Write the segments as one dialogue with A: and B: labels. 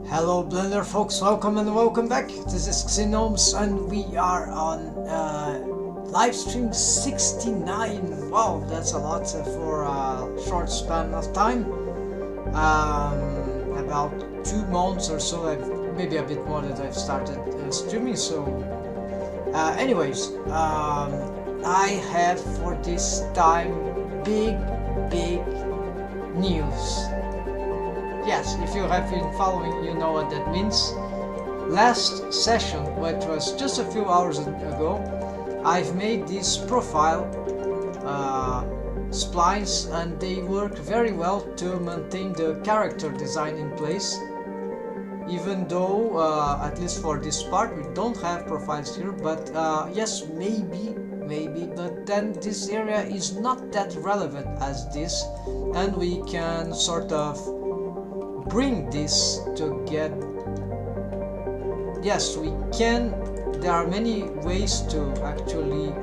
A: Hello Blender folks, welcome and welcome back. This is pxy-gnomes and we are on live stream 69. Wow, that's a lot for a short span of time. About 2 months or so, maybe a bit more that I've started streaming. So anyways, I have for this time big news. Yes, if you have been following, you know what that means. Last session, which was just a few hours ago, I've made this profile splines, and they work very well to maintain the character design in place. Even though, at least for this part, we don't have profiles here, but yes, maybe, but then this area is not that relevant as this, and we can sort of bring this to get... Yes, we can. There are many ways to actually...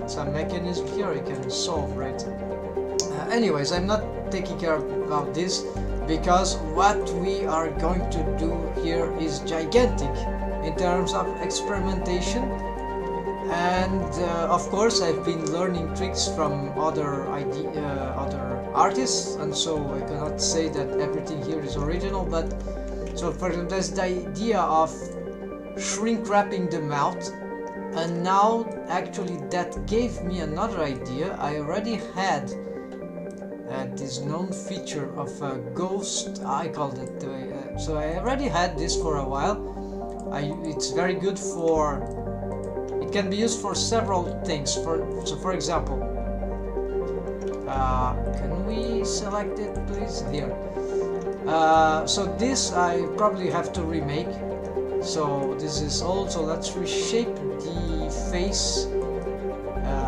A: some mechanism here I can solve, right? Anyways, I'm not taking care about this because what we are going to do here is gigantic in terms of experimentation. And of course, I've been learning tricks from other artists, and so I cannot say that everything here is original. But so, for example, there's the idea of shrink wrapping the mouth, and now actually that gave me another idea. I already had this known feature of a ghost. I called it. So I already had this for a while. It's very good for. It can be used for several things. For example, can we select it, please? Here. So this I probably have to remake. So this is also, let's reshape the face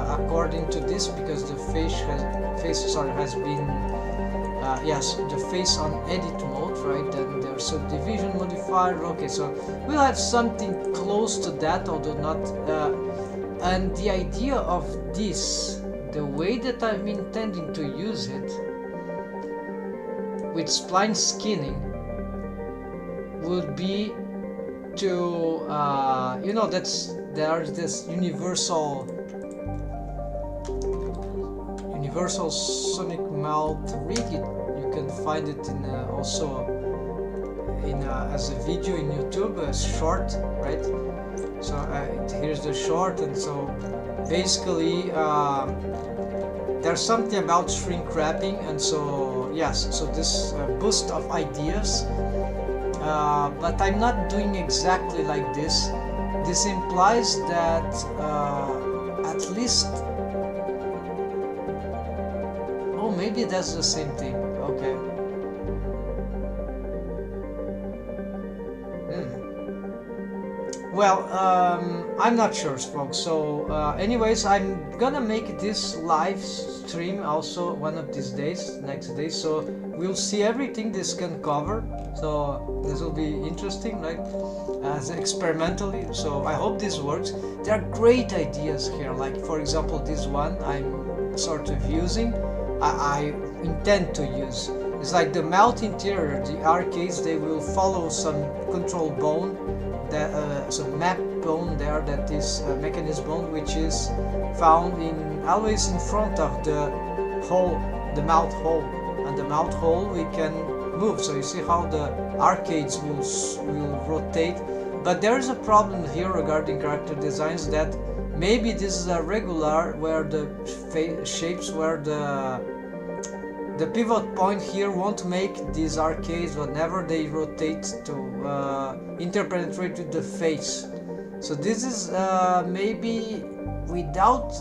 A: according to this, because the face has been yes, the face on edit mode, right? Then there's subdivision modifier. Okay, so we'll have something close to that, although not. And the idea of this, the way that I'm intending to use it with spline skinning, would be to you know, there's this universal sonic mouth rig. You can find it in also in as a video in YouTube, a short, right? So here's the short, and so basically there's something about shrink wrapping, and so yes, so this boost of ideas, but I'm not doing exactly like this. This implies that at least, oh, maybe that's the same thing. Okay. Well, I'm not sure, folks. So anyways, I'm gonna make this live stream also one of these days, next day, so we'll see everything this can cover. So this will be interesting, right? As experimentally. So I hope this works. There are great ideas here, like for example this one I'm sort of using, I intend to use. It's like the mouth interior, the arcades, they will follow some control bone, that some map bone there, that is a mechanism bone, which is found in always in front of the hole, the mouth hole, and the mouth hole we can move. So you see how the arcades will rotate. But there is a problem here regarding character designs, that maybe this is a regular where the shapes where the pivot point here won't make these arcades whenever they rotate to interpenetrate with the face. So this is maybe without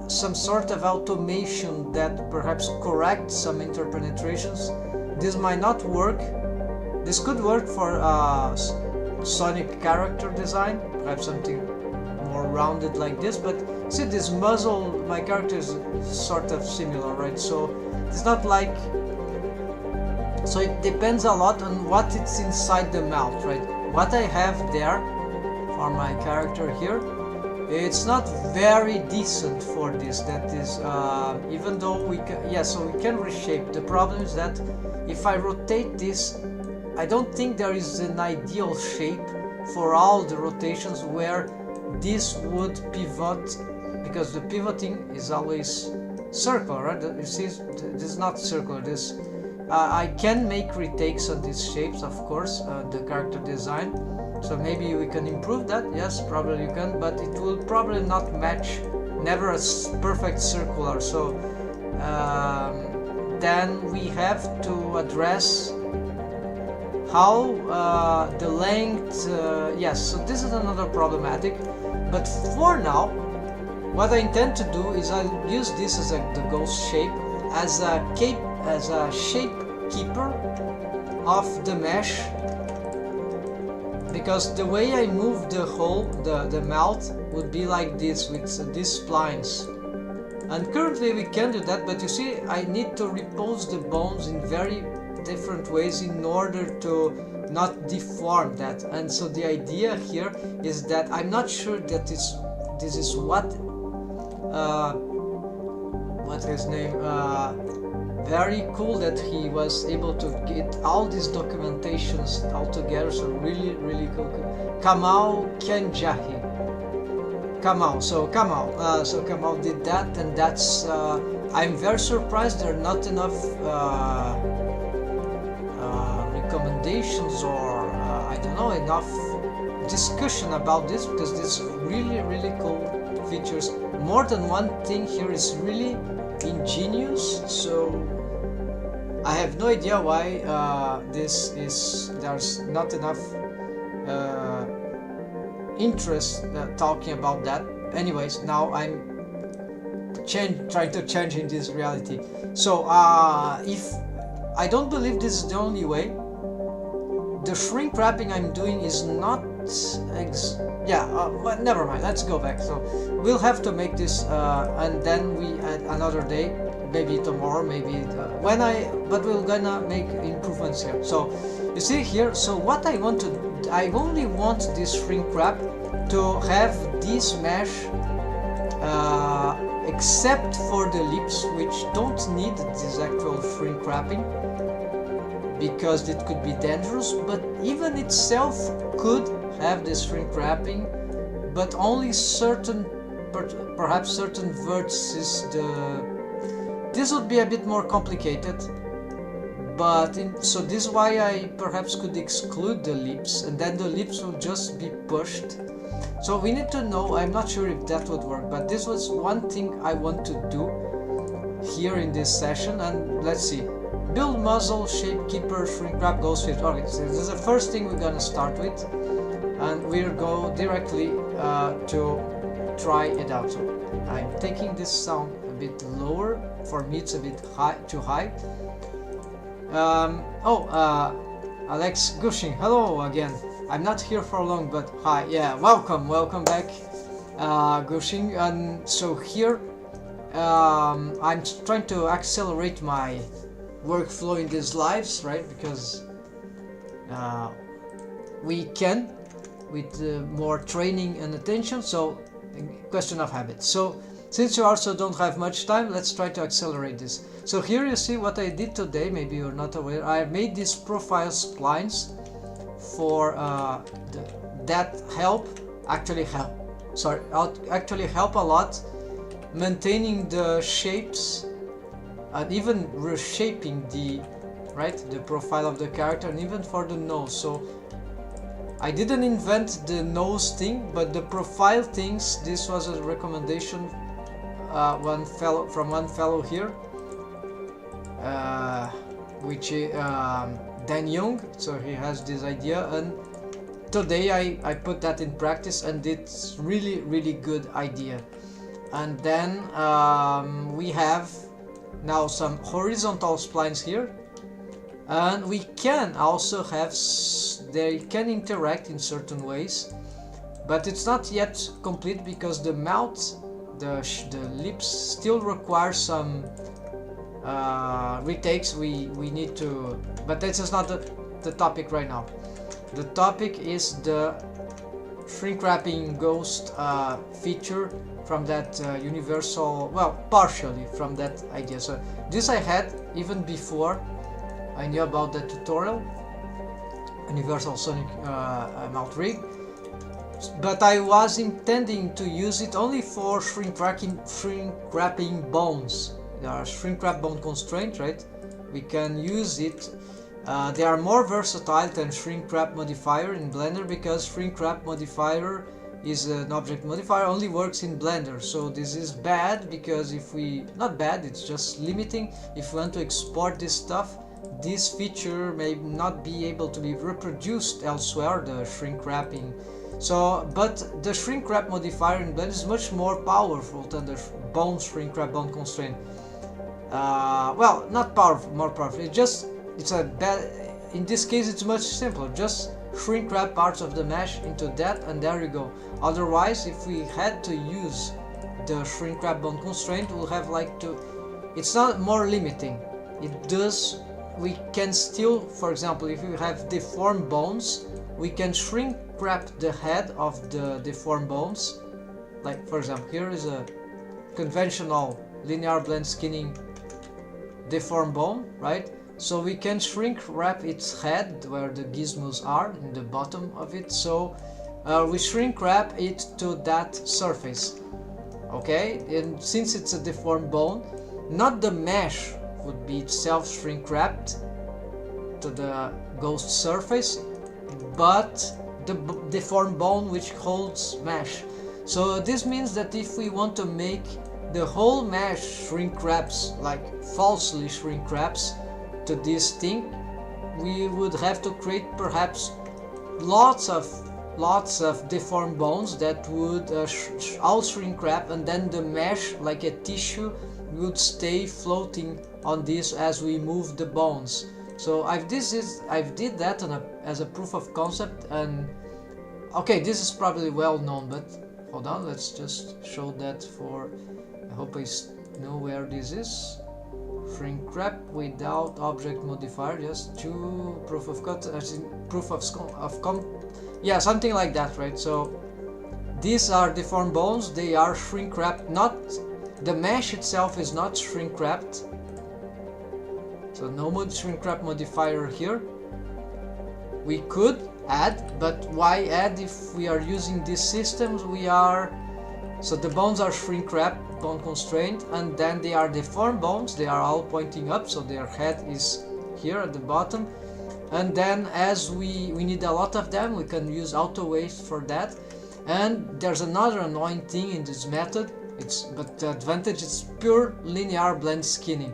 A: some sort of automation that perhaps corrects some interpenetrations, this might not work. This could work for Sonic character design, perhaps something more rounded like this, but see this muzzle, my character is sort of similar, right? So it's not like, so it depends a lot on what it's inside the mouth, right? What I have there for my character here it's not very decent for this. That is, even though we can, yeah, so we can reshape. The problem is that if I rotate this, I don't think there is an ideal shape for all the rotations where this would pivot, because the pivoting is always circular, right? You see, this is not circular. This I can make retakes on these shapes, of course, the character design. So maybe we can improve that. Yes, probably you can, but it will probably not match, never a perfect circular. So then we have to address how the length. Yes, so this is another problematic. But for now, what I intend to do is I'll use this as the ghost shape as a shape keeper of the mesh, because the way I move the hole, the mouth would be like this with these splines. And currently we can do that, but you see, I need to repose the bones in very different ways in order to not deform that. And so the idea here is that I'm not sure that this is what's his name, very cool that he was able to get all these documentations all together. So really cool. Kamal Kenjahi. So Kamal did that, and that's I'm very surprised there are not enough recommendations or I don't know, enough discussion about this, because this really cool features. More than one thing here is really ingenious, so I have no idea why there's not enough interest talking about that. Anyways, now I'm trying to change in this reality. So if I don't believe this is the only way, the shrink wrapping I'm doing is not but never mind, let's go back. So we'll have to make this and then we add another day, maybe tomorrow, maybe but we're gonna make improvements here. So you see here, so what I want to, I only want this shrink wrap to have this mesh except for the lips, which don't need this actual shrink wrapping because it could be dangerous, but even itself could have this shrink wrapping, but only certain, perhaps certain vertices. This would be a bit more complicated, but so this is why I perhaps could exclude the lips, and then the lips will just be pushed. So we need to know, I'm not sure if that would work, but this was one thing I want to do here in this session. And let's see, build muzzle, shape keeper, shrink wrap, ghost fit. Okay, so this is the first thing we're gonna start with, and we'll go directly to try it out. So I'm taking this sound a bit lower. For me it's a bit too high. Alex Gushing, hello again. I'm not here for long, but hi, yeah, welcome back, Gushing. And so here I'm trying to accelerate my workflow in these lives, right? Because we can with more training and attention. So question of habit. So since you also don't have much time, let's try to accelerate this. So here you see what I did today. Maybe you're not aware. I made these profile splines for that actually help a lot maintaining the shapes and even reshaping the profile of the character, and even for the nose. So I didn't invent the nose thing, but the profile things, this was a recommendation one fellow here, which is Dan Young. So he has this idea, and today I put that in practice, and it's really good idea. And then we have now some horizontal splines here, and we can also have, they can interact in certain ways, but it's not yet complete because the mouth, the lips still require some retakes. We need to, but this is not the topic right now. The topic is the shrink wrapping ghost feature from that universal, well, partially from that idea. So this I had even before I knew about the tutorial, Universal Sonic mount rig, but I was intending to use it only for shrink wrapping bones. There are shrink wrap bone constraints, right? We can use it. They are more versatile than shrink wrap modifier in Blender, because shrink wrap modifier is an object modifier, only works in Blender. So this is bad, because if we, not bad, it's just limiting. If we want to export this stuff, this feature may not be able to be reproduced elsewhere, the shrink wrapping. So, but the shrink wrap modifier in Blender is much more powerful than the bone shrink wrap bone constraint. Well, not powerful, more powerful. It's a bad. In this case, it's much simpler. Just shrink wrap parts of the mesh into that, and there you go. Otherwise, if we had to use the shrink wrap bone constraint, we'll have like to. It's not more limiting. It does. We can still, for example, if we have deformed bones, we can shrink wrap the head of the deformed bones. Like, for example, here is a conventional linear blend skinning deformed bone, right? So we can shrink wrap its head where the gizmos are in the bottom of it. So we shrink wrap it to that surface, okay? And since it's a deformed bone, not the mesh would be itself shrink wrapped to the ghost surface, but the deformed bone which holds mesh. So this means that if we want to make the whole mesh shrink wraps, like falsely shrink wraps to this thing, we would have to create perhaps lots of deformed bones that would all shrink wrap, and then the mesh, like a tissue, would stay floating on this as we move the bones. So I've did that as a proof of concept, and okay, this is probably well known, but hold on, let's just show that for. I hope I know where this is. Shrink wrap without object modifier, just two proof of yeah, something like that, right? So these are deformed bones. They are shrink wrapped. Not the mesh itself is not shrink wrapped. So no shrink wrap modifier here. We could add, but why add if we are using these systems? So the bones are shrink wrap bone constraint, and then they are deformed bones. They are all pointing up, so their head is here at the bottom. And then as we need a lot of them, we can use auto waves for that. And there's another annoying thing in this method. But the advantage is pure linear blend skinning.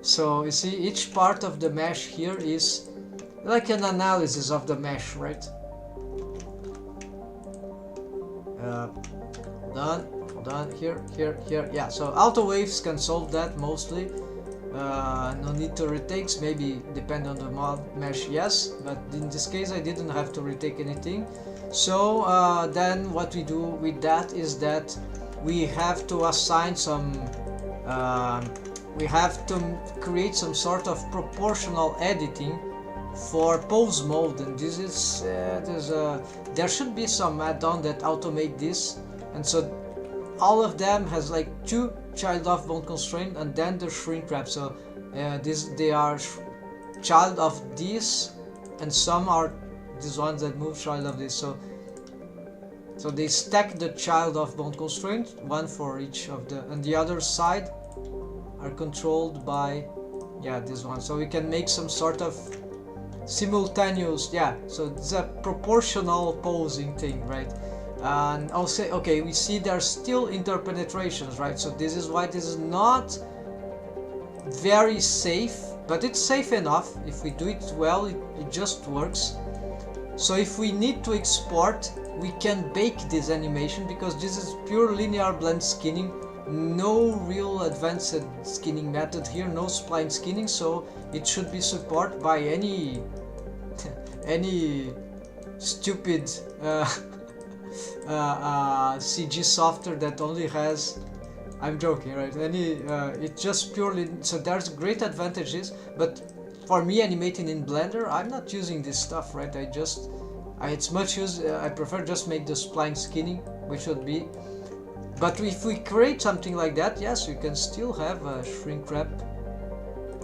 A: So you see, each part of the mesh here is like an analysis of the mesh, right? Hold on, here, yeah, so auto waves can solve that mostly. No need to retakes, maybe depend on the mesh, yes, but in this case I didn't have to retake anything. So then what we do with that is that we have to assign some, we have to create some sort of proportional editing for pose mode, and this is there should be some add-on that automate this, and so all of them has like two child of bone constraint and then the shrink wrap. So they are child of this, and some are these ones that move child of this. So they stack the child of bone constraint, one for each of the, and the other side are controlled by, yeah, this one. So we can make some sort of simultaneous, yeah, so it's a proportional posing thing, right? And also, okay, we see there's still interpenetrations, right? So this is why this is not very safe, but it's safe enough. If we do it well, it just works. So if we need to export, we can bake this animation, because this is pure linear blend skinning, no real advanced skinning method here, no spline skinning, so it should be supported by any stupid CG software that only has, I'm joking, right? It's just purely, so there's great advantages, but for me animating in Blender, I'm not using this stuff, right? It's much use. I prefer just make the spline skinning, which would be. But if we create something like that, yes, we can still have a shrink wrap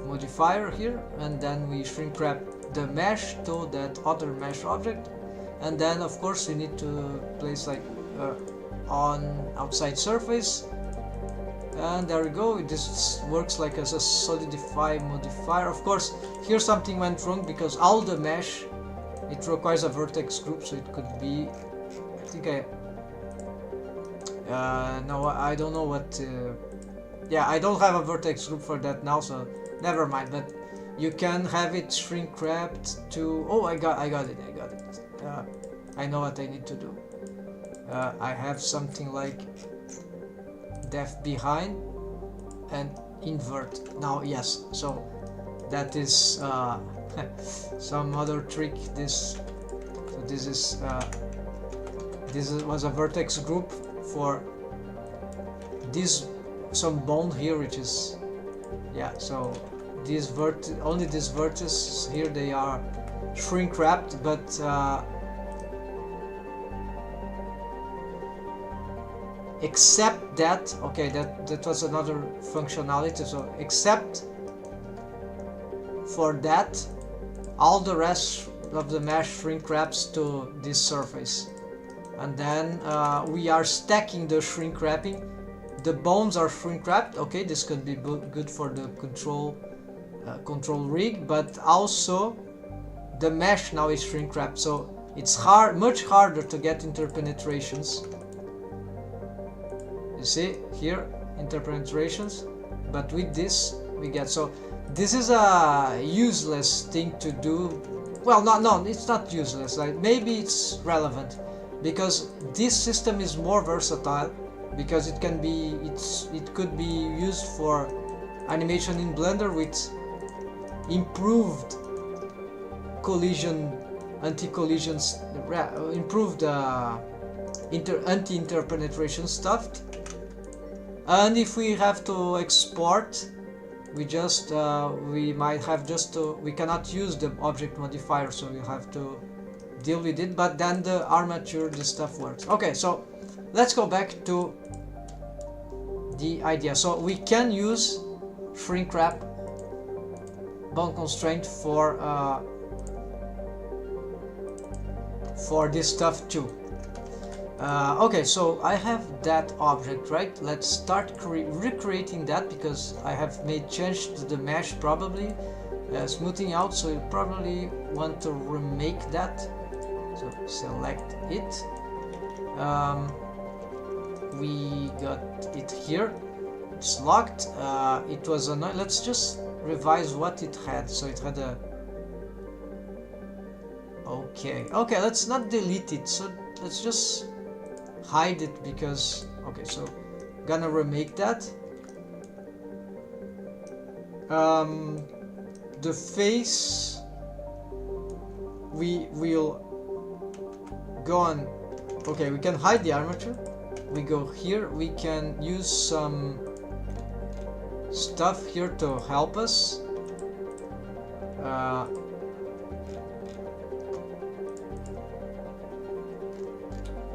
A: modifier here, and then we shrink wrap the mesh to that other mesh object, and then of course we need to place like on outside surface, and there we go. This works like as a solidify modifier. Of course, here something went wrong because all the mesh, it requires a vertex group, so it could be, I think no, I don't know what yeah, I don't have a vertex group for that now, so never mind. But you can have it shrink wrapped to, oh, I got it. I know what I need to do. I have something like def behind and invert now. Yes, so that is some other trick. This was a vertex group for this, some bond here, which is, yeah, so these only these vertices here, they are shrink wrapped, but except that, okay, that was another functionality. So except for that, all the rest of the mesh shrink wraps to this surface, and then we are stacking the shrink wrapping. The bones are shrink wrapped. Okay, this could be good for the control rig, but also the mesh now is shrink wrapped, so it's much harder to get interpenetrations. You see here, interpenetrations, but with this we get, so this is a useless thing to do. Well, no, it's not useless, like maybe it's relevant, because this system is more versatile, because it could be used for animation in Blender with improved collision, anti-collisions, improved anti-interpenetration stuff. And if we have to export, we just we might have just to, we cannot use the object modifier, so we have to deal with it. But then the armature, this stuff works. Okay, so let's go back to the idea. So we can use shrink wrap bone constraint for this stuff too. Okay, so I have that object, right? Let's start recreating that, because I have made change to the mesh, probably smoothing out, so you probably want to remake that. So select it. We got it here. It's locked. It was annoying. Let's just revise what it had. So it had a, okay, let's not delete it, so let's just hide it, because, okay, so gonna remake that. The face, we will go on. Okay, we can hide the armature. We go here, we can use some stuff here to help us.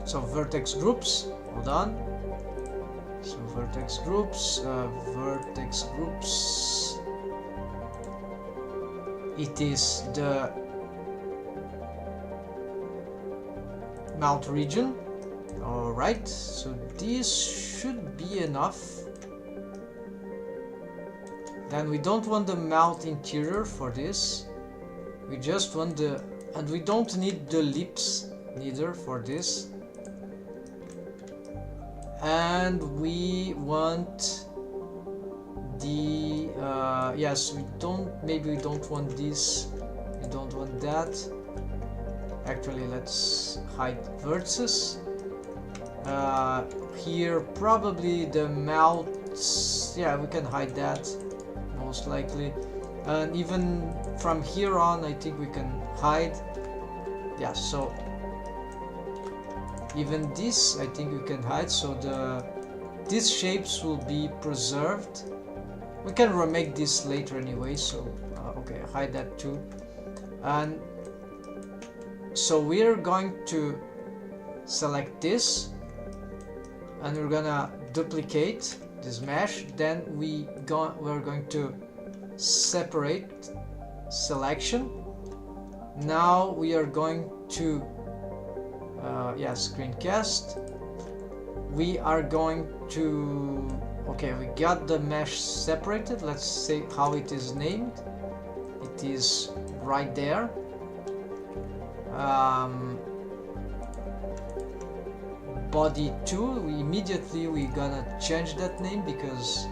A: So vertex groups, hold on. So vertex groups, it is the mount region. Alright, so this should be enough. Then we don't want the mouth interior for this. We just want the, and we don't need the lips neither for this. And we want the yes, maybe we don't want this, we don't want that. Actually, let's hide vertices. Here probably the mouth, yeah, we can hide that most likely, and even from here on I think we can hide, yeah, so even this I think we can hide, so these shapes will be preserved. We can remake this later anyway, so okay, hide that too. And So we're going to select this, and we're gonna duplicate this mesh. Then we're going to separate selection. Now we are going to screencast. We are going to, okay, we got the mesh separated. Let's see how it is named. It is right there. Body 2, we're gonna change that name because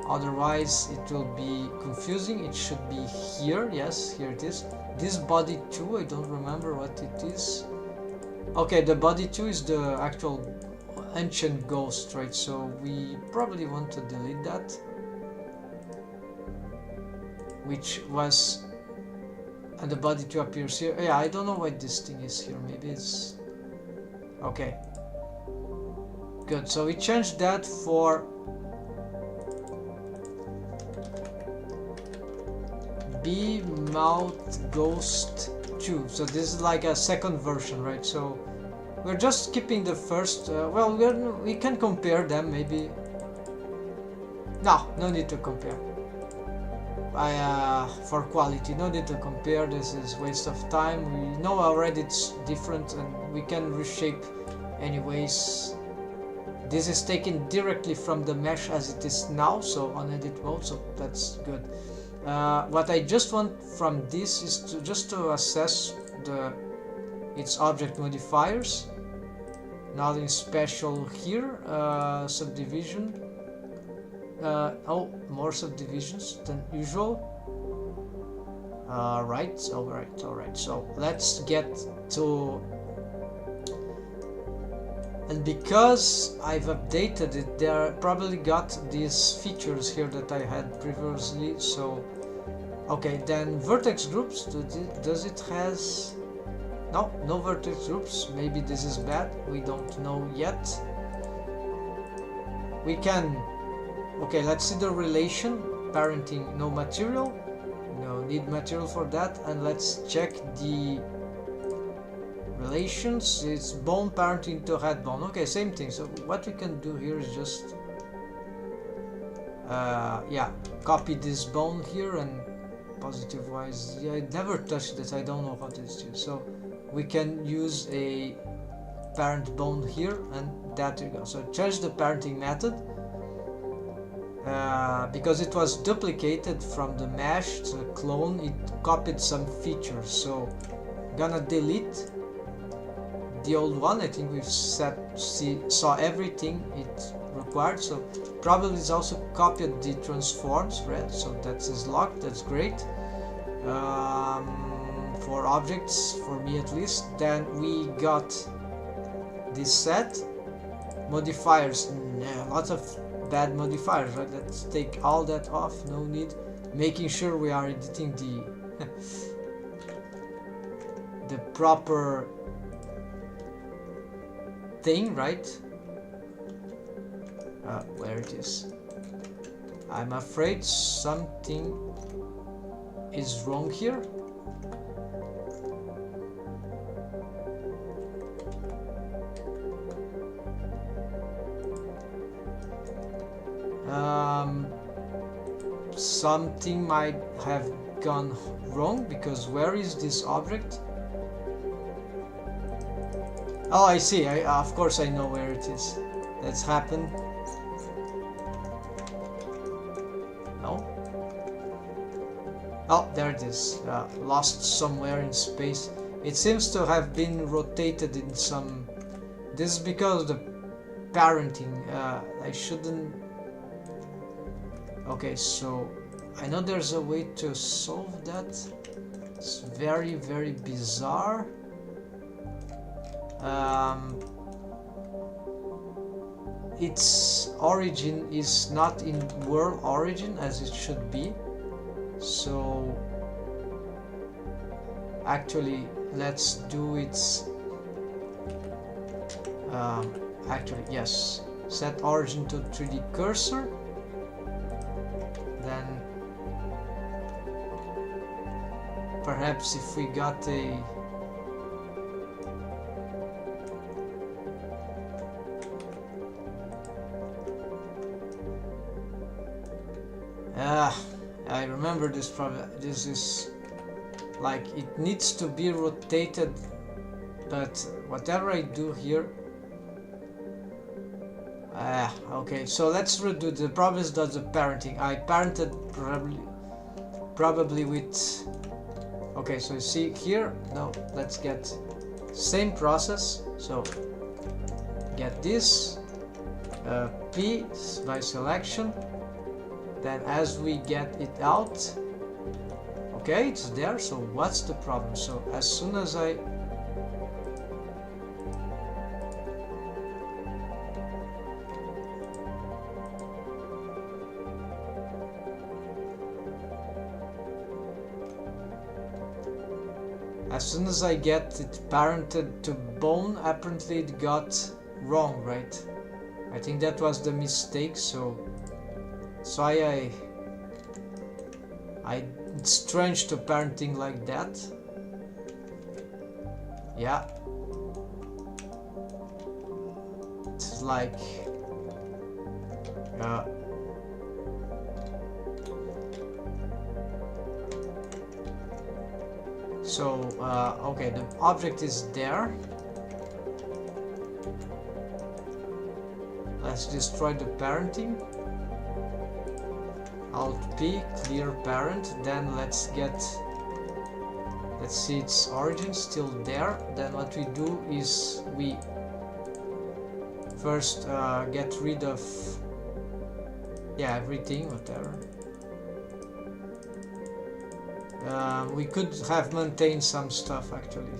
A: otherwise it will be confusing. It should be here. Yes, here it is. This body 2, I don't remember what it is. Okay, the body 2 is the actual ancient ghost, right? So we probably want to delete that, which was, and the body 2 appears here. Yeah, I don't know why this thing is here. Maybe it's okay. Good. So we changed that for B Mouth Ghost 2. So this is like a second version, right? So we're just skipping the first. Well, we can compare them maybe. No need to compare. For quality, no need to compare. This is waste of time. We know already it's different, and we can reshape anyways. This is taken directly from the mesh as it is now, so on edit mode, so that's good. What I just want from this is to assess its object modifiers. Nothing special here. Subdivision. Oh, more subdivisions than usual. Right. Alright. So let's get to. And because I've updated it, they probably got these features here that I had previously. So, okay, then vertex groups. Does it has? No vertex groups. Maybe this is bad. We don't know yet. We can. Okay, let's see the relation. Parenting, no material. No need material for that. And let's check the relations. It's bone parenting to head bone. Okay, same thing. So what we can do here is just copy this bone here, and positive wise, I never touched this. I don't know what it is. So we can use a parent bone here, and that you go. So change the parenting method because it was duplicated from the mesh to the clone. It copied some features, so I'm gonna delete the old one. I think we've saw everything it required, so probably it's also copied the transforms, right? So that is locked. That's great. For objects, for me at least. Then we got this set modifiers. Lots of bad modifiers, right? Let's take all that off. No need. Making sure we are editing the proper thing, right? Where it is. I'm afraid something is wrong here. Something might have gone wrong, because where is this object? Oh, I see. Of course I know where it is. That's happened. No? Oh, there it is. Lost somewhere in space. It seems to have been rotated in some... This is because of the parenting. I shouldn't... Okay, so I know there's a way to solve that. It's very, very bizarre. Its origin is not in world origin as it should be. So actually, let's do its actually, yes, set origin to 3D cursor. Then perhaps if we got a I remember this problem. This is like it needs to be rotated, but whatever I do here. Okay, so let's redo. The problem is that the parenting. I parented probably with. Okay, so you see here. No, let's get same process. So get this P by selection. Then as we get it out, okay, it's there. So what's the problem? So as soon as I get it parented to bone, apparently it got wrong, right? I think that was the mistake. So it's strange to parenting like that. Yeah, it's like so okay, the object is there. Let's destroy the parenting. Alt P, clear parent. Then let's see its origin still there. Then what we do is we first get rid of everything, whatever. We could have maintained some stuff actually.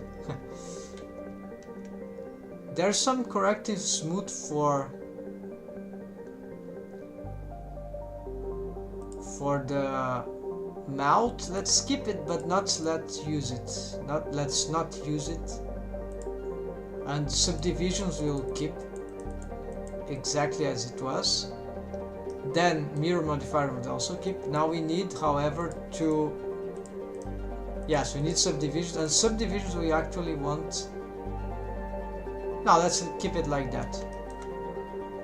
A: There's some corrective smooth for the mouth. Let's skip it, but let's use it. Let's not use it. And subdivisions will keep exactly as it was. Then mirror modifier would also keep. Now we need, however, to we need subdivisions, and subdivisions we actually want. No, let's keep it like that.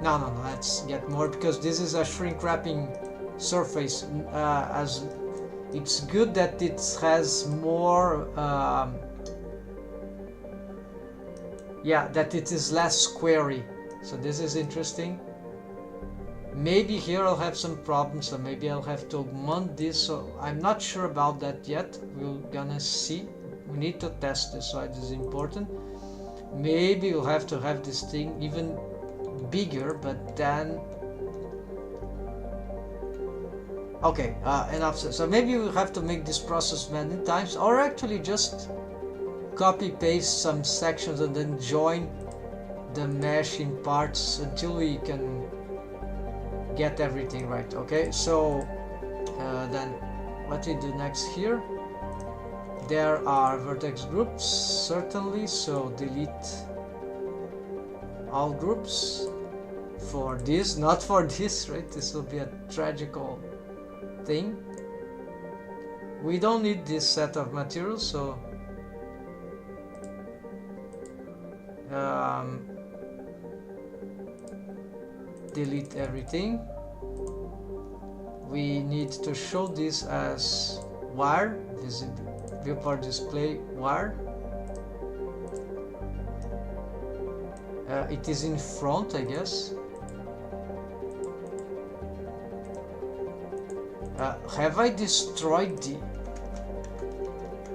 A: No, let's get more, because this is a shrink wrapping surface. As it's good that it has more that it is less squarey, so this is interesting. Maybe here I'll have some problems, so maybe I'll have to augment this, so I'm not sure about that yet. We're gonna see. We need to test this, so it is important. Maybe we'll have to have this thing even bigger, but then okay, enough. So maybe we'll have to make this process many times, or actually just copy paste some sections and then join the mesh in parts until we can get everything right. Okay, so then what we do next here, there are vertex groups, certainly, so delete all groups for this, not for this, right? This will be a tragical thing. We don't need this set of materials, so delete everything. We need to show this as wire, viewport display wire. It is in front, I guess. Have I destroyed the...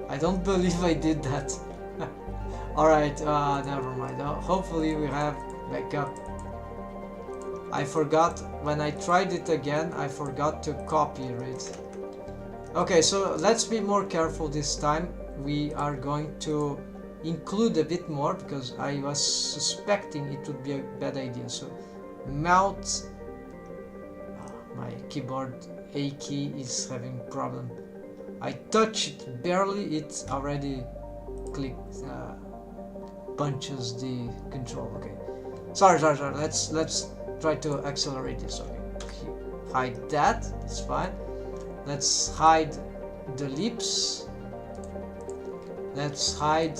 A: I don't believe I did that. Alright, never mind. Hopefully we have backup. I forgot, when I tried it again, I forgot to copy it. Okay, so let's be more careful this time. We are going to include a bit more, because I was suspecting it would be a bad idea. So mount... my keyboard A key is having problem. I touch it barely, it already clicks, punches the control. Okay, sorry. Let's try to accelerate this. Okay, hide that. It's fine. Let's hide the lips. Let's hide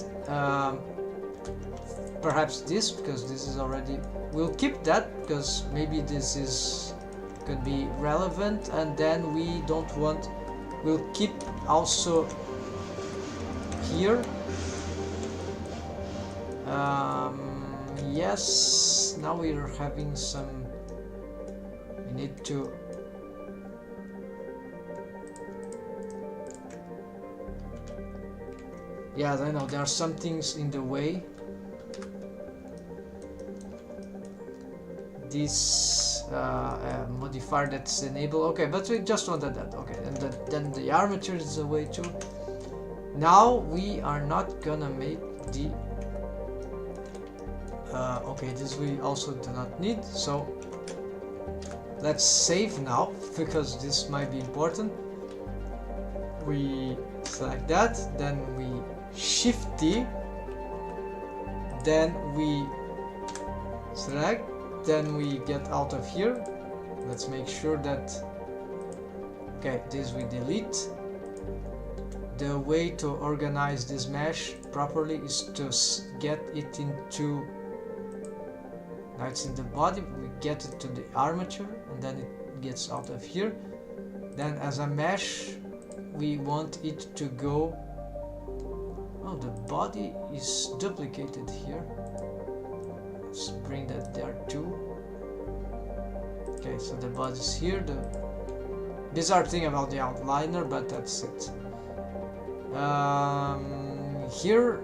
A: perhaps this, because this is already. We'll keep that because maybe this is could be relevant, and then we don't want, we'll keep also here. Yes, now we are having some, we need to yeah, I know there are some things in the way. This modifier that's enabled, okay, but we just wanted that, okay, and then the armature is the way too. Now we are not gonna make the okay, this we also do not need, so let's save now because this might be important. We select that, then we Shift D, then we select, then we get out of here. Let's make sure that, okay, this we delete. The way to organize this mesh properly is to get it into, now it's in the body, we get it to the armature, and then it gets out of here. Then as a mesh, we want it to go, oh, the body is duplicated here. Let's bring that there too. Okay, so the body is here. The bizarre thing about the outliner, but that's it. Here,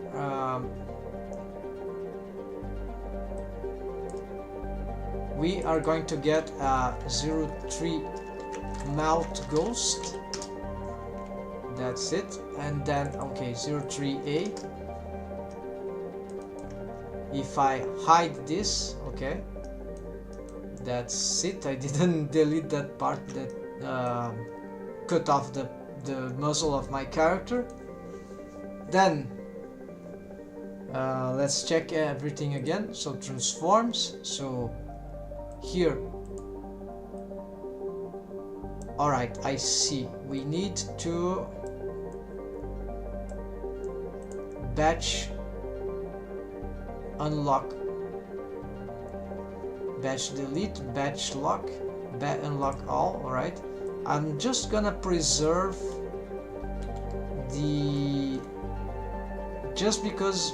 A: we are going to get a 03 mouth ghost. That's it. And then, okay, 03A. If I hide this, okay, that's it. I didn't delete that part that cut off the muzzle of my character. Then let's check everything again. So transforms, so here, alright, I see, we need to batch unlock, batch delete, batch lock, unlock all. Alright, I'm just gonna preserve the, just because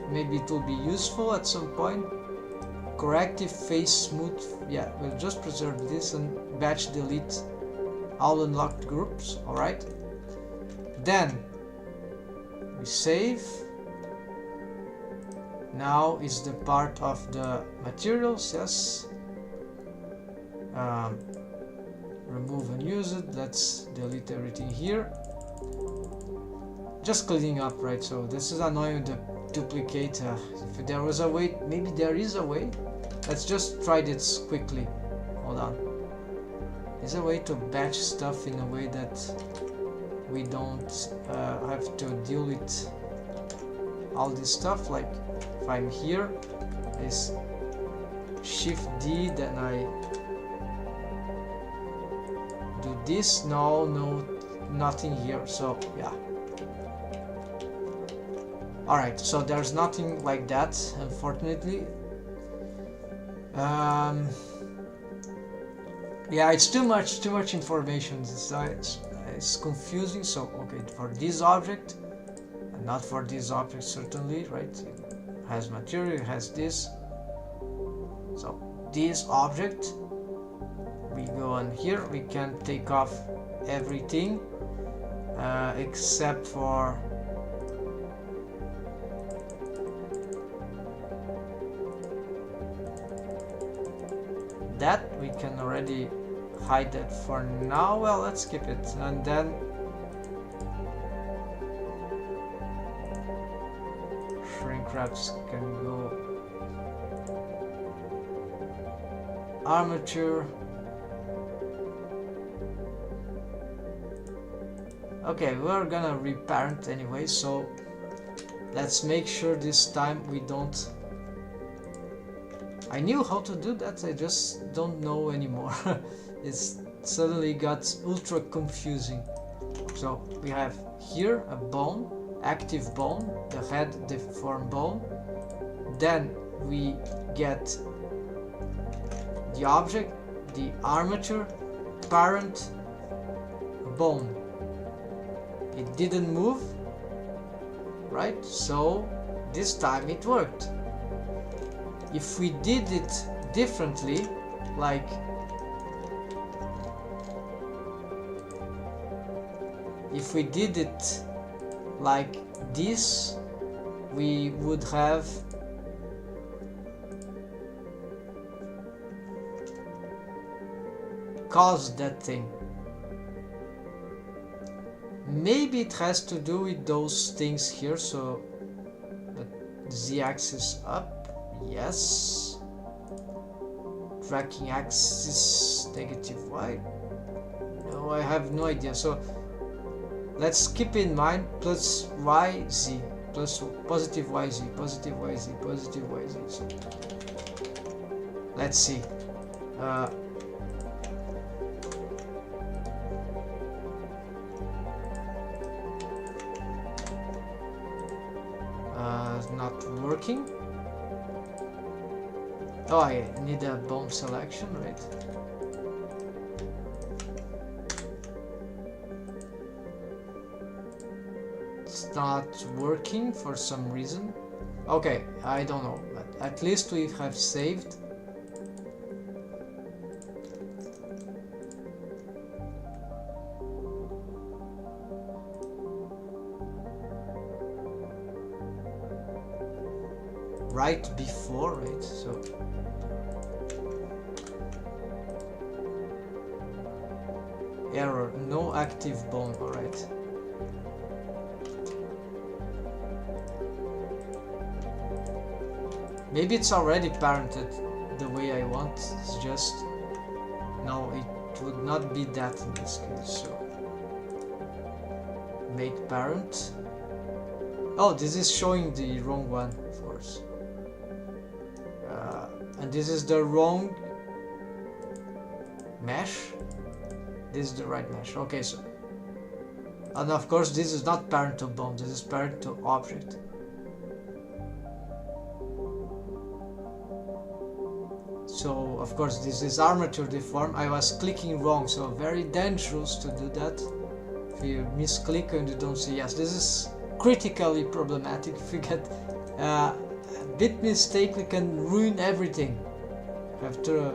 A: maybe it will be useful at some point. Corrective face smooth, yeah, we'll just preserve this and batch delete all unlocked groups. Alright, then we save. Now is the part of the materials, yes. Remove unused, let's delete everything here. Just cleaning up, right? So this is annoying, the duplicate. If there was a way, maybe there is a way. Let's just try this quickly. Hold on. Is a way to batch stuff in a way that we don't have to deal with all this stuff. Like if I'm here, is Shift D, then I do this. No, nothing here. So yeah. Alright, so there's nothing like that, unfortunately. Yeah, it's too much information. It's confusing. So okay, for this object and not for this object, certainly, right? It has material, it has this. So this object, we go on here, we can take off everything except for that. We can already hide that for now. Well, let's skip it, and then shrink wraps can go armature. Okay, we're gonna reparent anyway, so let's make sure this time we don't. I knew how to do that, I just don't know anymore. It's suddenly got ultra confusing. So we have here a bone, active bone, the head deformed bone. Then we get the object, the armature parent bone. It didn't move, right? So this time it worked. If we did it differently, like if we did it like this, we would have caused that thing. Maybe it has to do with those things here, so the z-axis up, yes. Tracking axis negative y. No, I have no idea. So let's keep in mind plus yz, plus positive yz, positive yz, positive yz. So let's see. Not working. Oh, I need a bone selection, right? It's not working for some reason. Okay, I don't know, but at least we have saved. Right before, right? So error, no active bone, alright. Maybe it's already parented the way I want. It's just no, it would not be that in this case. So make parent. Oh, this is showing the wrong one, of course. And this is the wrong mesh. This is the right mesh. Okay, so and of course this is not parent to bone, this is parent to object. So of course this is armature deform. I was clicking wrong, so very dangerous to do that. If you misclick and you don't see, yes, this is critically problematic. If you get a bit mistake, we can ruin everything after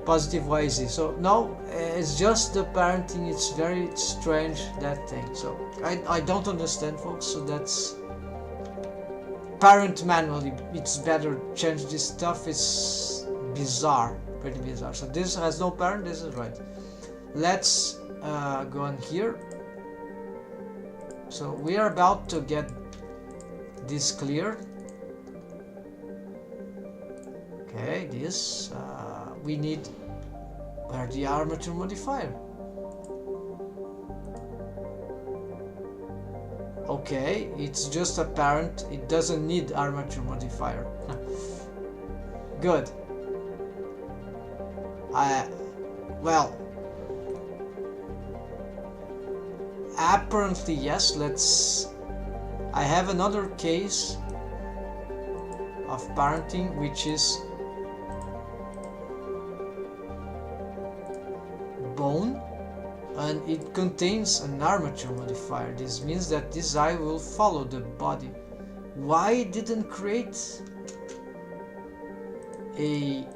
A: positive yz. So now it's just the parenting. It's very strange, that thing. So I don't understand, folks. So that's parent manually. It's better change this stuff. It's bizarre, pretty bizarre. So this has no parent. This is right. Let's go on here. So we are about to get this cleared. Okay, this we need where the armature modifier. Okay, it's just a parent. It doesn't need armature modifier. Good. Well, apparently yes. I have another case of parenting, which is bone, and it contains an armature modifier. This means that this eye will follow the body. Why it didn't create a...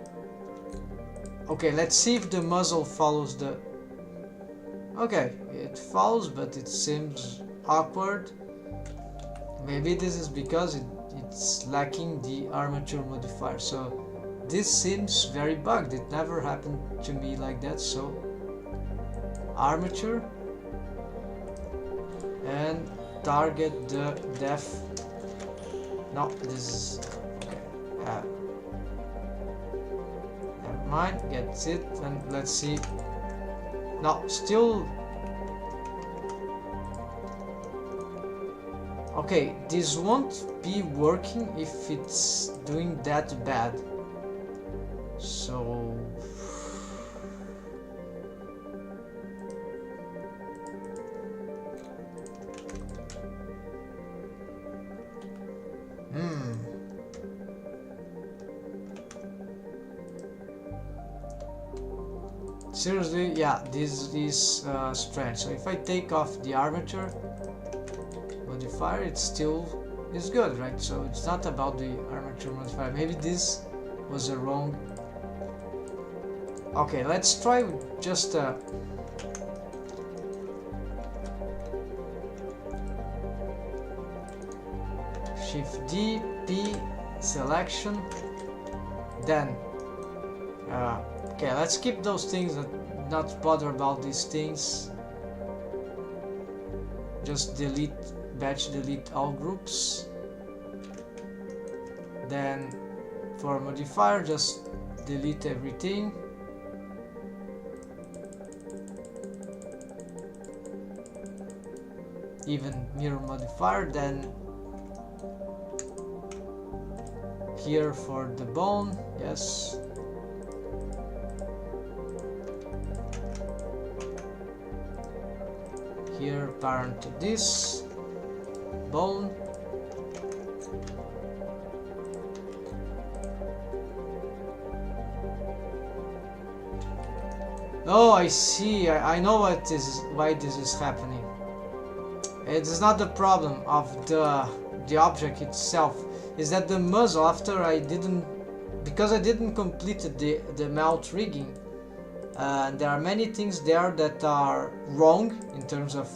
A: Okay, let's see if the muzzle follows the... Okay, it follows, but it seems awkward. Maybe this is because it's lacking the armature modifier. So this seems very bugged. It never happened to me like that. So armature and target the def. No, this is okay. Never mind. Gets it, and let's see. No, still. Okay, this won't be working if it's doing that bad. So Seriously, yeah, this is strange. So if I take off the armature modifier, it still is good, right? So it's not about the armature modifier. Maybe this was a wrong. Okay, let's try just Shift D, P, selection, then okay, let's keep those things, not bother about these things. Just delete, batch delete all groups. Then for modifier, just delete everything. Even mirror modifier, then here for the bone, yes. Here parent to this bone. Oh, I see. I know why this is happening. It is not the problem of the object itself. Is that the muzzle, after because I didn't complete the mount rigging, there are many things there that are wrong in terms of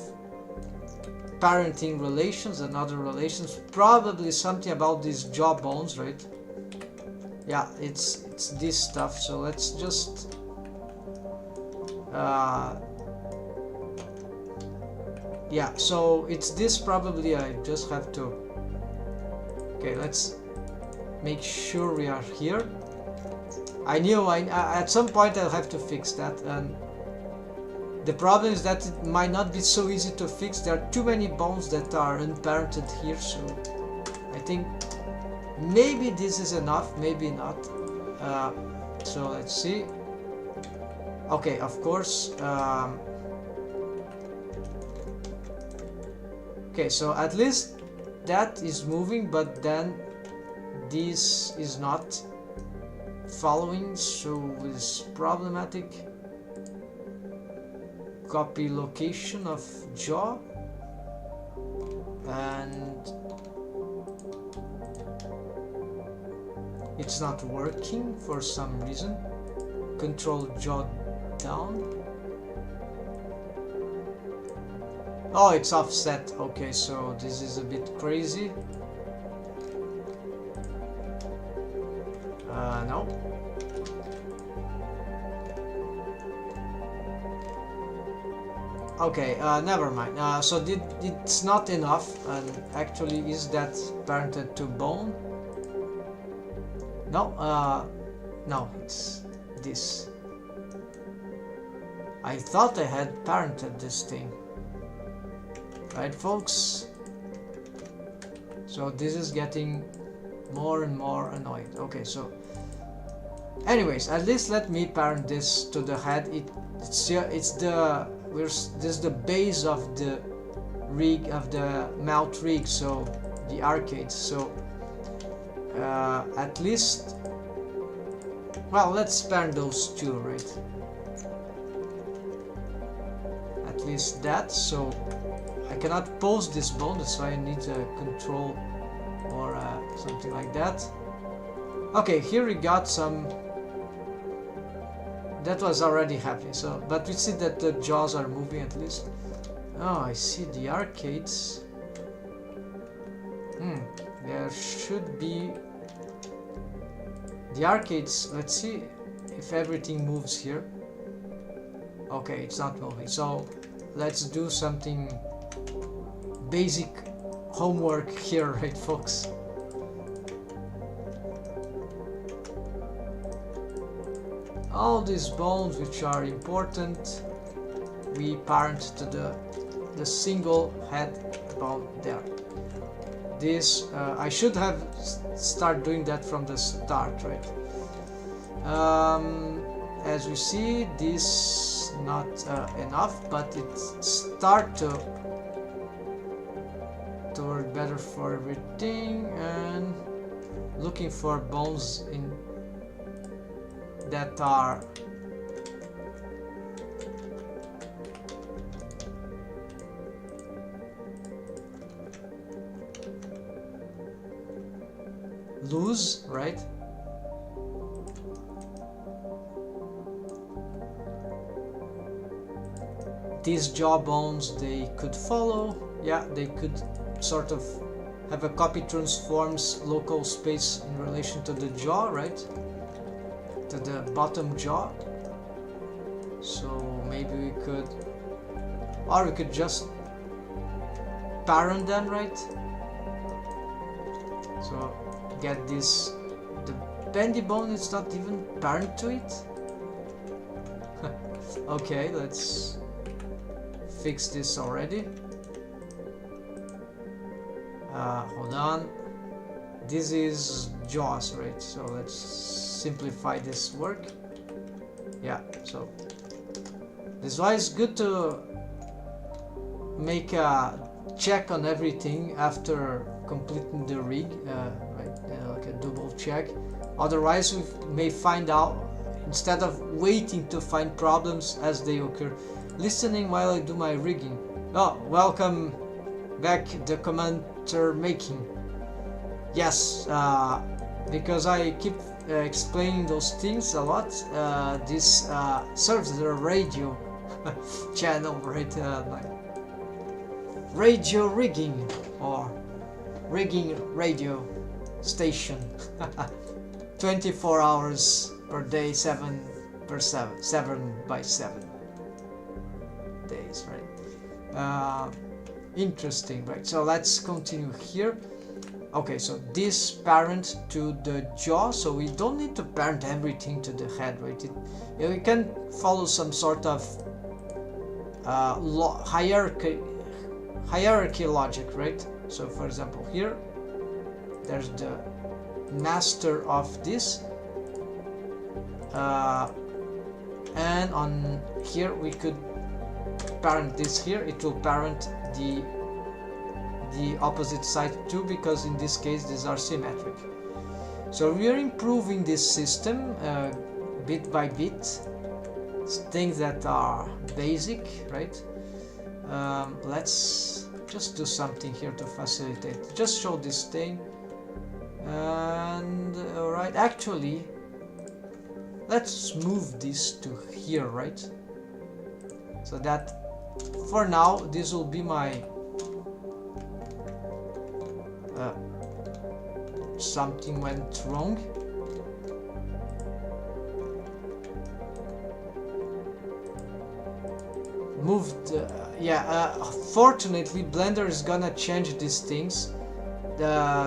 A: parenting relations and other relations. Probably something about these jaw bones, right? Yeah, it's this stuff. So let's just yeah, so it's this probably. I just have to. Okay, let's make sure we are here. I knew at some point I'll have to fix that, and the problem is that it might not be so easy to fix. There are too many bones that are unparented here, so I think maybe this is enough, maybe not. So let's see. Okay, of course. Okay, so at least that is moving, but then this is not following, so it's problematic. Copy location of jaw, and it's not working for some reason. Control jaw down. Oh, it's offset. Okay, so this is a bit crazy. No. Okay, never mind. So it's not enough, and actually is that parented to bone? No, no, it's this. I thought I had parented this thing. Right, folks? So this is getting more and more annoying. Okay, so anyways, at least let me parent this to the head. This is the base of the rig, of the mount rig, so the arcade. So at least, well, let's parent those two, right? At least that. So I cannot pose this bone, that's why I need a control or something like that. Okay, here we got some. That was already happening, so but we see that the jaws are moving at least. Oh, I see the arcades. There should be the arcades. Let's see if everything moves here. Okay, it's not moving, so let's do something basic homework here, right, folks? All these bones which are important, we parent to the single head bone there. This I should have start doing that from the start, right? As we see, this not enough, but it start to work better for everything, and looking for bones in that are loose, right? These jaw bones, they could follow, yeah, they could sort of have a copy transforms local space in relation to the jaw, right? To the bottom jaw. So maybe we could, or we could just parent them, right? So get this, the bendy bone is not even parent to it. Okay, let's fix this already. Hold on, this is jaws, right? So let's simplify this work. Yeah, so this is why it's good to make a check on everything after completing the rig, right? Like a double check. Otherwise we may find out, instead of waiting to find problems as they occur, listening while I do my rigging. Oh, welcome back, the commenter making. Yes, because I keep explaining those things a lot. This serves as a radio channel, right? Like radio rigging or rigging radio station. 24 hours per day, 7 by 7 days, right? Interesting, right? So let's continue here. Okay, so this parent to the jaw, so we don't need to parent everything to the head, right? We can follow some sort of hierarchy logic, right? So for example, here there's the master of this, and on here we could parent this here. It will parent the opposite side too, because in this case these are symmetric. So we are improving this system bit by bit, things that are basic, right? Let's just do something here to facilitate. Just show this thing, and alright, actually let's move this to here, right? So that for now this will be my something went wrong. Moved, fortunately Blender is gonna change these things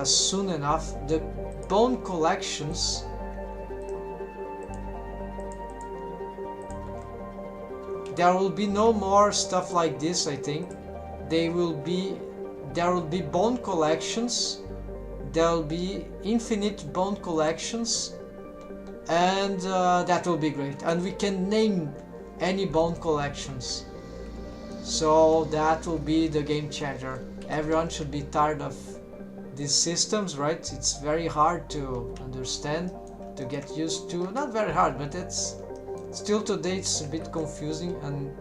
A: soon enough. The bone collections, there will be no more stuff like this. I think there will be bone collections, there will be infinite bone collections, and that will be great, and we can name any bone collections. So that will be the game changer. Everyone should be tired of these systems, right? It's very hard to understand, to get used to. Not very hard, but it's still today it's a bit confusing. And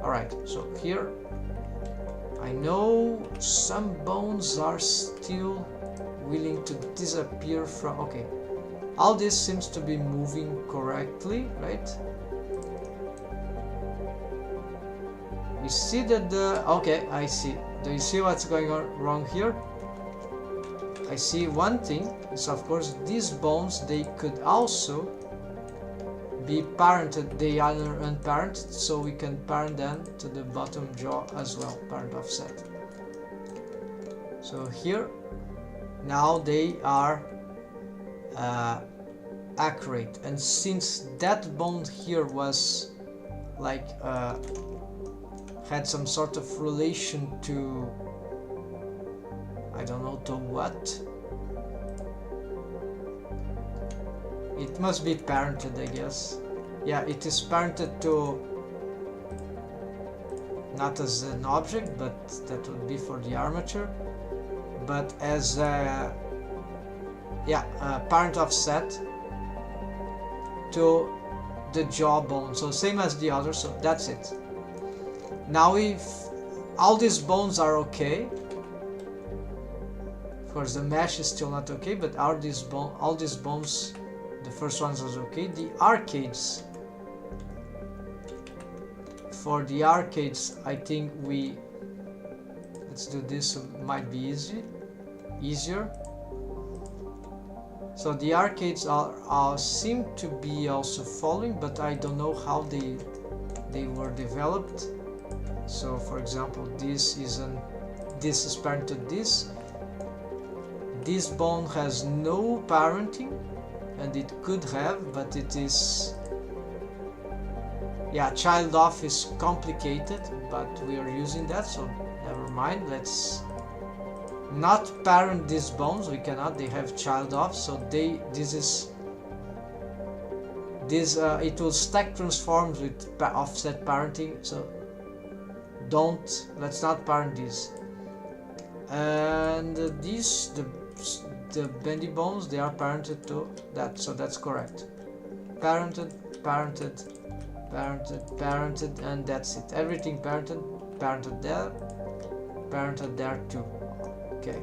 A: alright, so here I know some bones are still willing to disappear from. Okay, all this seems to be moving correctly, right? You see that the, okay, I see. Do you see what's going on wrong here? I see one thing is, of course, these bones, they could also be parented. They are unparented, so we can parent them to the bottom jaw as well, parent offset. So here now they are accurate, and since that bone here was like had some sort of relation to, I don't know to what, it must be parented, I guess. Yeah, it is parented to, not as an object, but that would be for the armature, but as a, yeah, a parent offset to the jawbone, so same as the other. So that's it. Now if all these bones are okay, Of course, the mesh is still not okay, but all these bones, the first ones are okay. The arcades. For the arcades, I think let's do this, so it might be easier. So the arcades seem to be also following, but I don't know how they were developed. So for example, this is parent to this. This bone has no parenting, and it could have, but it is, yeah, child off is complicated, but we are using that, so never mind. Let's not parent these bones. We cannot. They have child off, so it will stack transforms with offset parenting. So let's not parent these. And these, the bendy bones, they are parented to that, so that's correct. Parented, and that's it. Everything parented there too. Okay.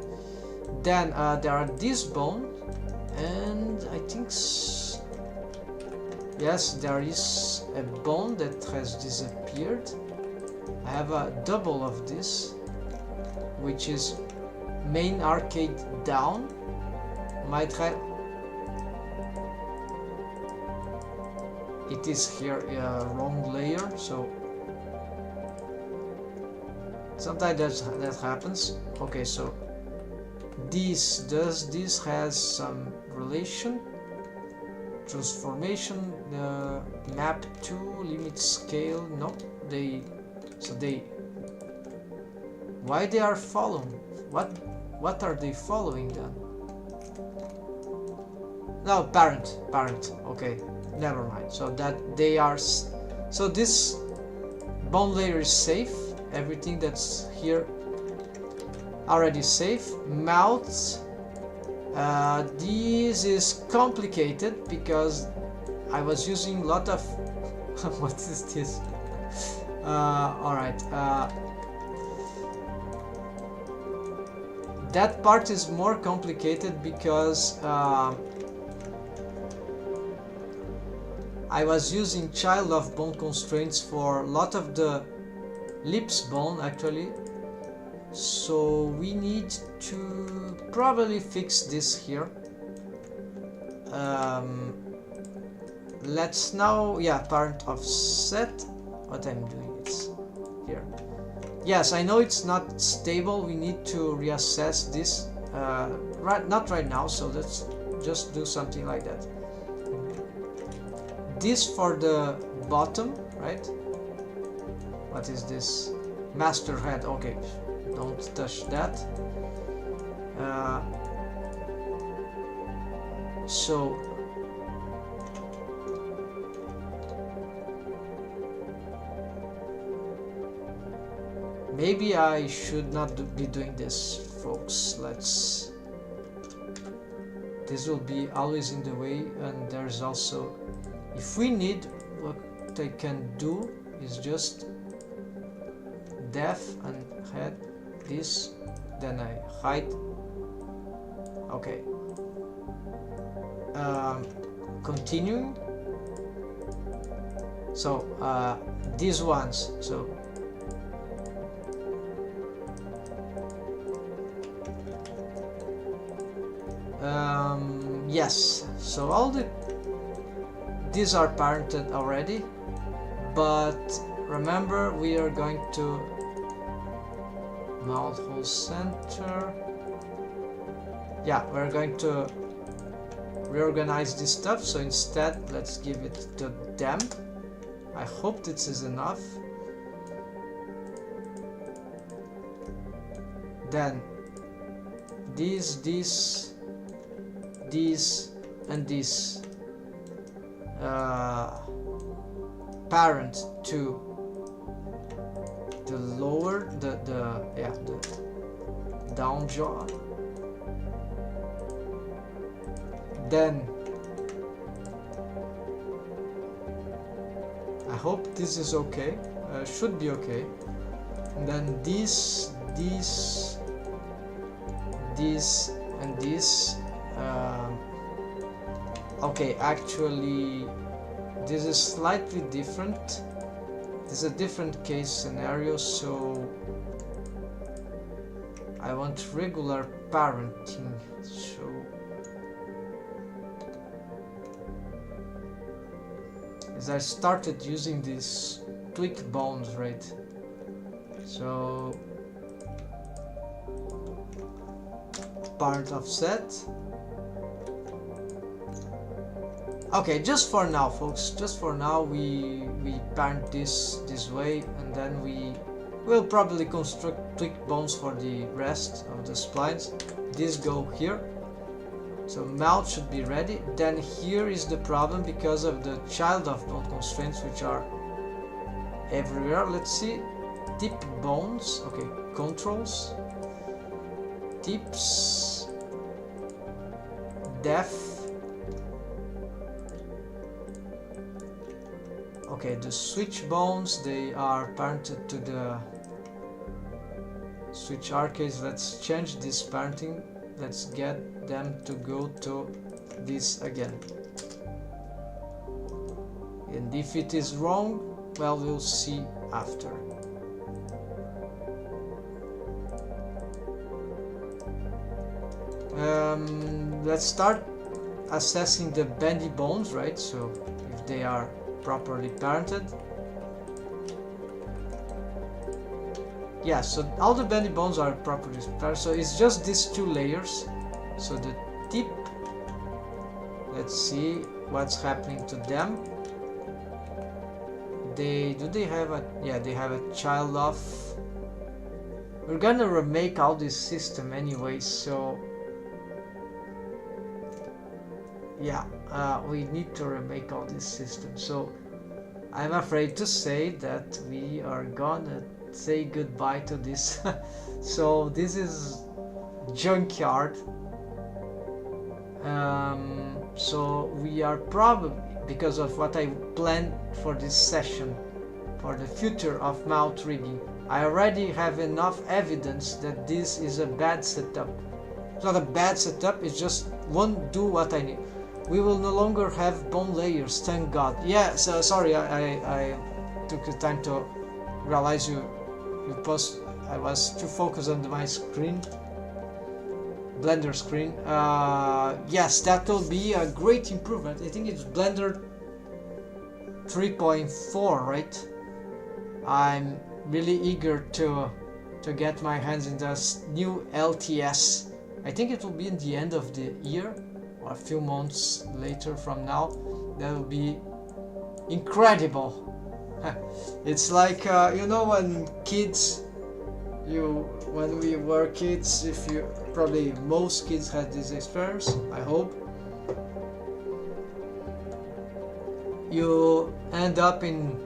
A: Then there are these bones, and I think yes, there is a bone that has disappeared. I have a double of this, which is main arcade down. Might have it is here wrong layer, so sometimes that happens. Okay, so this has some relation. Transformation, map to limit scale. No, why they are following? What are they following then? No, parent. Okay, never mind. So that they are. So this bone layer is safe. Everything that's here already safe. Mouths. This is complicated because I was using a lot of what is this? Alright, that part is more complicated because I was using child of bone constraints for a lot of the lips bone actually. So we need to probably fix this here. Let's now, parent offset. What I'm doing is here. Yes, I know it's not stable. We need to reassess this. Not right now. So let's just do something like that. This for the bottom, right? What is this? Master head. Okay. Don't touch that. So maybe I should not be doing this, folks. This will be always in the way, and there's also, if we need, what I can do is just def and head this, then I hide. Okay. Continuing. So these ones. So yes. So all these are parented already, but remember we are going to mouth hole center. Yeah, we're going to reorganize this stuff, so instead let's give it to them. I hope this is enough. Then these, and this parent to the lower, the down jaw. Then I hope this is okay. Should be okay. And then this and this okay, actually this is slightly different. This is a different case scenario, so I want regular parenting. So as I started using these tweaked bones, right? So parent offset. Okay, just for now, folks. Just for now, we parent this way, and then we will probably construct tweaked bones for the rest of the splines. These go here. So mouth should be ready. Then here is the problem because of the child of bone constraints, which are everywhere. Let's see. Tip bones. Okay, controls. Tips. Def. Okay, the switch bones, they are parented to the switch arcades. Let's change this parenting. Let's get them to go to this again. And if it is wrong, well, we'll see after. Let's start assessing the bendy bones, right? So if they are properly parented. Yeah, so all the bendy bones are properly parented. So it's just these two layers. So the tip, let's see what's happening to them. They have a, yeah, they have a child of. We're gonna remake all this system anyway, so yeah, we need to remake all this system. So I'm afraid to say that we are gonna say goodbye to this. So this is junkyard. So we are probably, because of what I planned for this session, for the future of mount rigging, I already have enough evidence that this is a bad setup. It's not a bad setup, it just won't do what I need. We will no longer have bone layers, thank God. Yeah, so sorry, I took the time to realize you post. I was too focused on my screen, Blender screen. Yes, that will be a great improvement. I think it's Blender 3.4, right? I'm really eager to get my hands in this new LTS. I think it will be in the end of the year, or a few months later from now. That will be incredible. It's like you know, when kids, when we were kids, if you probably most kids had this experience, I hope. You end up in,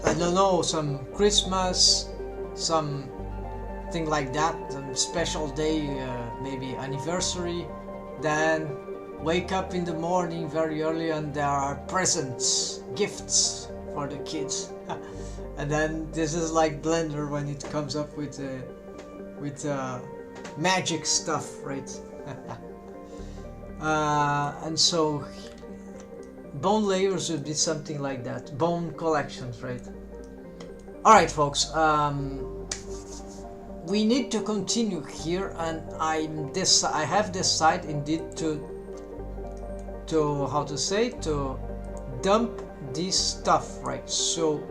A: I don't know, some Christmas, something like that, some special day, maybe anniversary, then wake up in the morning very early and there are presents, gifts for the kids. And then this is like Blender when it comes up with magic stuff, right? And so bone layers would be something like that. Bone collections, right? Alright, folks, we need to continue here, and I have decided indeed to how to say, to dump this stuff, right? So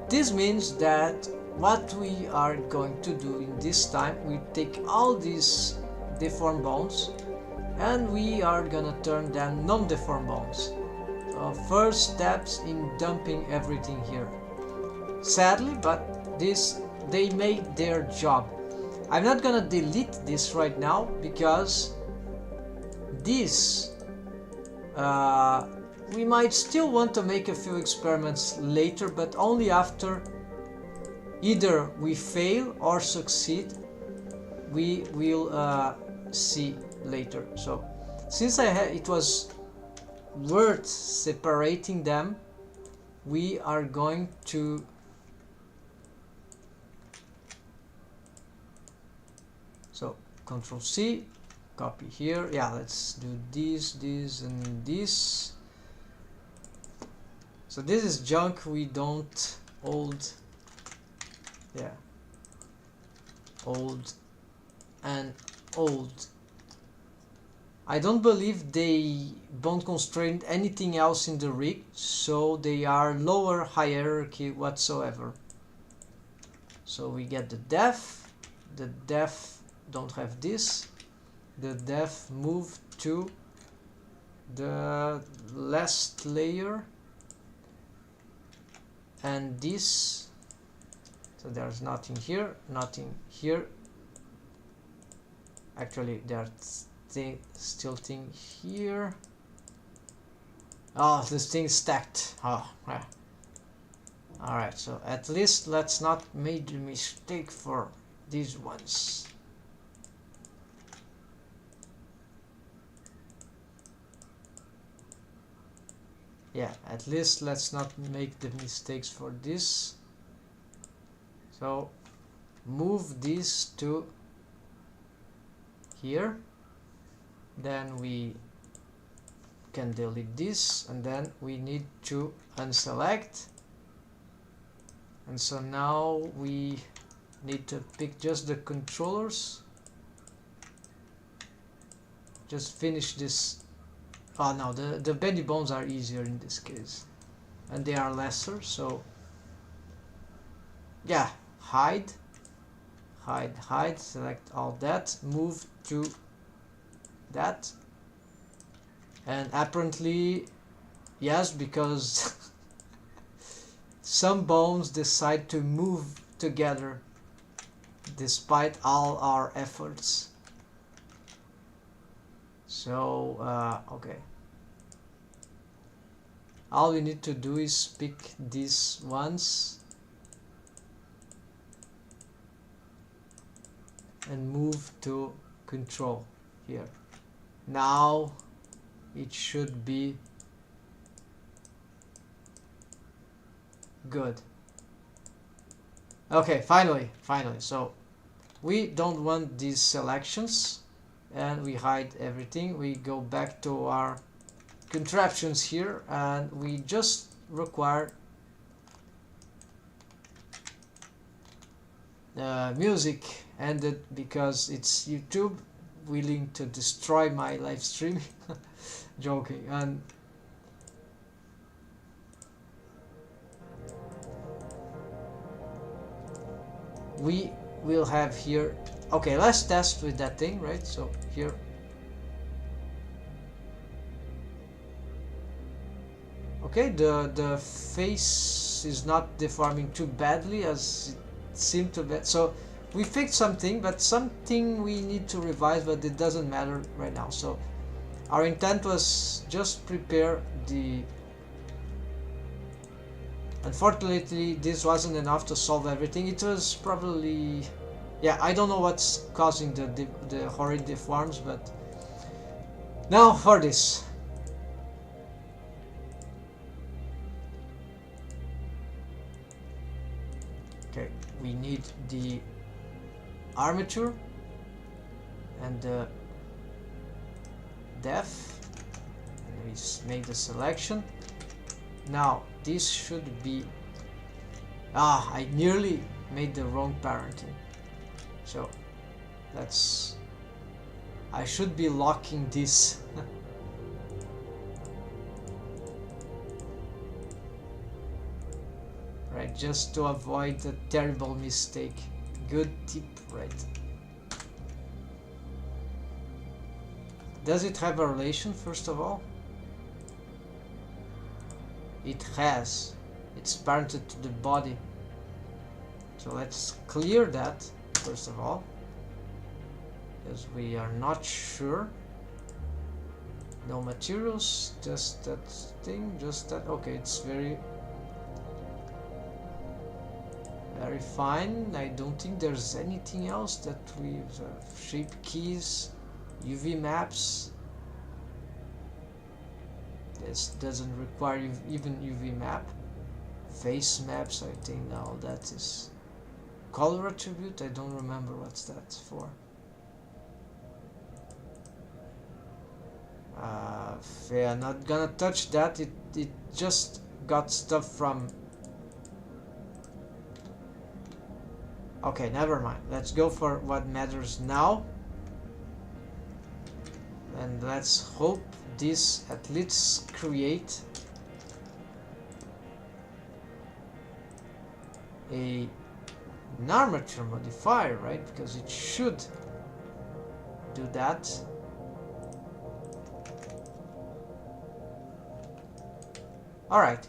A: this means that what we are going to do in this time, we take all these deformed bones and we are gonna turn them non-deformed bones. First steps in dumping everything here. Sadly, but they made their job. I'm not gonna delete this right now because this we might still want to make a few experiments later, but only after either we fail or succeed. We will see later. So since it was worth separating them, we are going to Control C, copy here. Yeah, let's do this, this, and this. So this is junk we don't hold. Yeah, old and old. I don't believe they don't constrain anything else in the rig, so they are lower hierarchy whatsoever. So we get the def don't have this, the def move to the last layer, and this, so there's nothing here, nothing here. Actually there's still thing here. Oh, this thing stacked. Oh, yeah. Alright, so at least let's not make the mistake for these ones. Yeah, at least let's not make the mistakes for this. So move this to here, then we can delete this, and then we need to unselect, and so now we need to pick just the controllers. Just finish this. Oh no, the bendy bones are easier in this case, and they are lesser, so yeah, hide, select all that, move to that, and apparently yes, because some bones decide to move together despite all our efforts. So okay, all we need to do is pick these ones and move to control here. Now it should be good. Okay, finally. So we don't want these selections, and we hide everything. We go back to our contraptions here, and we just require the music ended because it's YouTube willing to destroy my live stream. Joking. And we will have here, okay, let's test with that thing, right? So here, okay, the face is not deforming too badly as it seemed to be. So we fixed something, but something we need to revise, but it doesn't matter right now. So our intent was just prepare the, unfortunately this wasn't enough to solve everything. It was probably, yeah, I don't know what's causing the horrid deforms, but now for this. Okay, we need the armature and the def, and we make the selection. Now this should be, I nearly made the wrong parenting, so that's, I should be locking this. Right, just to avoid a terrible mistake. Good tip, right? Does it have a relation, first of all? It has. It's parented to the body. So let's clear that, first of all, because we are not sure. No materials, just that thing, just that. Okay, it's very fine. I don't think there's anything else that we shape keys, UV maps. This doesn't require even UV map. Face maps, I think now that is color attribute. I don't remember what's that for. Yeah, not gonna touch that. It just got stuff from... Okay, never mind. Let's go for what matters now. And let's hope this at least create an armature modifier, right? Because it should do that. Alright,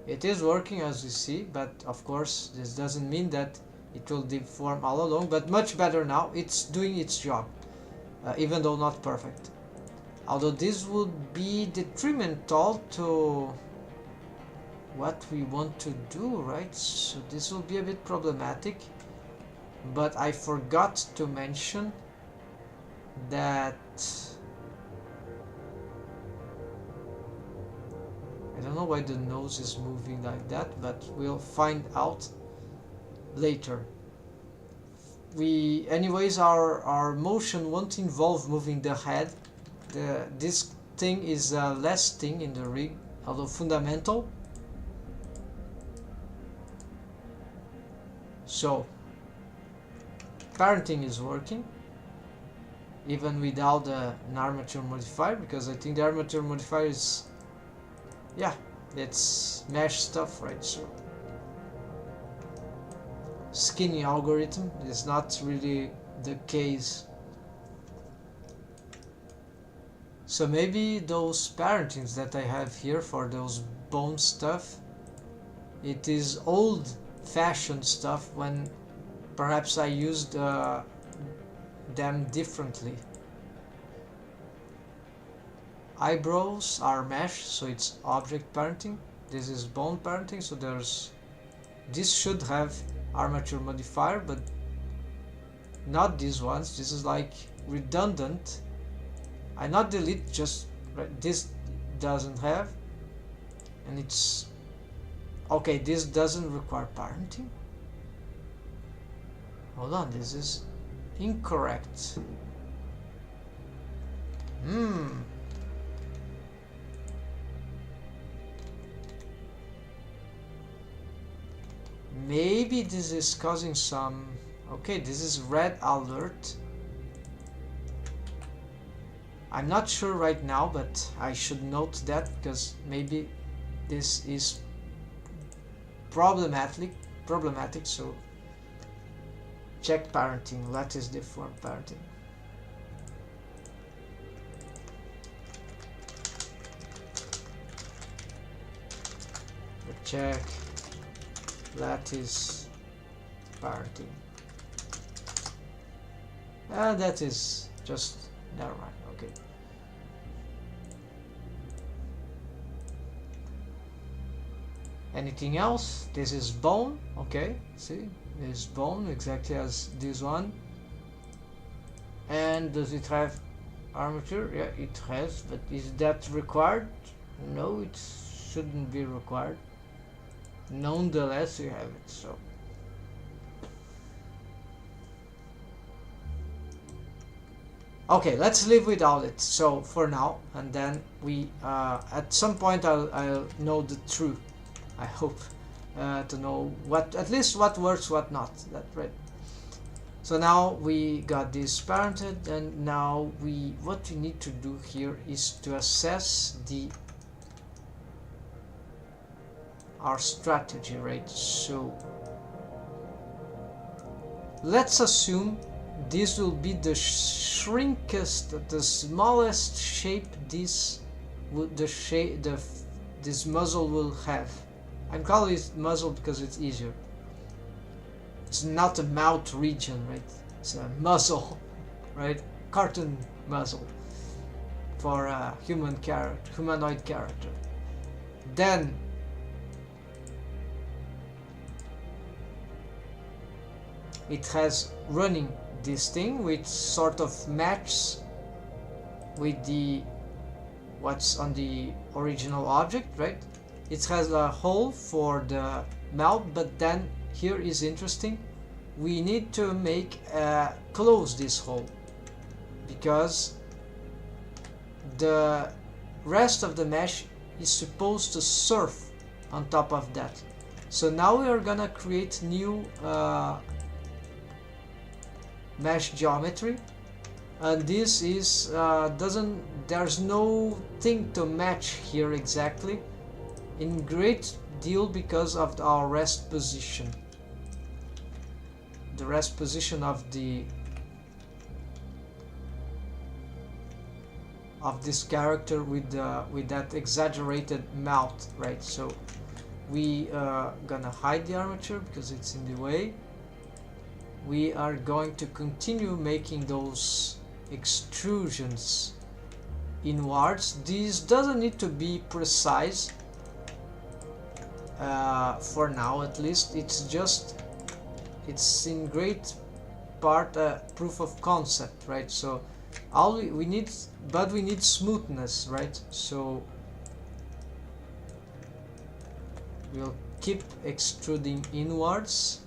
A: it is working as you see, but of course this doesn't mean that it will deform all along, but much better now. It's doing its job, even though not perfect. Although this would be detrimental to what we want to do, right? So this will be a bit problematic, but I forgot to mention that I don't know why the nose is moving like that, but we'll find out later. Anyways, our motion won't involve moving the head. This thing is a last thing in the rig, although fundamental. So parenting is working even without an armature modifier, because I think the armature modifier is, yeah, it's mesh stuff, right? So skinny algorithm is not really the case. So maybe those parentings that I have here for those bone stuff, it is old-fashioned stuff when perhaps I used them differently. Eyebrows are mesh, so it's object parenting. This is bone parenting, so this should have armature modifier, but not these ones. This is like redundant. I not delete, just right, this doesn't have, and it's okay. This doesn't require parenting. Hold on, this is incorrect. Maybe this is causing some... Okay, this is red alert. I'm not sure right now, but I should note that, because maybe this is problematic, so check parenting, lattice deform parenting. Check lattice parenting. That is just... never mind. Okay. Anything else? This is bone. Okay, see, this is bone exactly as this one. And does it have armature? Yeah, it has, but is that required? No, it shouldn't be required. Nonetheless, you have it. So okay, let's live without it, so for now, and then we at some point I'll know the truth, I hope, to know what, at least what works, what not, that right. So now we got this parented, and now what we need to do here is to assess our strategy, right? So let's assume this will be the shrinkest, the smallest shape this muzzle will have. I'm calling it muzzle because it's easier. It's not a mouth region, right? It's a muzzle, right? Cartoon muzzle for a humanoid character. Then it has running this thing, which sort of matches with what's on the original object, right? It has a hole for the mouth, but then here is interesting. We need to close this hole, because the rest of the mesh is supposed to surf on top of that. So now we are gonna create new mesh geometry, and this is there's no thing to match here exactly, in great deal because of our rest position. The rest position of this character with that exaggerated mouth, right? So we gonna hide the armature because it's in the way. We are going to continue making those extrusions inwards. This doesn't need to be precise for now, at least. It's in great part proof of concept, right? So all we need, but we need smoothness, right? So we'll keep extruding inwards,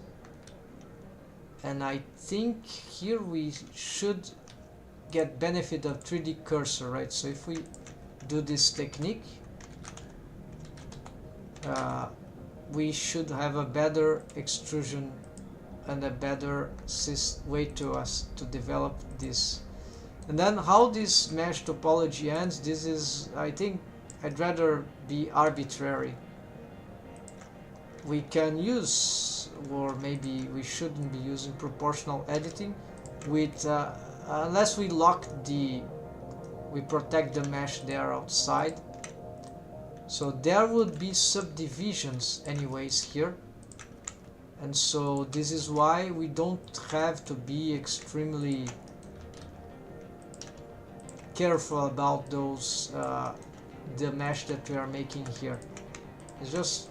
A: and I think here we should get benefit of 3D cursor, right? So if we do this technique, we should have a better extrusion and a better way to develop this. And then how this mesh topology ends, this is, I think I'd rather be arbitrary. We can use, or maybe we shouldn't be using, proportional editing with unless we we protect the mesh there outside. So there would be subdivisions anyways here, and so this is why we don't have to be extremely careful about those the mesh that we are making here. It's just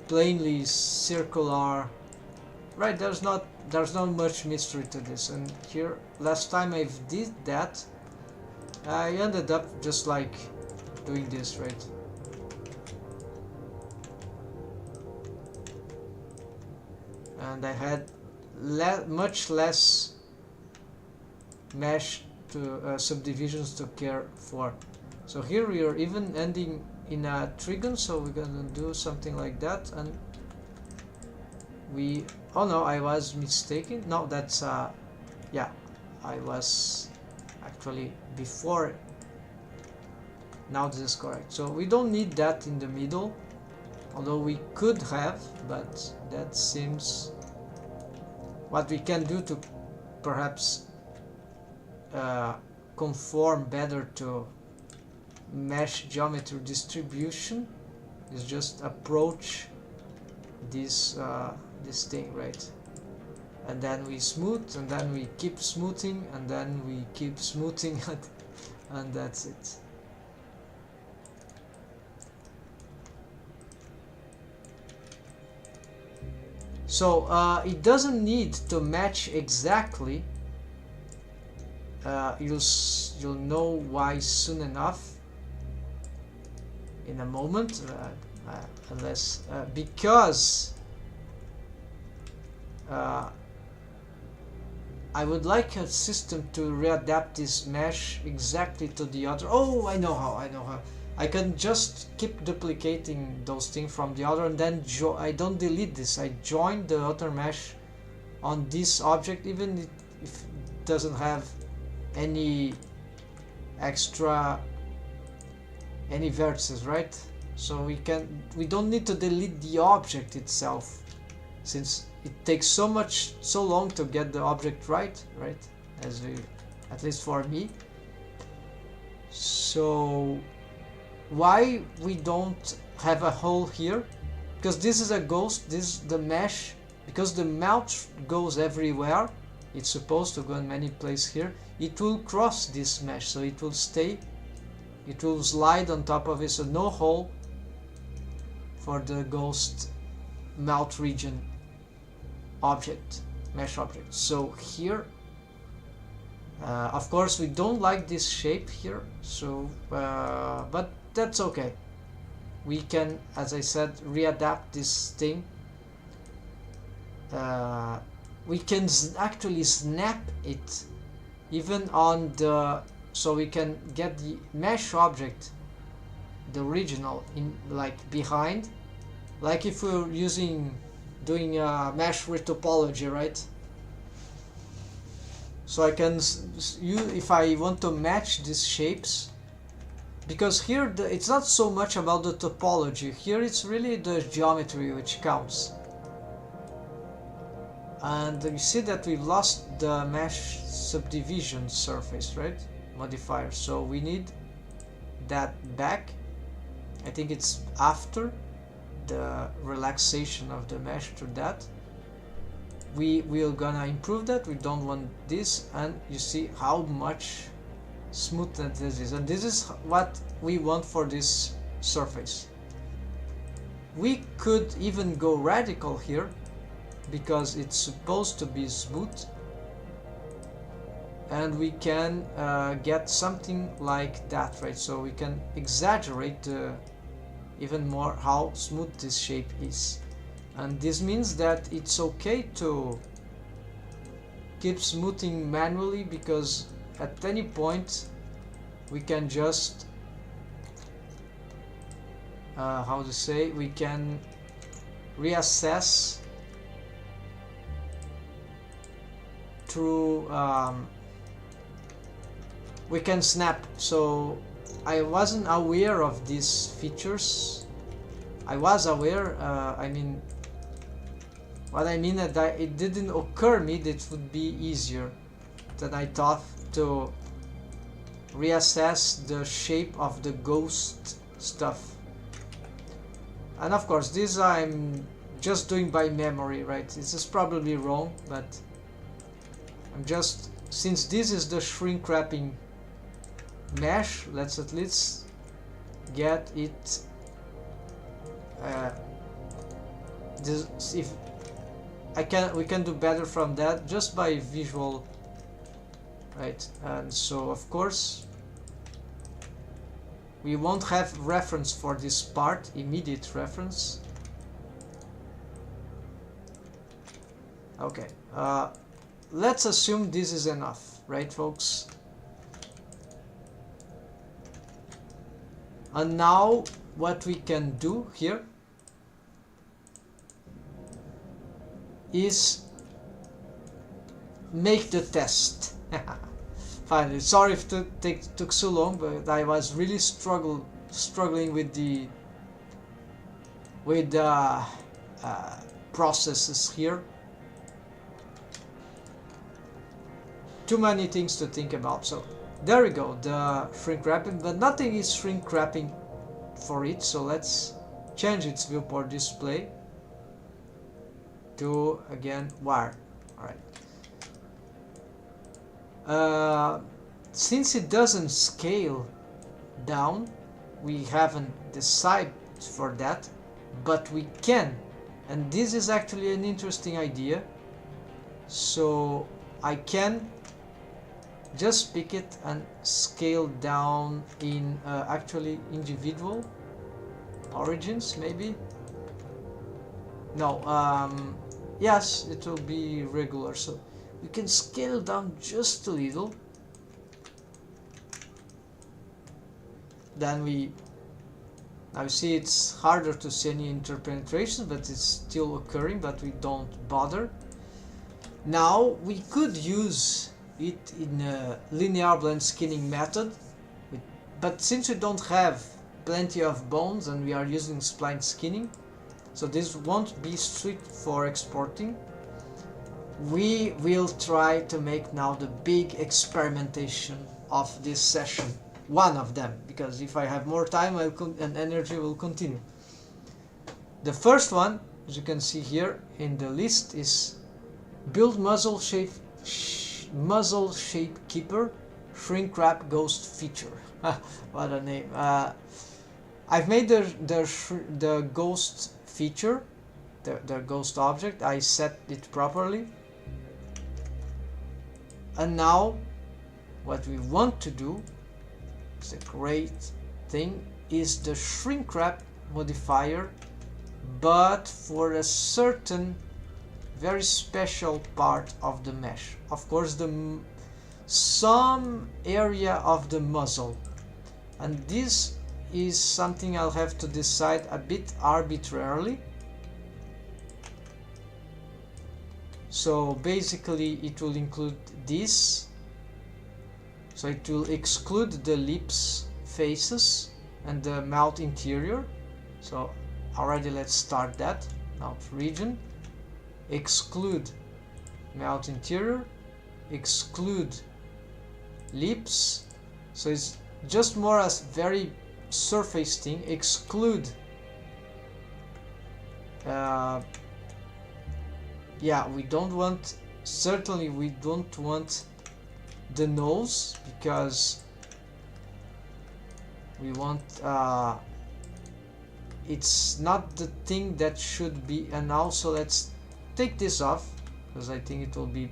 A: plainly circular, right? There's not much mystery to this. And here, last time I did that, I ended up just like doing this, right? And I had much less mesh to subdivisions to care for. So here we are even ending in a trigon, so we're gonna do something like that. And oh no, I was mistaken. No, that's yeah, I was actually before. Now this is correct. So we don't need that in the middle, although we could have, but that seems what we can do to perhaps conform better to mesh geometry distribution is just approach this this thing, right? And then we smooth, and then we keep smoothing, and then we keep smoothing, and that's it. So it doesn't need to match exactly. You'll know why soon enough, in a moment, unless because I would like a system to readapt this mesh exactly to the other. Oh, I know how. I can just keep duplicating those things from the other, and then I don't delete this. I join the other mesh on this object, even if it doesn't have any extra vertices, right? So we don't need to delete the object itself, since it takes so long to get the object right, at least for me. So why we don't have a hole here? Because this is a ghost. This is the mesh, because the mouth goes everywhere. It's supposed to go in many places here. It will cross this mesh, so it will stay. It will slide on top of it, so no hole for the ghost mouth region object, mesh object. So here, of course, we don't like this shape here, so but that's okay. We can, as I said, readapt this thing. We can actually snap it even on the so we can get the mesh object, the original, in like behind, like if we were doing a mesh with topology, right? So I can if I want to match these shapes, because here it's not so much about the topology, here it's really the geometry which counts. And you see that we've lost the mesh subdivision surface, right? Modifier, so we need that back. I think it's after the relaxation of the mesh to that. We're gonna improve that. We don't want this, and you see how much smoothness this is, and this is what we want for this surface. We could even go radical here, because it's supposed to be smooth, and we can get something like that, right? So we can exaggerate even more how smooth this shape is, and this means that it's okay to keep smoothing manually, because at any point we can just how to say, we can reassess through we can snap. So I wasn't aware of these features. I was aware, I mean, what I mean that it didn't occur me that it would be easier than I thought to reassess the shape of the ghost stuff. And of course this I'm just doing by memory, right? This is probably wrong, but I'm just, since this is the shrink wrapping mesh, let's at least get it this, if we can do better from that just by visual, right? And so of course we won't have reference for this part, immediate reference. Okay, let's assume this is enough, right folks? And now what we can do here is make the test. Finally, sorry if it took so long, but I was really struggling with the processes here. Too many things to think about. So there we go, the shrink wrapping, but nothing is shrink wrapping for it. So let's change its viewport display to, again, wire. Alright. Since it doesn't scale down, we haven't decided for that, but we can, and this is actually an interesting idea. So I can just pick it and scale down in actually individual origins, maybe. No, yes, it will be regular, so we can scale down just a little. Then now you see it's harder to see any interpenetration, but it's still occurring, but we don't bother. Now we could use it in a linear blend skinning method, but since we don't have plenty of bones and we are using spline skinning, so this won't be strict for exporting. We will try to make now the big experimentation of this session, one of them, because if I have more time and energy will continue. The first one, as you can see here in the list, is build muzzle shape keeper shrink wrap ghost feature. What a name. I've made the ghost feature, the ghost object. I set it properly, and now what we want to do, it's a great thing, is the shrink wrap modifier, but for a certain very special part of the mesh. Of course, the some area of the muzzle, and this is something I'll have to decide a bit arbitrarily. So basically it will include this, so it will exclude the lips faces and the mouth interior. So already let's start that. Mouth region, exclude mouth interior, exclude lips, so it's just more as very surface thing. Exclude yeah, we don't want, certainly we don't want the nose, because we want it's not the thing that should be. And also let's take this off, because I think it will be,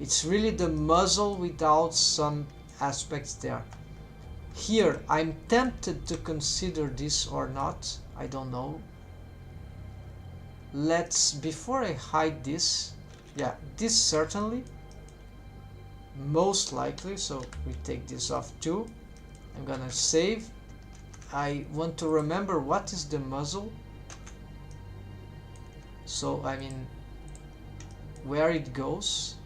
A: it's really the muzzle without some aspects there. Here I'm tempted to consider this or not, I don't know. Let's, before I hide this, yeah, this certainly, most likely, so we take this off too. I'm gonna save. I want to remember what is the muzzle, so I mean where it goes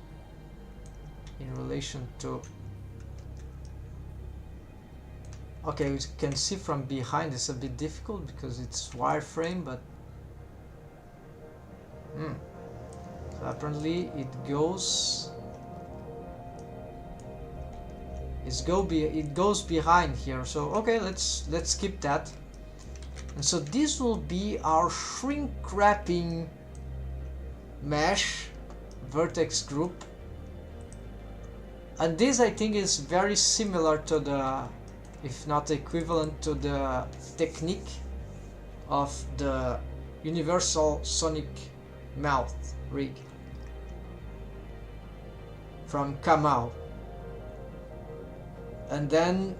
A: in relation to, okay, we can see from behind. It's a bit difficult because it's wireframe, but so apparently it goes, it goes behind here. So okay, let's skip that. And so this will be our shrink wrapping mesh vertex group, and this I think is very similar to the, if not equivalent to the technique of the universal sonic mouth rig from Kamau. And then,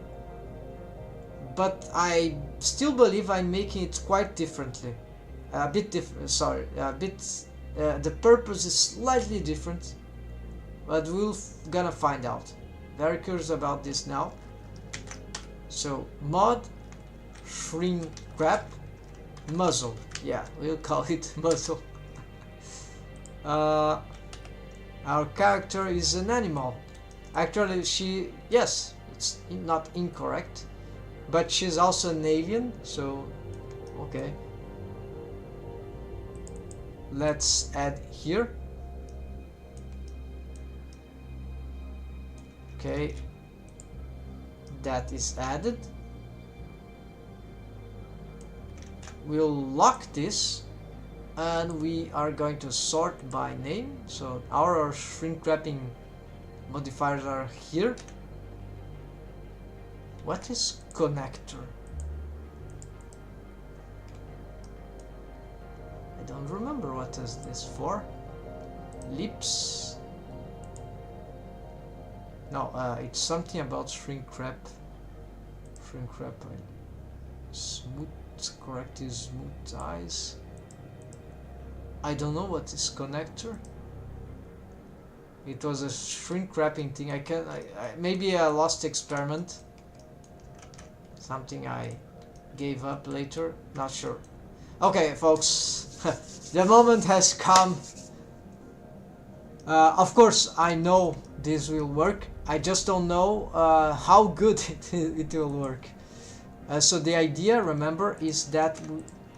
A: but I still believe I'm making it quite differently, a bit different, sorry, a bit, the purpose is slightly different, but we'll gonna find out. Very curious about this now. So mod shrink wrap muzzle, yeah, we'll call it muzzle. Our character is an animal. Actually, she, yes, it's not incorrect, but she's also an alien, so okay. Let's add here. Okay, that is added. We'll lock this, and we are going to sort by name. So our shrink wrapping modifiers are here. What is connector? I don't remember what is this for. Lips. No, it's something about shrink wrap. Shrink wrap. Smooth, correct is smooth eyes. I don't know what is connector. It was a shrink wrapping thing. I maybe a lost experiment. Something I gave up later. Not sure. Okay, folks, the moment has come. Of course, I know this will work. I just don't know how good it will work. So the idea, remember, is that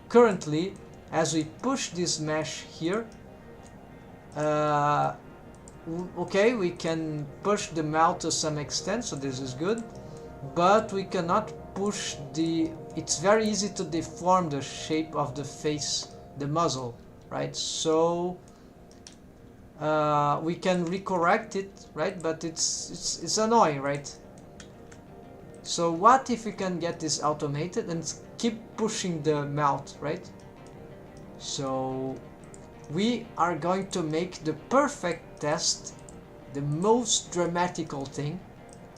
A: currently, as we push this mesh here, okay, we can push the mouth to some extent, so this is good, but we cannot push the, it's very easy to deform the shape of the face, the muzzle, right? So we can recorrect it, right? But it's annoying, right? So what if we can get this automated and keep pushing the mouth, right? So we are going to make the perfect test, the most dramatical thing,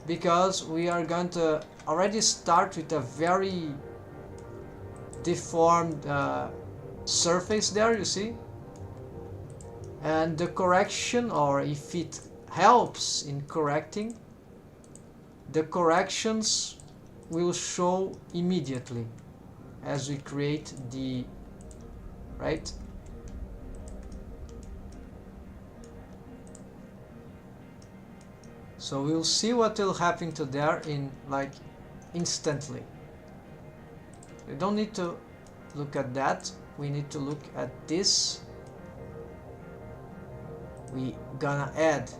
A: because we are going to already start with a very deformed surface there, you see, and the correction, or if it helps in correcting, the corrections will show immediately as we create the right. So we'll see what will happen to there in like instantly. We don't need to look at that, we need to look at this. We gonna add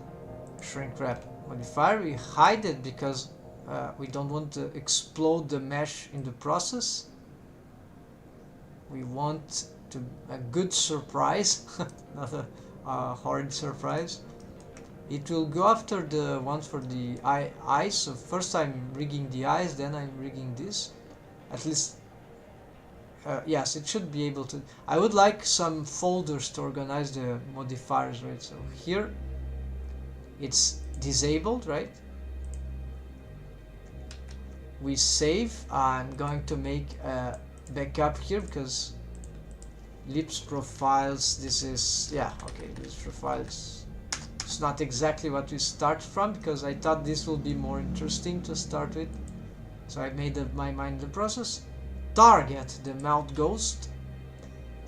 A: shrink wrap modifier. We hide it because we don't want to explode the mesh in the process. We want to a good surprise, not a horrid surprise. It will go after the ones for the eyes. So first I'm rigging the eyes, then I'm rigging this. At least, yes, it should be able to. I would like some folders to organize the modifiers, right? So here it's disabled, right? We save. I'm going to make a backup here because lips profiles, this is, yeah, okay, this profiles, it's not exactly what we start from because I thought this will be more interesting to start with. So I made up my mind in the process. Target, the mouth ghost.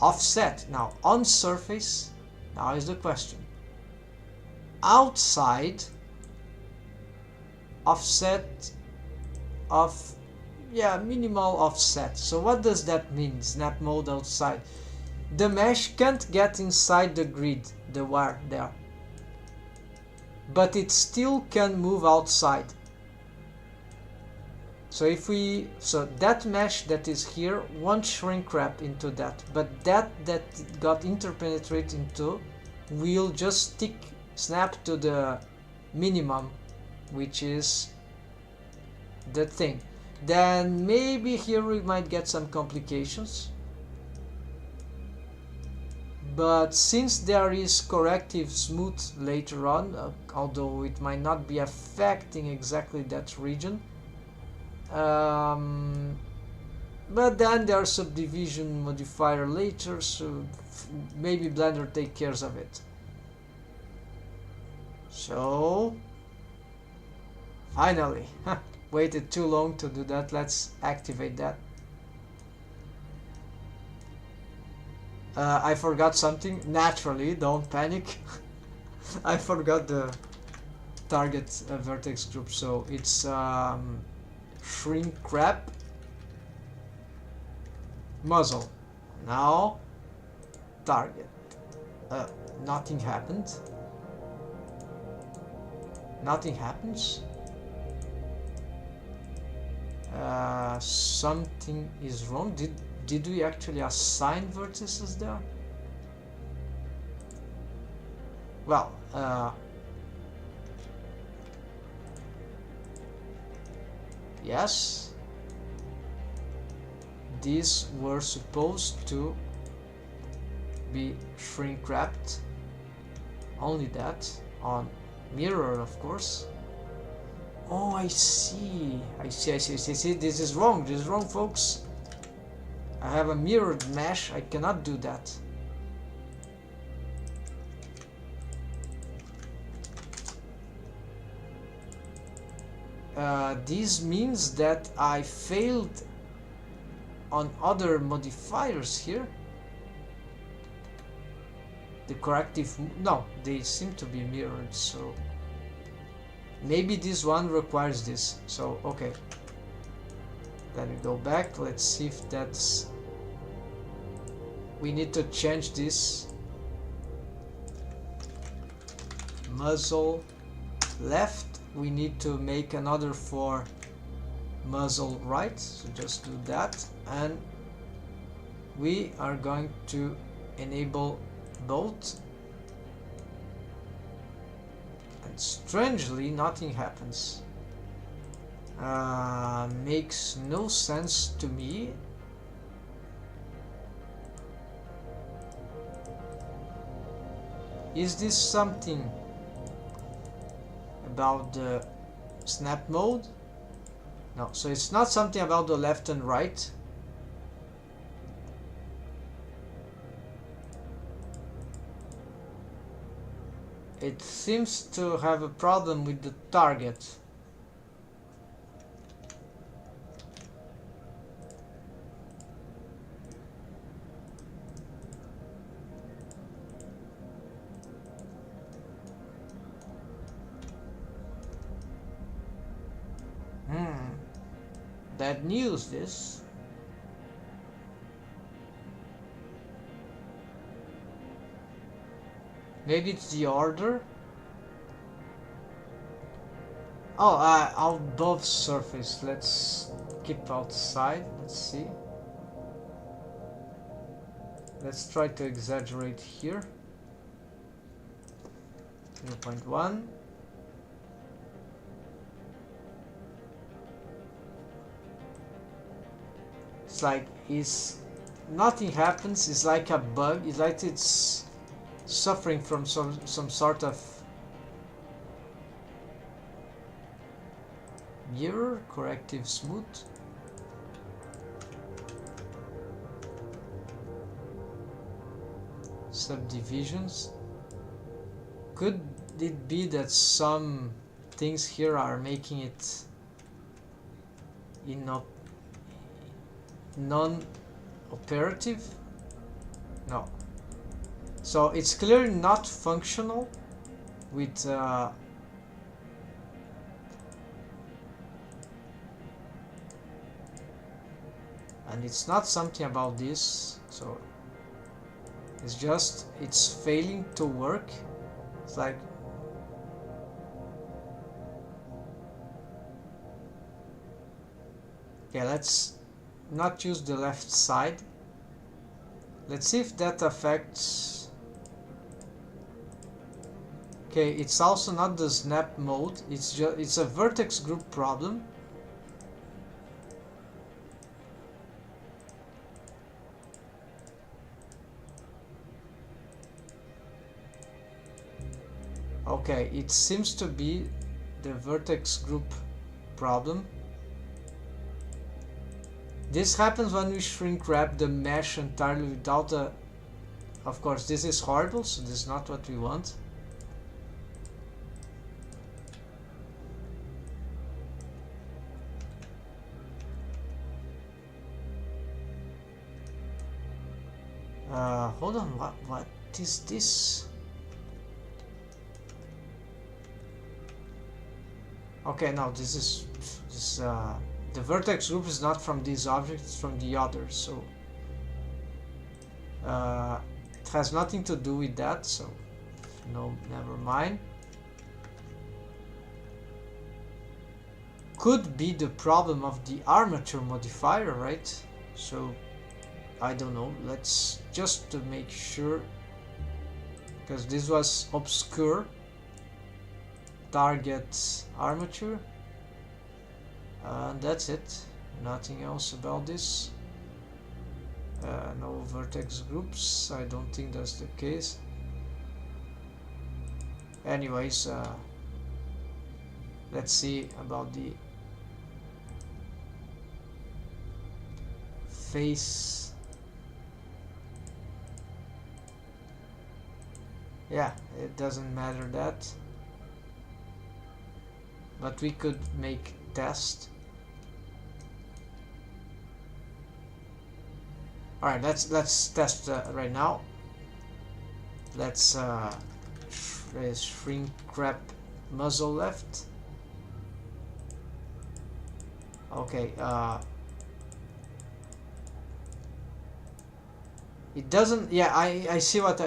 A: Offset, now on surface, now is the question. Outside, offset of, yeah, minimal offset. So what does that mean, snap mode outside? The mesh can't get inside the grid, the wire there, but it still can move outside. So if we, so that mesh that is here won't shrink wrap into that, but that got interpenetrated into will just stick, snap to the minimum, which is the thing. Then maybe here we might get some complications. But since there is corrective smooth later on, although it might not be affecting exactly that region, but then there's subdivision modifier later, so maybe Blender take cares of it. So finally, waited too long to do that. Let's activate that. I forgot something. Naturally, don't panic. I forgot the target vertex group, so it's shrink wrap muzzle. Now target. Nothing happened. Nothing happens. Something is wrong. Did we actually assign vertices there? Well, yes, these were supposed to be shrink wrapped. Only that on mirror, of course. Oh, I see. This is wrong. This is wrong, folks. I have a mirrored mesh. I cannot do that. This means that I failed on other modifiers here. The corrective, no, they seem to be mirrored, so maybe this one requires this. So okay, let me go back. Let's see if that's, we need to change this. Muzzle left. We need to make another for muzzle right, so just do that, and we are going to enable both, and strangely nothing happens. Makes no sense to me. Is this something about the snap mode? No, so it's not something about the left and right. it seems to have a problem with the target. Bad news, this. Maybe it's the order. Oh, above surface. Let's keep outside. Let's see. Let's try to exaggerate here. 0.1. It's like nothing happens. It's like a bug. It's like it's suffering from some sort of mirror corrective smooth. Subdivisions. Could it be that some things here are making it non-operative? No. So it's clearly not functional with and it's not something about this, so it's just it's failing to work. It's like okay, let's not use the left side. Let's see if that affects. Okay, it's also not the snap mode. It's a vertex group problem. Okay, it seems to be the vertex group problem. This happens when we shrink wrap the mesh entirely without a... Of course, this is horrible, so this is not what we want. Hold on, what is this? Okay, no, this the vertex group is not from this object, it's from the other, so it has nothing to do with that, so no, never mind. Could be the problem of the armature modifier, right? So I don't know, let's just to make sure, because this was obscure. Target armature, and that's it. Nothing else about this. No vertex groups. I don't think that's the case. Anyways, let's see about the face. Yeah, it doesn't matter that. But we could make test. All right, let's test right now. Let's shrink wrap muzzle left. Okay. It doesn't. Yeah, I see what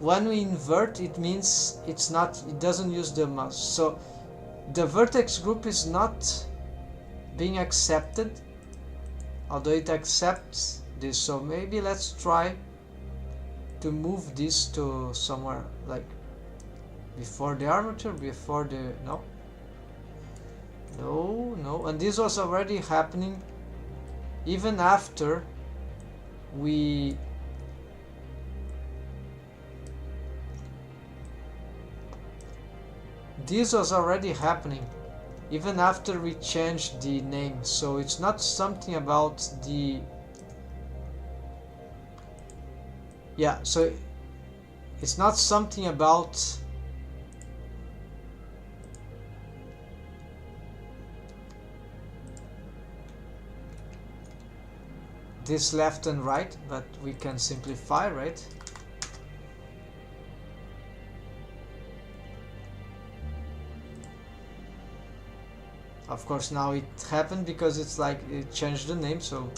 A: when we invert, it means it's not. It doesn't use the muzzle. So the vertex group is not being accepted, although it accepts this. So maybe let's try to move this to somewhere like before the armature, before the no, and this was already happening even after we this was already happening even after we changed the name, so it's not something about the so it's not something about this left and right, but we can simplify, right? Of course, now it happened because it's like it changed the name, so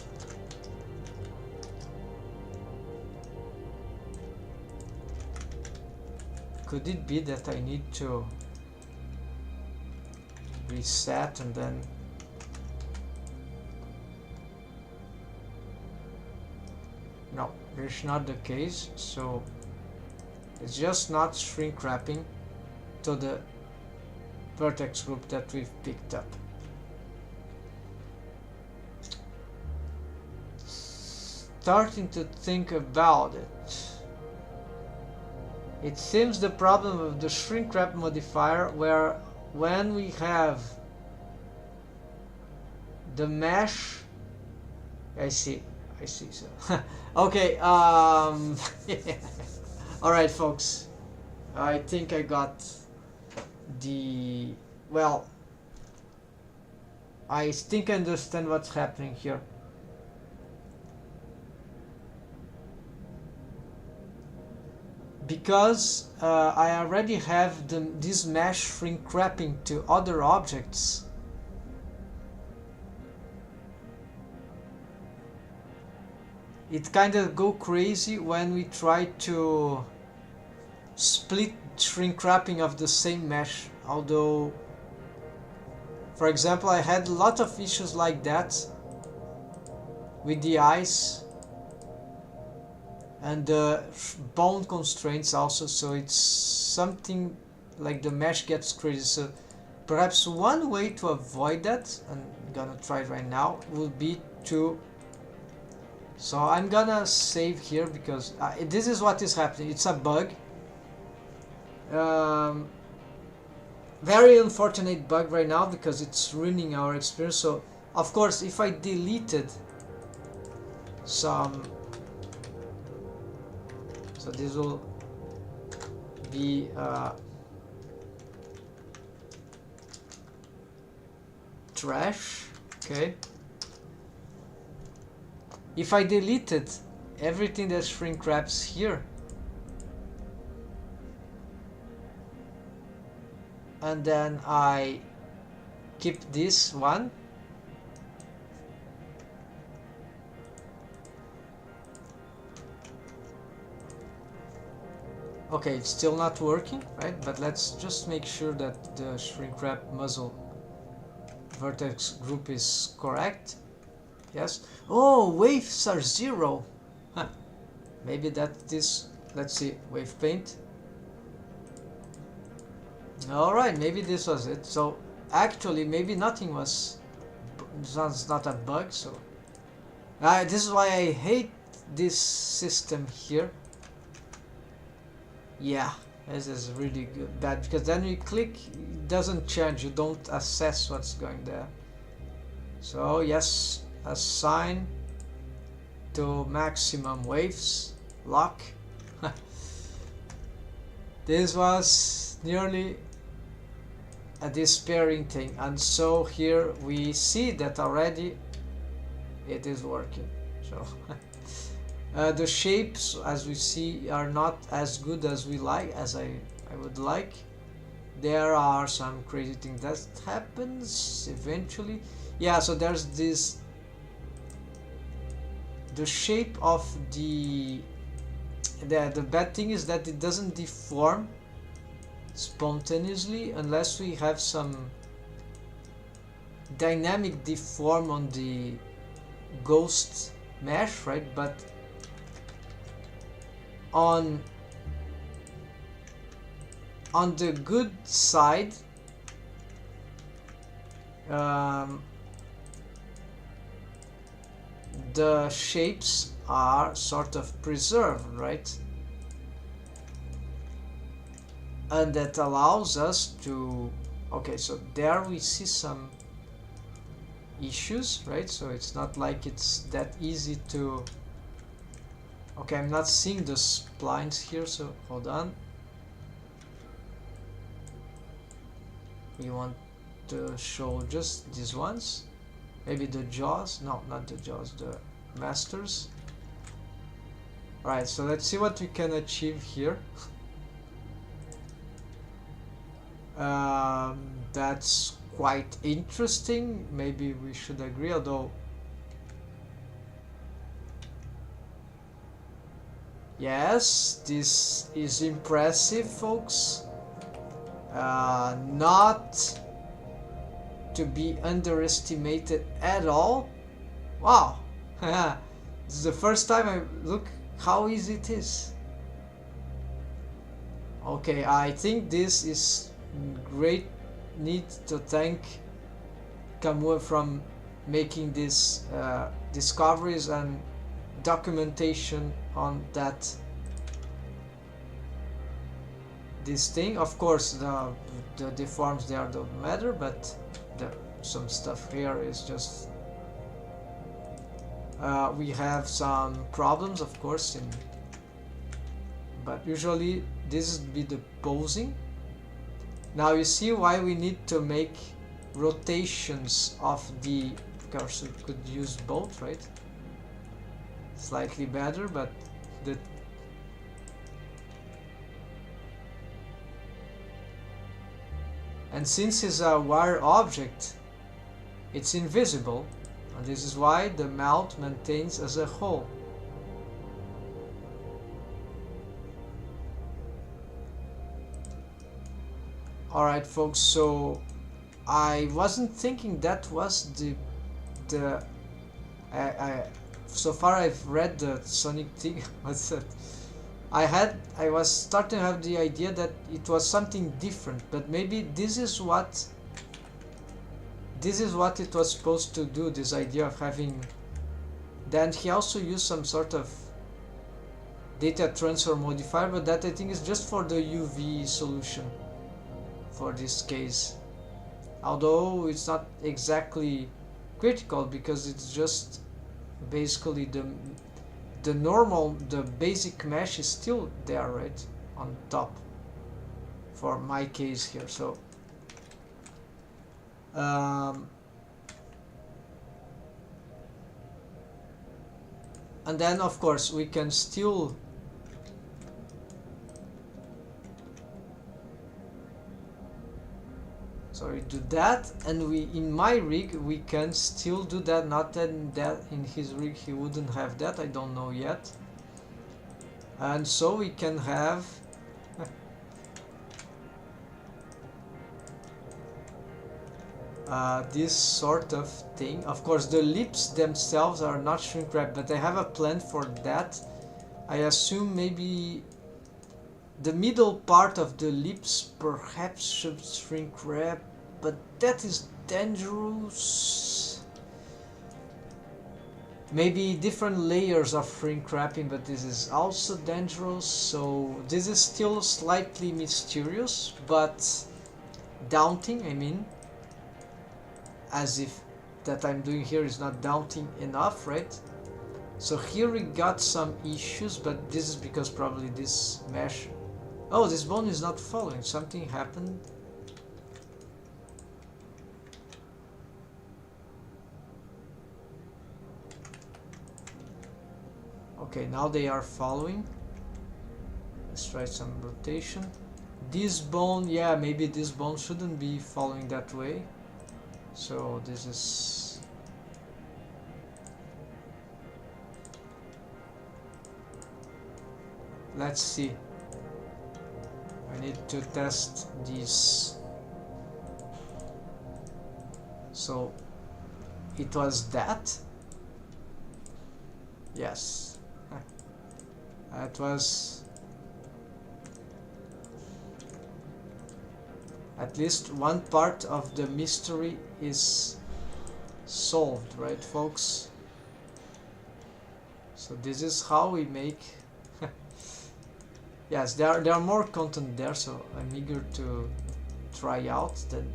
A: could it be that I need to reset and then no, it's not the case, so it's just not shrink wrapping to the vertex group that we've picked up. Starting to think about it. It seems the problem of the shrink wrap modifier, where when we have the mesh, I see, so okay, all right folks, I think I got the, well, I think I understand what's happening here. Because I already have this mesh shrink wrapping to other objects, it kind of go crazy when we try to split shrink wrapping of the same mesh. Although, for example, I had a lot of issues like that with the eyes and the bone constraints also, so it's something like the mesh gets crazy. So perhaps one way to avoid that, I'm gonna try it right now, would be to, so I'm gonna save here because this is what is happening. It's a bug, very unfortunate bug right now because it's ruining our experience. So of course, if I deleted some, so this will be trash, okay. If I deleted everything that shrink wraps here and then I keep this one, okay, it's still not working, right? But let's just make sure that the shrink wrap muzzle vertex group is correct. Yes. Oh, waves are 0. Huh. Maybe that is, let's see, wave paint. Alright, maybe this was it. So actually maybe nothing was, it's not a bug. So this is why I hate this system here. Yeah, this is really good, bad, because then you click, it doesn't change, you don't assess what's going there. So yes, assign to maximum waves, lock. This was nearly a despairing thing, and so here we see that already it is working. So the shapes, as we see, are not as good as we like, as I would like. There are some crazy things that happens eventually. Yeah, so there's this, the shape of the bad thing is that it doesn't deform spontaneously unless we have some dynamic deform on the ghost mesh, right? But on the good side, the shapes are sort of preserved, right? And that allows us to, okay, so there we see some issues, right? So it's not like it's that easy to, okay, I'm not seeing the splines here, so hold on. We want to show just these ones, maybe the jaws, no, not the jaws, the masters. Alright, so let's see what we can achieve here. That's quite interesting. Maybe we should agree, although yes, this is impressive, folks. Not to be underestimated at all. Wow. This is the first time I look how easy it is. Okay, I think this is great. Need to thank Kamua from making these discoveries and documentation on that this thing. Of course the deforms there don't matter, but some stuff here is just we have some problems, of course, but usually this would be the posing. Now you see why we need to make rotations of the, of course we could use both, right? Slightly better, but the and since it's a wire object, it's invisible, and this is why the mouth maintains as a whole. Alright folks, so I wasn't thinking that was so far I've read the Sonic thing. What's that? I was starting to have the idea that it was something different, but maybe this is what it was supposed to do, this idea of having. Then he also used some sort of data transfer modifier, but that I think is just for the UV solution for this case, although it's not exactly critical because it's just basically the normal, the basic mesh is still there, right, on top for my case here. So and then of course we can still do that, and we in my rig we can still do that. Not that in his rig he wouldn't have that, I don't know yet. And so we can have this sort of thing. Of course the lips themselves are not shrink wrap, but I have a plan for that. I assume maybe the middle part of the lips perhaps should shrink wrap, but that is dangerous. Maybe different layers of shrink wrapping, but this is also dangerous. So this is still slightly mysterious, but daunting. I mean, as if that I'm doing here is not daunting enough, right? So here we got some issues, but this is because probably this mesh. Oh, this bone is not following. Something happened. Okay, now they are following. Let's try some rotation. This bone, yeah, maybe this bone shouldn't be following that way. So this is... Let's see. I need to test these. So it was that. Yes. It was at least one part of the mystery is solved, right, folks? So this is how we make. Yes, there are more content there, so I'm eager to try out then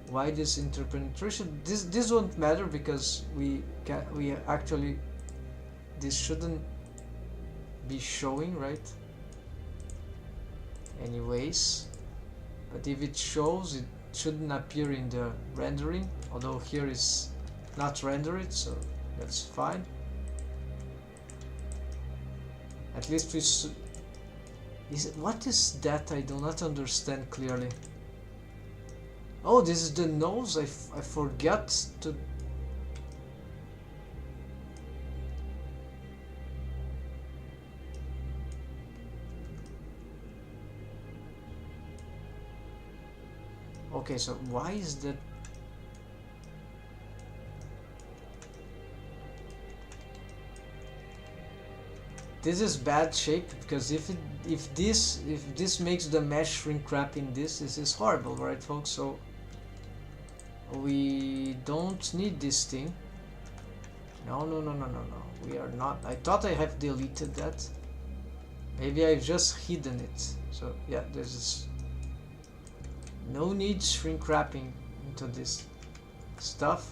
A: why this interpenetration. This won't matter because we actually, this shouldn't be showing, right? Anyways, but if it shows, it shouldn't appear in the rendering, although here is not rendered, so that's fine. At least we what is that? I do not understand clearly. Oh, this is the nose. I forgot to. Okay, so why is that? This is bad shape, because if this makes the mesh shrink wrap in this is horrible, right, folks? So we don't need this thing. No, we are not. I thought I have deleted that. Maybe I've just hidden it. So yeah, there's no need shrink wrapping into this stuff.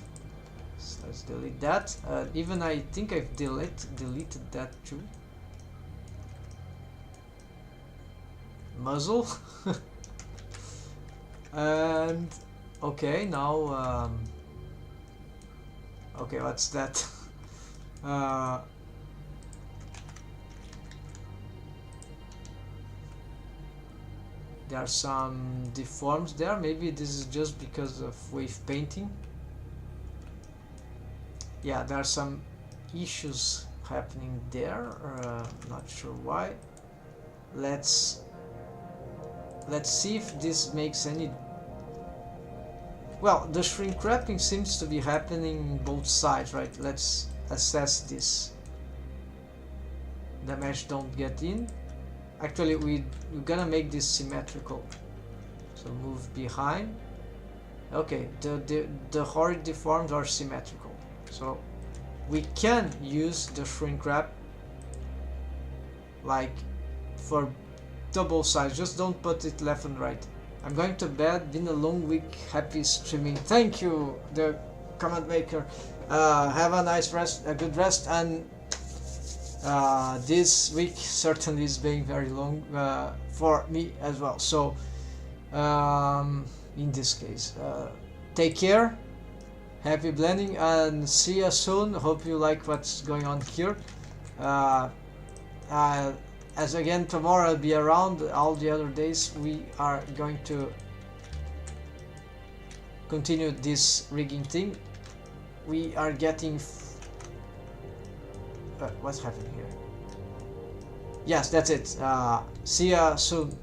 A: So let's delete that. Even I think I've deleted that too. Muzzle. And okay, now okay, what's that? There are some deforms there. Maybe this is just because of wave painting. Yeah, there are some issues happening there. Not sure why. Let's see if this makes any. Well, the shrink wrapping seems to be happening both sides, right? Let's assess this. The mesh don't get in. Actually, we're gonna make this symmetrical. So move behind. Okay, the horrid deforms are symmetrical. So we can use the shrink wrap like for double size. Just don't put it left and right. I'm going to bed. Been a long week. Happy streaming. Thank you, the comment maker. Have a nice rest, a good rest, and this week certainly is being very long for me as well. So in this case, take care, happy blending, and see you soon. Hope you like what's going on here. As again, tomorrow I'll be around. All the other days we are going to continue this rigging thing. We are getting what's happening here? Yes, that's it. See ya soon.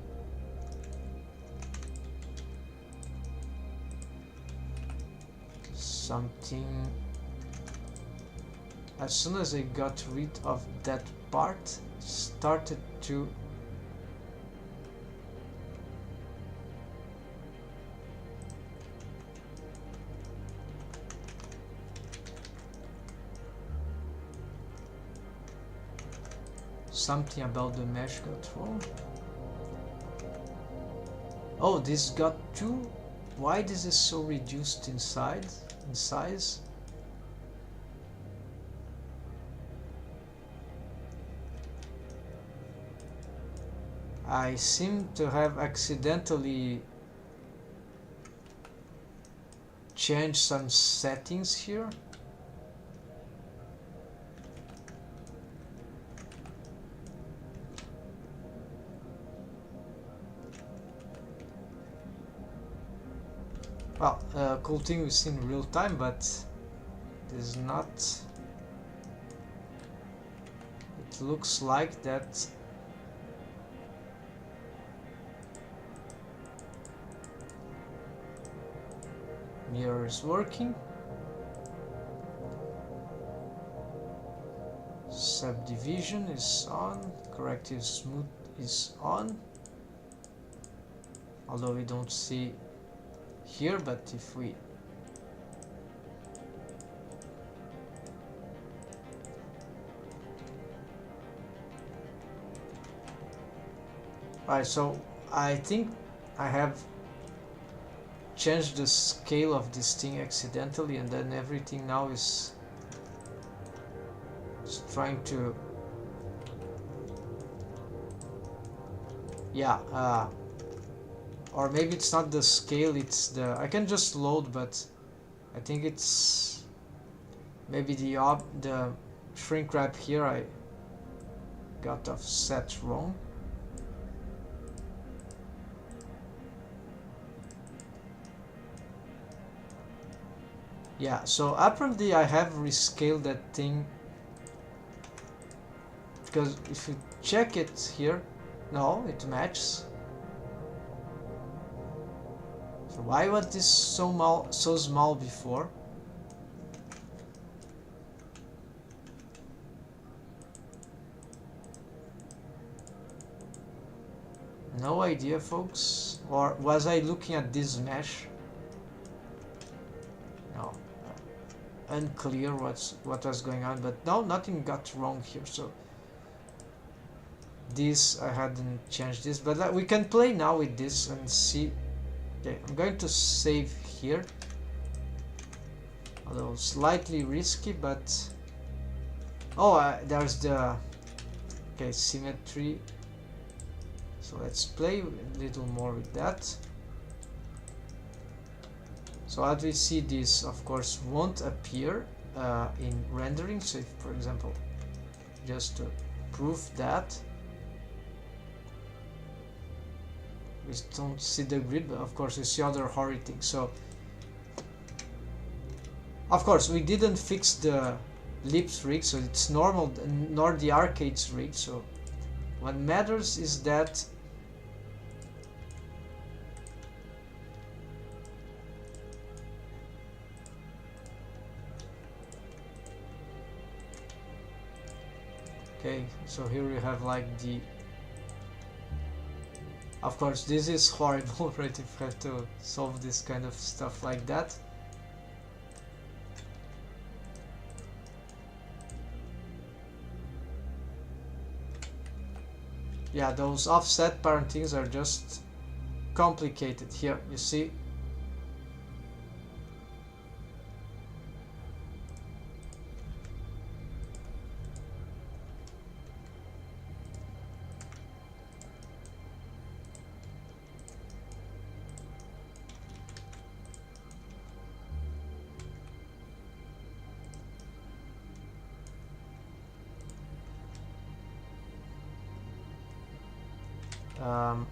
A: Something. As soon as I got rid of that part, started to something about the mesh got wrong. Oh, this got too. Why this is so reduced in size? I seem to have accidentally changed some settings here. Well, cool thing we see in real time, but this is not. It looks like that. Mirror is working. Subdivision is on. Corrective smooth is on. Although we don't see here, but if we Alright, so I think I have changed the scale of this thing accidentally, and then everything now is trying to, yeah, or maybe it's not the scale, it's the, I can just load, but I think it's maybe the shrink wrap here. got offset wrong. Yeah, so apparently I have rescaled that thing, because if you check it here, no, it matches. So why was this so small before? No idea, folks. Or was I looking at this mesh? No. Unclear what was going on, but no, nothing got wrong here. So this, I hadn't changed this, but we can play now with this and see. Okay, I'm going to save here. Although slightly risky, but oh, there's the okay symmetry. So let's play a little more with that. So as we see, this of course won't appear in rendering. So if, for example, just to prove that, we don't see the grid, but of course we see other horrid things. So of course we didn't fix the Lips rig, so it's normal, nor the arcades rig. So what matters is that okay, so here we have like the, of course this is horrible, right, if you have to solve this kind of stuff like that. Yeah, those offset parentings are just complicated. Here, you see.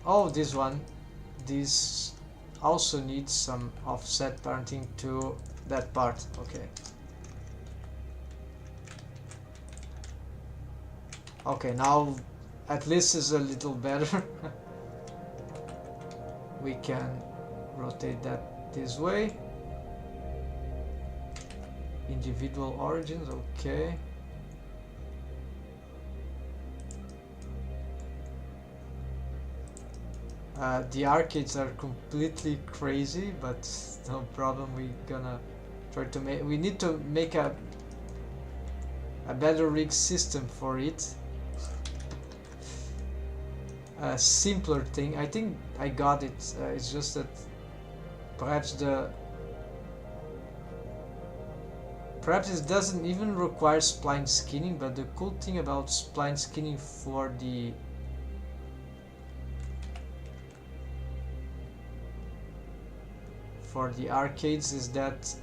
A: Oh, this one. This also needs some offset parenting to that part. Okay. Okay, now at least it's a little better. We can rotate that this way. Individual origins, okay. The arcades are completely crazy, but no problem. We're gonna try to make. We need to make a better rig system for it. A simpler thing. I think I got it. It's just that perhaps it doesn't even require spline skinning. But the cool thing about spline skinning for the arcades is that,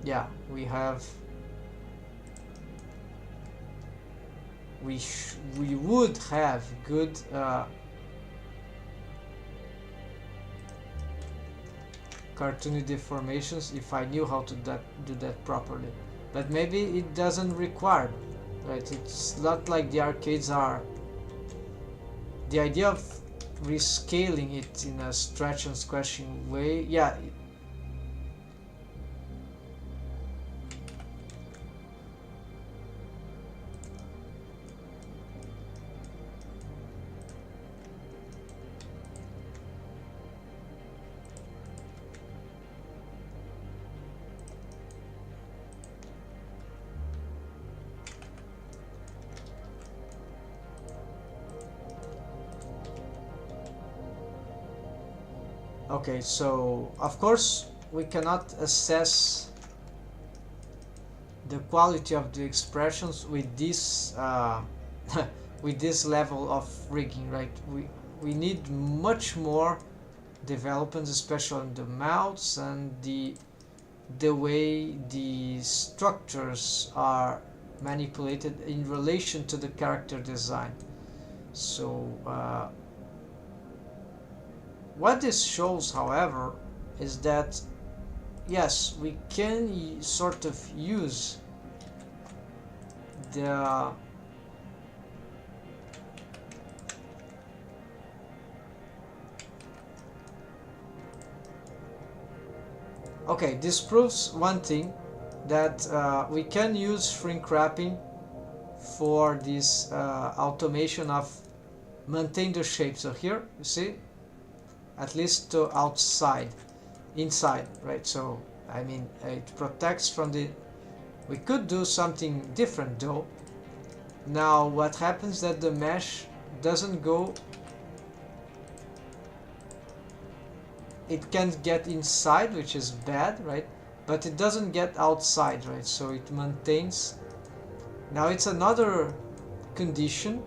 A: yeah, we would have good cartoony deformations if I knew how to do that properly. But maybe it doesn't require, right? It's not like the arcades are. The idea of rescaling it in a stretch and squashing way, yeah. Okay, so of course we cannot assess the quality of the expressions with this with this level of rigging, right? We need much more developments, especially on the mouths and the way the structures are manipulated in relation to the character design. So what this shows, however, is that yes, we can sort of use the okay, this proves one thing, that we can use shrink wrapping for this automation of maintain the shape. So here you see, at least to outside, inside, right? So I mean, it protects from the, we could do something different though. Now what happens that the mesh doesn't go, it can't get inside, which is bad, right? But it doesn't get outside, right? So it maintains. Now it's another condition.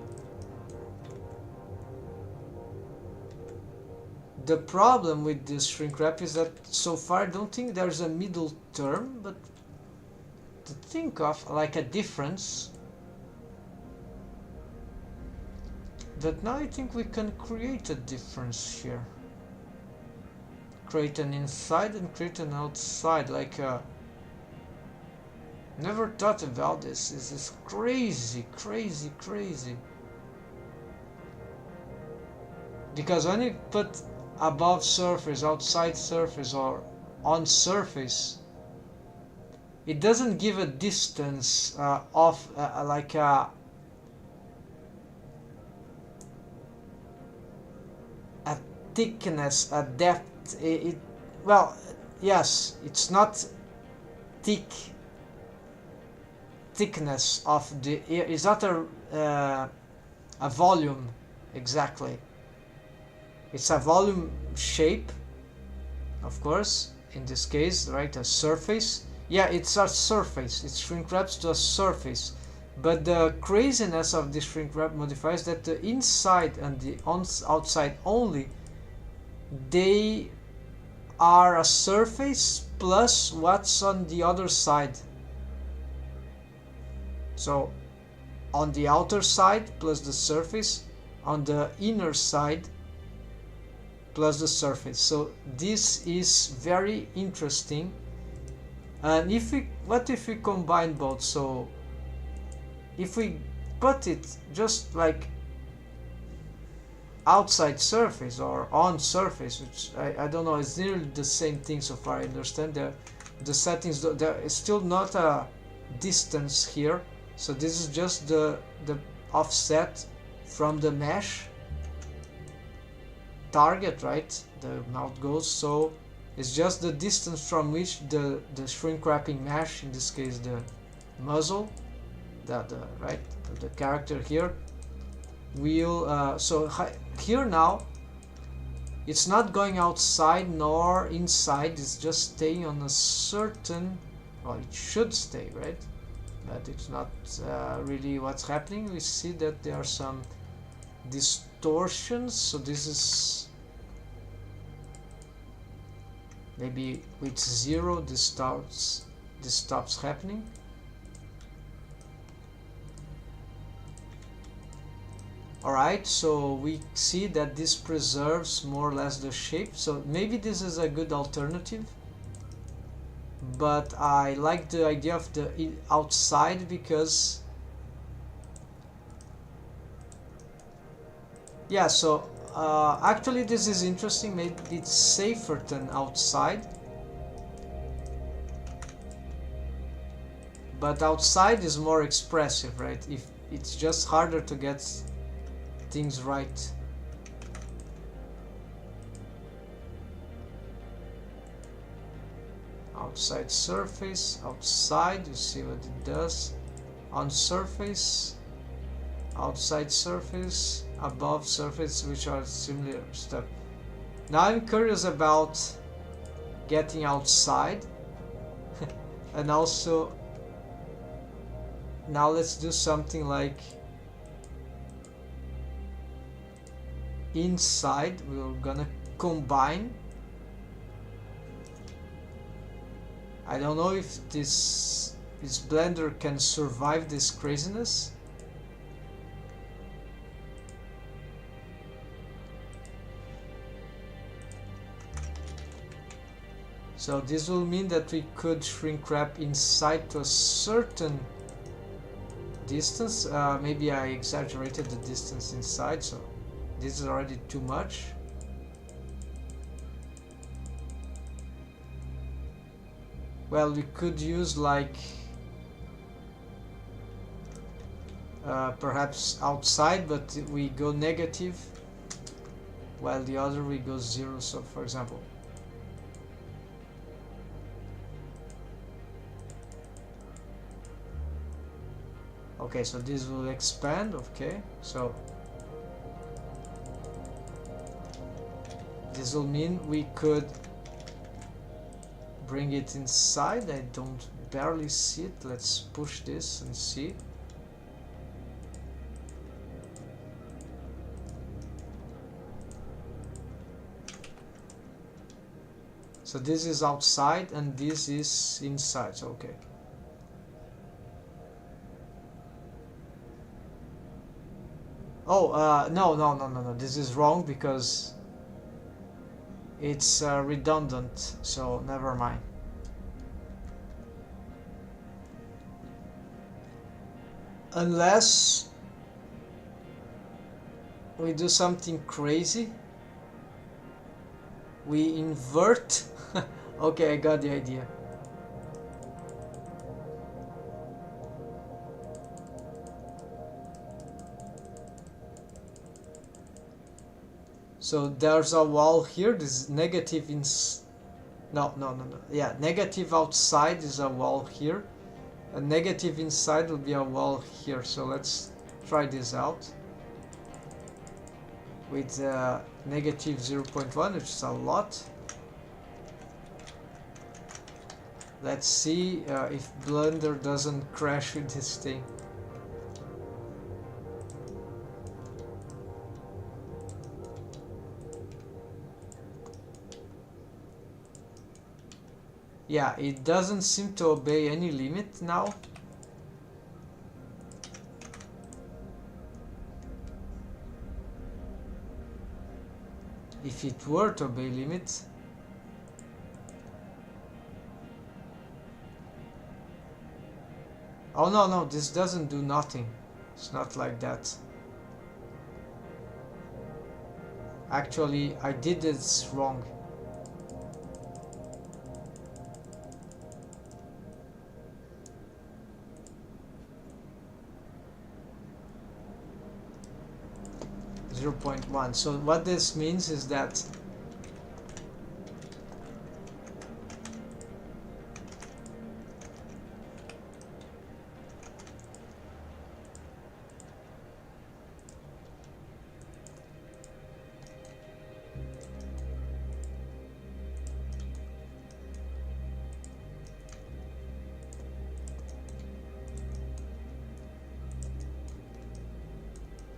A: The problem with this shrink wrap is that so far I don't think there's a middle term, but to think of like a difference, that now I think we can create a difference here. Create an inside and create an outside, like never thought about this. This is crazy, crazy, crazy. Because when you put above surface, outside surface, or on surface, it doesn't give a distance of like a thickness, a depth. Well, yes, it's not thickness of the, it's not a volume exactly. It's a volume shape, of course, in this case, right? A surface. Yeah, it's a surface. It shrink wraps to a surface. But the craziness of the shrink wrap modifier is that the inside and the outside only, they are a surface plus what's on the other side. So on the outer side plus the surface, on the inner side plus the surface. So this is very interesting. And if we, what if we combine both? So if we put it just like outside surface or on surface, which I don't know, it's nearly the same thing so far. I understand the settings, there is still not a distance here, so this is just the offset from the mesh target, right? The mouth goes, so it's just the distance from which the shrink wrapping mesh, in this case the muzzle, right, the character here will so here now it's not going outside nor inside, it's just staying on a certain, well, it should stay, right? But it's not really what's happening. We see that there are some distortions, so this is maybe with 0 this stops happening. Alright, so we see that this preserves more or less the shape, so maybe this is a good alternative. But I like the idea of the outside because, yeah, so actually this is interesting. Maybe it's safer than outside, but outside is more expressive, right? If it's just harder to get things right. Outside surface, outside, you see what it does. On surface, outside surface, above surface, which are similar stuff. Now I'm curious about getting outside and also now let's do something like inside. We're gonna combine. I don't know if this This Blender can survive this craziness. So this will mean that we could shrink wrap inside to a certain distance. Maybe I exaggerated the distance inside, so this is already too much. Well, we could use like perhaps outside, but we go negative, while the other we go 0. So for example, okay, so this will expand. Okay, so this will mean we could bring it inside. I don't barely see it. Let's push this and see. So this is outside and this is inside. So, okay. Oh, no. This is wrong because it's redundant. So never mind. Unless we do something crazy. We invert. Okay, I got the idea. So there's a wall here. This is negative in no. Yeah, negative outside is a wall here. A negative inside will be a wall here. So let's try this out with negative 0.1, which is a lot. Let's see if Blender doesn't crash with this thing. Yeah, it doesn't seem to obey any limit now. If it were to obey limit, oh no, this doesn't do nothing. It's not like that. Actually, I did this wrong. .1. So what this means is that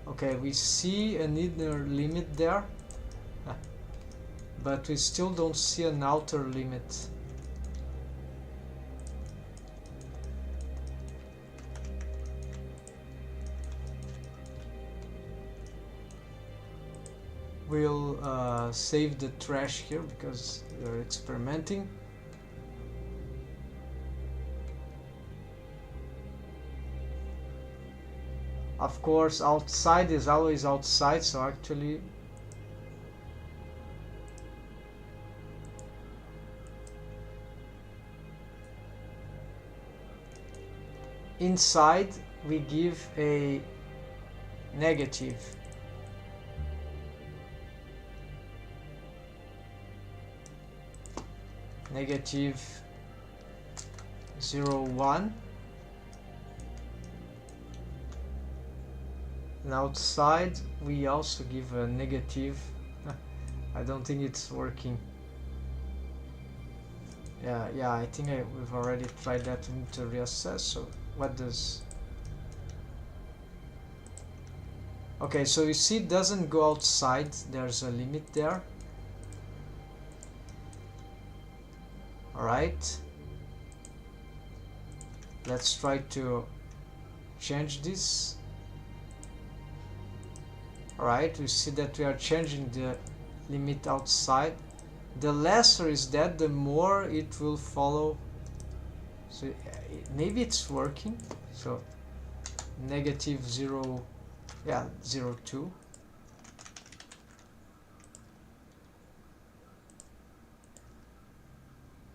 A: okay, we see an inner limit there, but we still don't see an outer limit. We'll save the trash here because we're experimenting. Of course, outside is always outside, so actually inside we give a negative. Negative 0.1. And outside we also give a negative. I don't think it's working. Yeah, I think we've already tried that. We need to reassess. So what does... Okay, so you see it doesn't go outside. There's a limit there. Alright. Let's try to change this. Alright, we see that we are changing the limit outside. The lesser is that, the more it will follow. So maybe it's working. So negative 0, yeah, 0.2.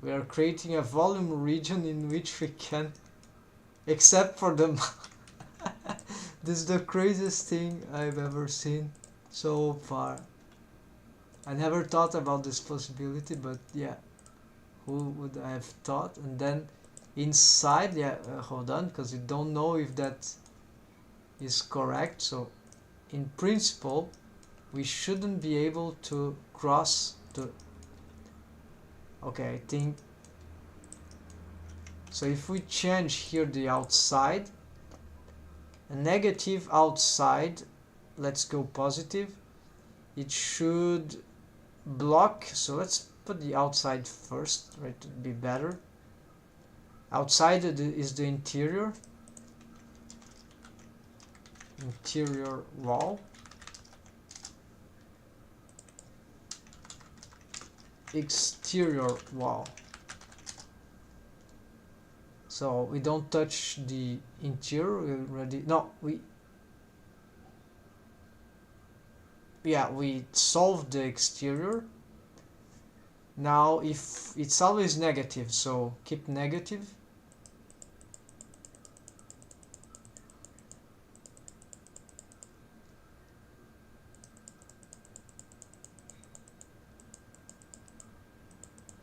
A: We are creating a volume region in which we can, except for the this is the craziest thing I've ever seen so far. I never thought about this possibility, but yeah, who would have thought? And then inside, yeah, hold on, because we don't know if that is correct. So in principle, we shouldn't be able to cross the, okay, I think so. If we change here the outside, a negative outside, let's go positive, it should block. So let's put the outside first, right, to be better. Outside is the interior wall, exterior wall. So we don't touch the interior. We already, no, we solved the exterior. Now if it's always negative, so keep negative.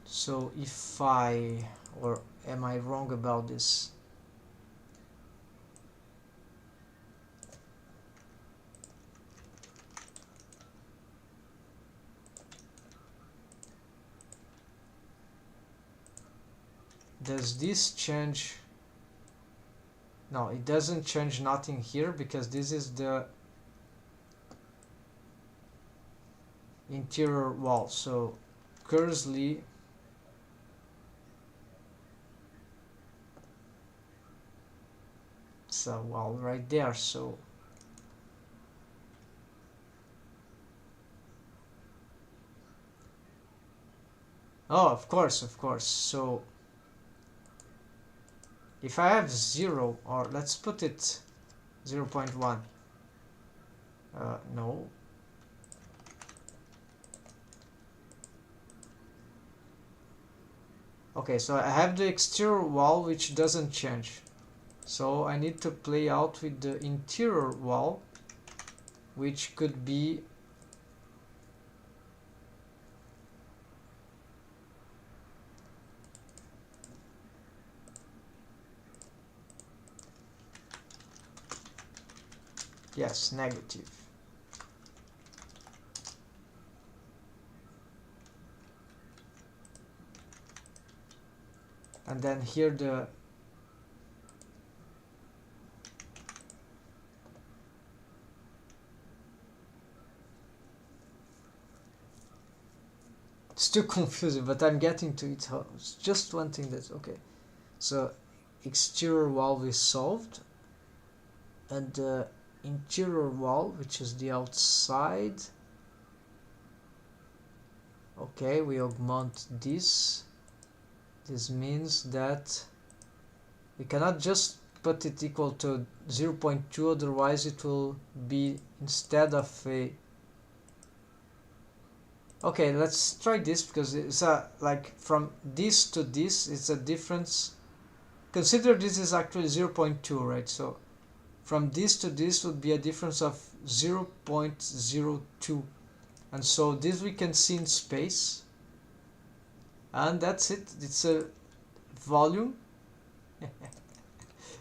A: So if I, or am I wrong about this? Does this change? No, it doesn't change nothing here, because this is the interior wall. So currently it's a wall right there. So oh, of course. So if I have 0, or let's put it 0.1, no, okay, so I have the exterior wall which doesn't change, so I need to play out with the interior wall, which could be yes, negative. And then here the it's too confusing, but I'm getting to it. It's just one thing that's okay. So exterior wall is solved, and the interior wall, which is the outside, okay, we augment this. This means that we cannot just put it equal to 0.2, otherwise it will be, instead of a, okay, let's try this, because it's a, like, from this to this, it's a difference. Consider this is actually 0.2, right? So from this to this would be a difference of 0.02, and so this we can see in space, and that's it. It's a volume.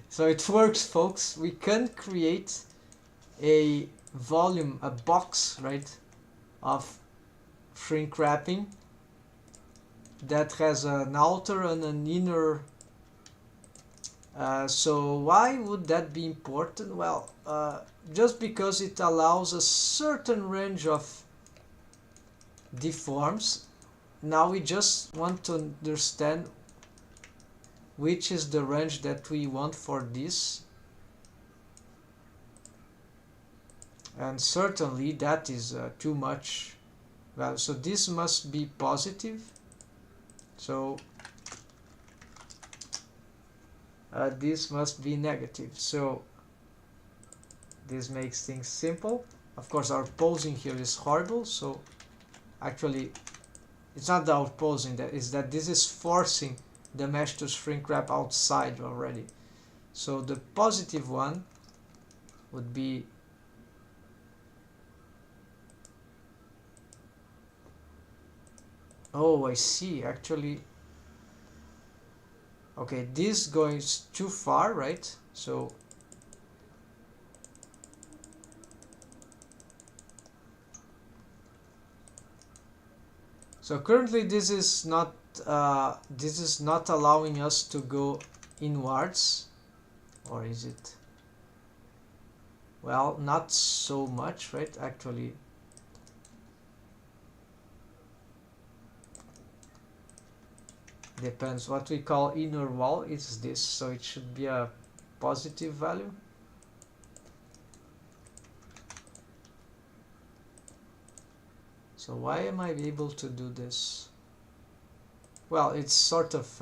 A: So it works, folks. We can create a volume, a box, right, of shrink wrapping that has an outer and an inner. So why would that be important? Well, just because it allows a certain range of deforms. Now we just want to understand which is the range that we want for this, and certainly that is too much value, so this must be positive, so this must be negative. So this makes things simple. Of course our posing here is horrible, so actually it's not the outposing, that is that this is forcing the mesh to shrink wrap outside already. So the positive one would be oh, I see, actually. Okay, this goes too far, right? So currently this is not allowing us to go inwards, or is it? Well, not so much, right? Actually, depends. What we call inner wall is this, so it should be a positive value. So why am I able to do this? Well, it's sort of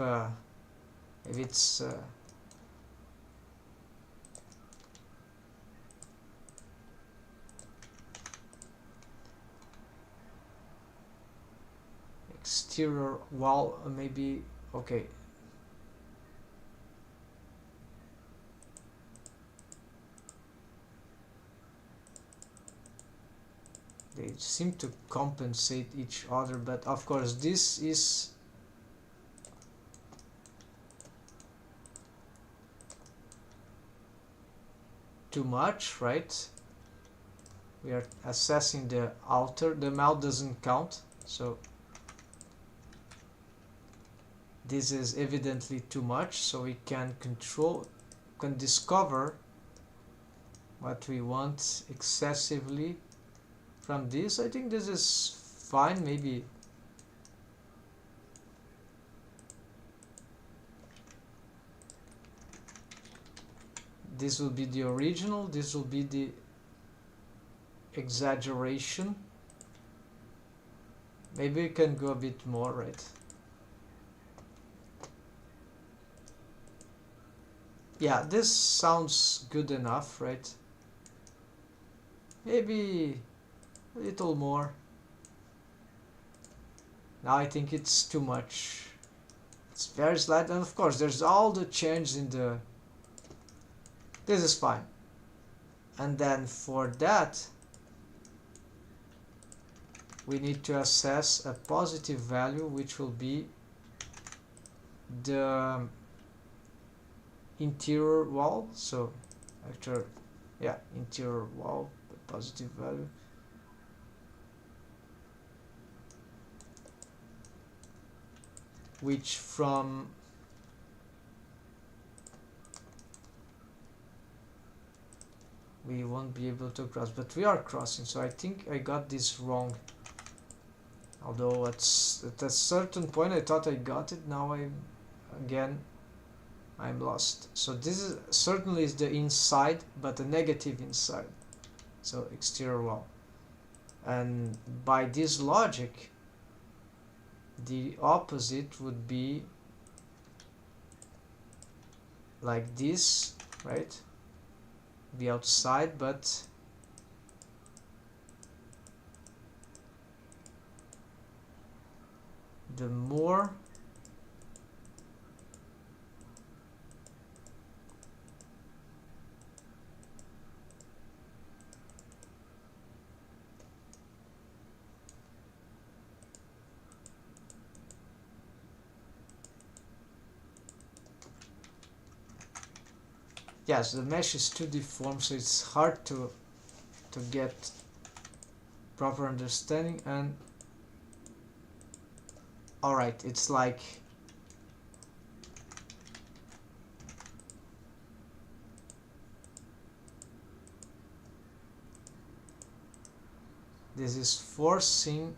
A: if it's exterior wall, maybe. Okay, they seem to compensate each other, but of course this is too much, right? We are assessing the outer, the mouth doesn't count, so this is evidently too much, so we can discover what we want excessively from this. I think this is fine, maybe. This will be the original, this will be the exaggeration. Maybe we can go a bit more, right? Yeah, this sounds good enough, right? Maybe a little more. Now I think it's too much. It's very slight, and of course there's all the change in the... This is fine. And then for that we need to assess a positive value, which will be the interior wall. So actually, yeah, interior wall, the positive value. Which from we won't be able to cross, but we are crossing, so I think I got this wrong. Although at a certain point I thought I got it, now I'm lost. So this is certainly is the inside, but a negative inside, so exterior wall. And by this logic, the opposite would be like this, right? Be outside, but the more yes, the mesh is too deformed, so it's hard to get proper understanding. And alright, it's like this is forcing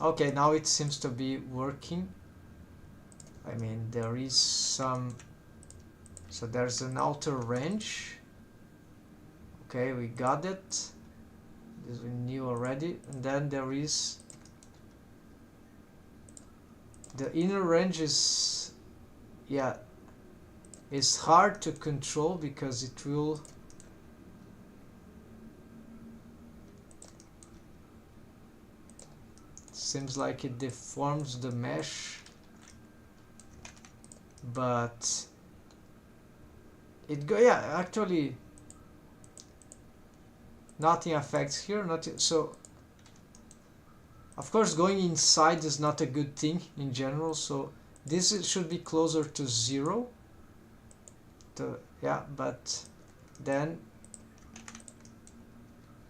A: Okay, now it seems to be working. I mean, there is some, so there's an outer range. Okay, we got it. This we knew already. And then there is the inner range is, yeah, it's hard to control because it will, seems like it deforms the mesh, but it go, yeah, actually nothing affects here, nothing. So of course going inside is not a good thing in general, so this should be closer to 0 to, yeah, but then,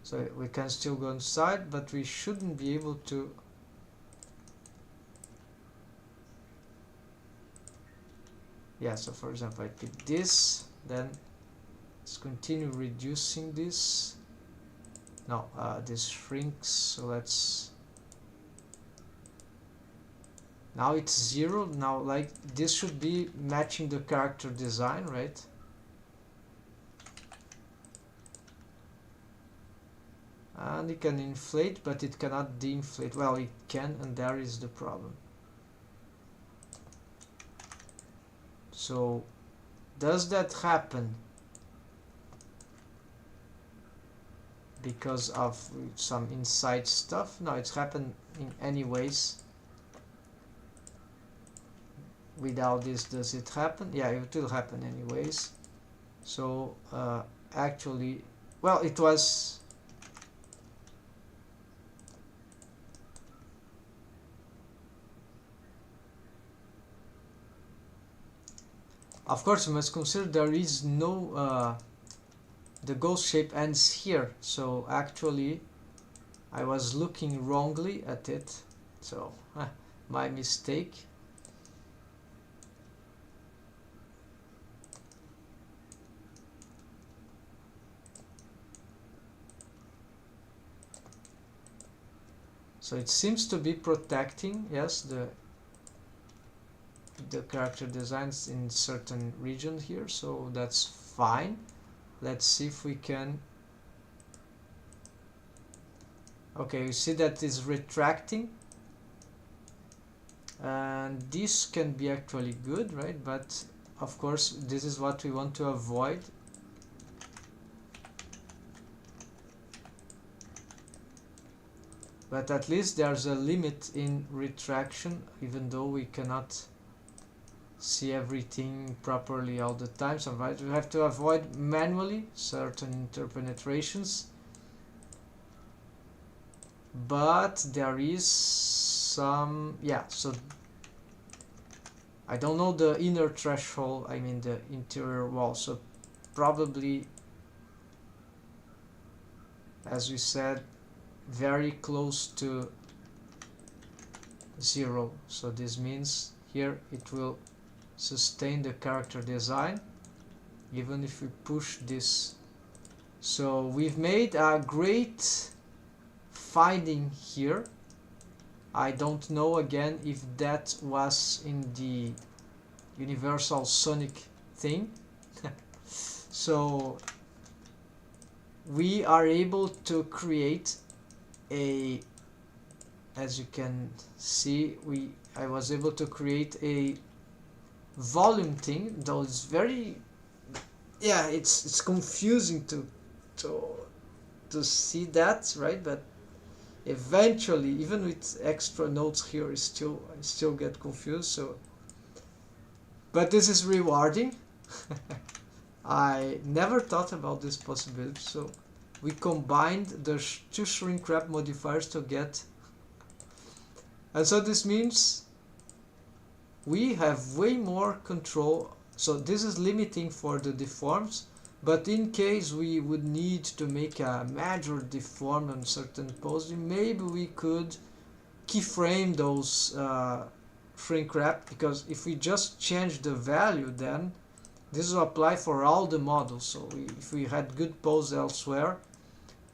A: so we can still go inside, but we shouldn't be able to, yeah. So for example, I pick this, then let's continue reducing this. No, this shrinks, so let's, now it's 0. Now, like, this should be matching the character design, right? And it can inflate, but it cannot de-inflate. Well, it can, and there is the problem. So does that happen because of some inside stuff? No, it's happened in any ways. Without this, does it happen? Yeah, it will happen anyways. So actually, well, it was, of course we must consider there is no the ghost shape ends here, so actually I was looking wrongly at it, so my mistake. So it seems to be protecting, yes, the character designs in certain region here, so that's fine. Let's see if we can, okay, you see that is retracting, and this can be actually good, right? But of course this is what we want to avoid. But at least there's a limit in retraction, even though we cannot see everything properly all the time. Sometimes we have to avoid manually certain interpenetrations. But there is some, yeah, so I don't know the inner threshold, I mean the interior wall, so probably, as we said, very close to 0. So this means here it will sustain the character design even if we push this. So we've made a great finding here. I don't know again if that was in the Universal Sonic thing. So we are able to create a, as you can see, I was able to create a volume thing, though it's very, yeah, it's confusing to see that, right? But eventually, even with extra nodes here, I still get confused. So, but this is rewarding. I never thought about this possibility. So we combined the two shrink wrap modifiers to get, and so this means we have way more control. So this is limiting for the deforms, but in case we would need to make a major deform on certain pose, maybe we could keyframe those shrink wrap, because if we just change the value, then this will apply for all the models. So if we had good pose elsewhere,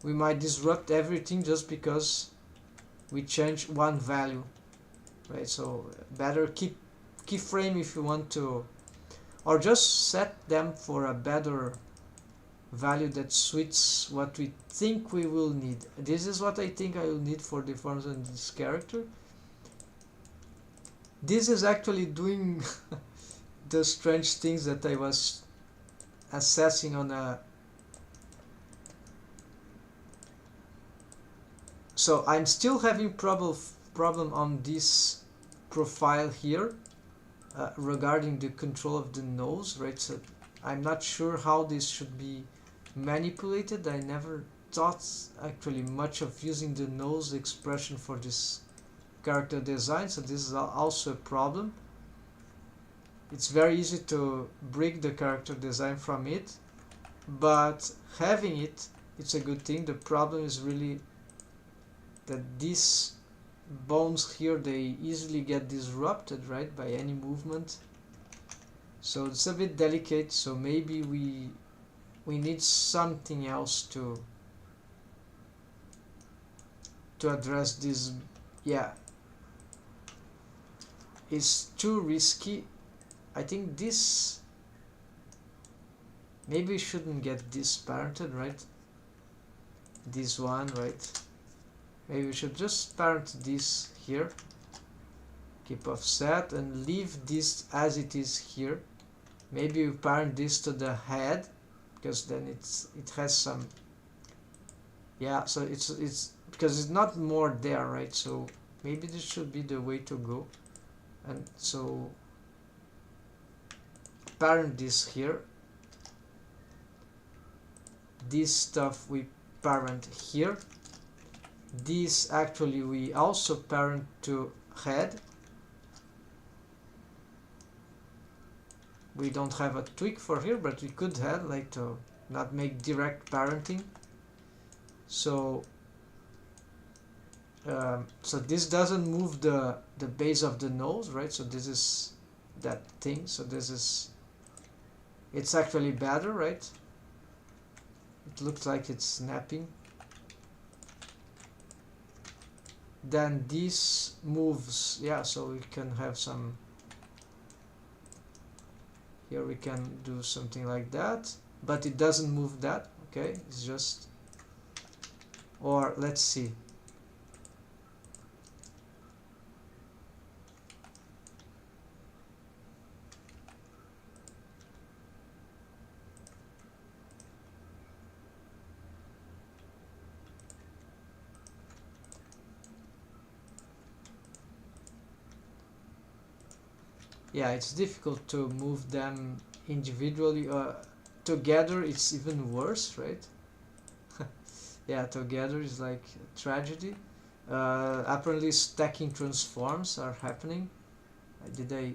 A: we might disrupt everything just because we change one value, right? So better keep keyframe if you want to, or just set them for a better value that suits what we think we will need. This is what I think I will need for the forms on this character. This is actually doing the strange things that I was assessing on a. So I'm still having problem on this profile here regarding the control of the nose, right? So I'm not sure how this should be manipulated. I never thought actually much of using the nose expression for this character design, so this is also a problem. It's very easy to break the character design from it, but having it, it's a good thing. The problem is really that these bones here, they easily get disrupted, right, by any movement. So it's a bit delicate, so maybe we need something else to address this. Yeah, it's too risky. I think this, maybe we shouldn't get this parented, right? This one, right? Maybe we should just parent this here, keep offset, and leave this as it is here. Maybe we parent this to the head, because then it has some, yeah, so it's because it's not more there, right? So maybe this should be the way to go. And so parent this here, this stuff we parent here, this actually we also parent to head. We don't have a tweak for here, but we could have, like, to not make direct parenting. So so this doesn't move the base of the nose, right? So this is that thing. So this is, it's actually better, right? It looks like it's snapping. Then this moves, yeah, so we can have some, here we can do something like that, but it doesn't move that, okay? It's just, or let's see. Yeah, it's difficult to move them individually. Together it's even worse, right? Yeah, together is like a tragedy. Apparently stacking transforms are happening. Did I...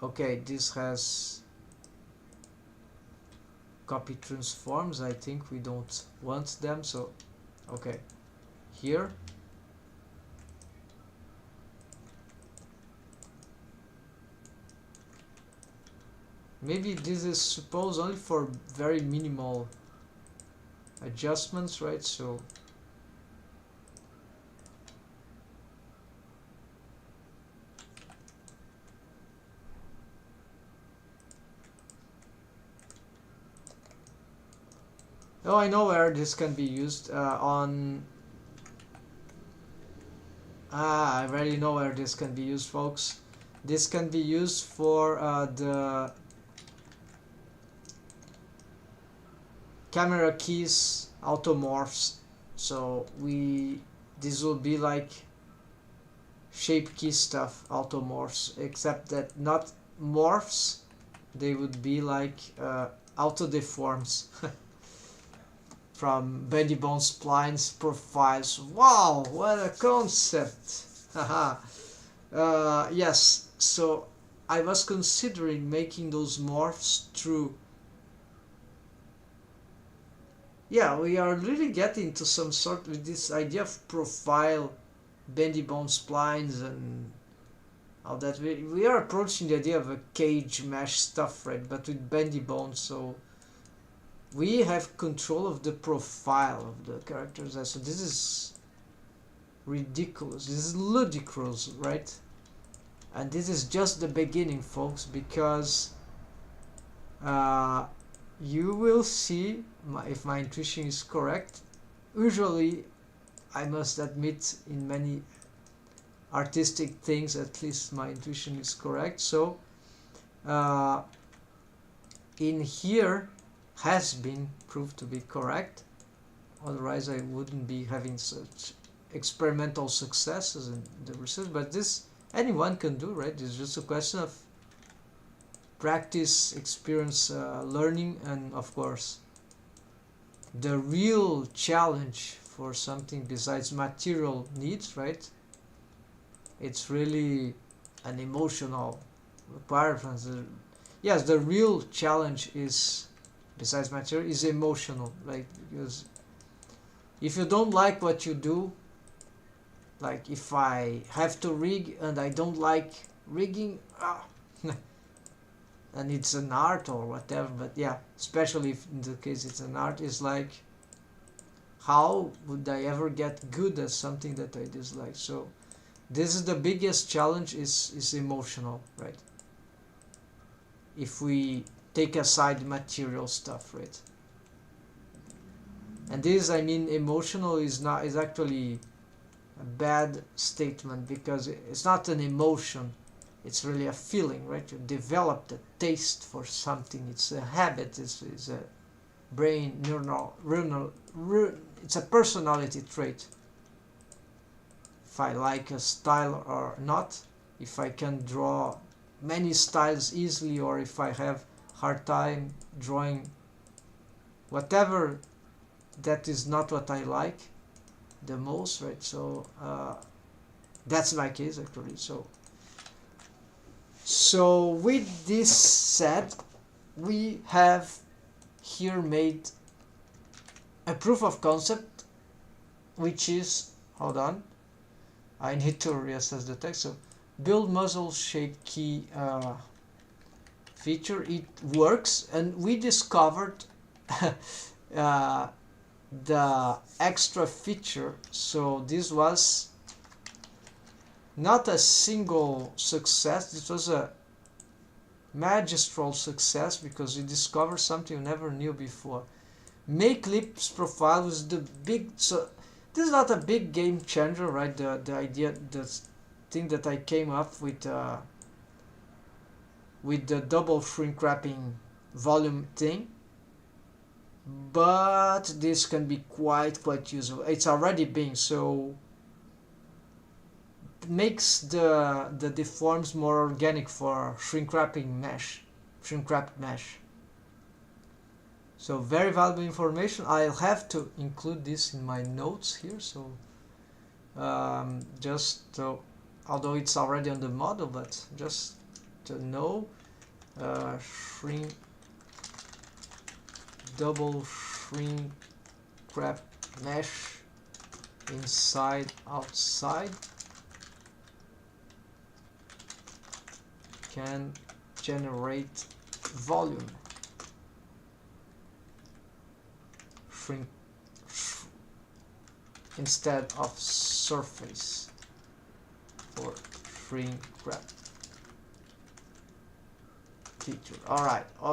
A: Okay, this has copy transforms. I think we don't want them, so okay. Here, maybe this is supposed only for very minimal adjustments, right? So oh, I know where this can be used on. I already know where this can be used, folks. This can be used for the camera keys automorphs. So this will be like shape key stuff, automorphs, except that not morphs, they would be like auto deforms. From bendy bone splines profiles. Wow, what a concept! Haha. Yes, so I was considering making those morphs through. Yeah, we are really getting to some sort with this idea of profile, bendy bone splines, and all that. We are approaching the idea of a cage mesh stuff, right? But with bendy bones, so we have control of the profile of the characters. So this is ridiculous. This is ludicrous, right? And this is just the beginning, folks, because you will see if my intuition is correct. Usually, I must admit, in many artistic things, at least my intuition is correct. So in here has been proved to be correct. Otherwise, I wouldn't be having such experimental successes in the research. But this anyone can do, right? It's just a question of practice, experience, learning, and of course, the real challenge for something besides material needs, right? It's really an emotional requirement. Yes, the real challenge is, besides material, is emotional, like, because if you don't like what you do, like if I have to rig and I don't like rigging, and it's an art or whatever, but yeah, especially if in the case it's an art, it's like, how would I ever get good at something that I dislike? So this is the biggest challenge, is emotional, right? If we take aside material stuff, right? And this, I mean, emotional is actually a bad statement, because it's not an emotion, it's really a feeling, right? You developed a taste for something, it's a habit, it's a brain it's a personality trait. If I like a style or not, if I can draw many styles easily, or if I have hard time drawing whatever that is not what I like the most, right? So that's my case actually. So with this said, we have here made a proof of concept, which is, hold on, I need to reassess the text. So build muzzle shape key feature, it works, and we discovered the extra feature. So this was not a single success, this was a magistral success, because we discovered something you never knew before. Make lips profile is the big, so this is not a big game changer, right? The idea, the thing that I came up with the double shrink wrapping volume thing, but this can be quite useful. It's already being, so it makes the deforms more organic for shrink wrapped mesh. So very valuable information. I'll have to include this in my notes here, so just to, although it's already on the model, but just to know, shrink, double shrink wrap mesh, inside outside, can generate volume. Shrink instead of surface for shrink wrap feature. All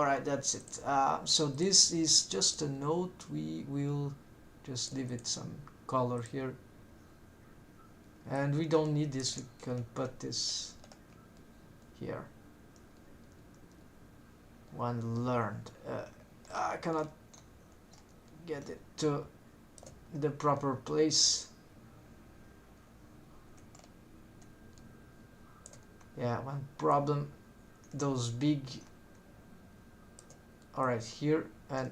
A: right, that's it. So this is just a note. We will just leave it some color here, and we don't need this. We can put this here. One learned. I cannot get it to the proper place. Yeah, one problem, those big, all right, here, and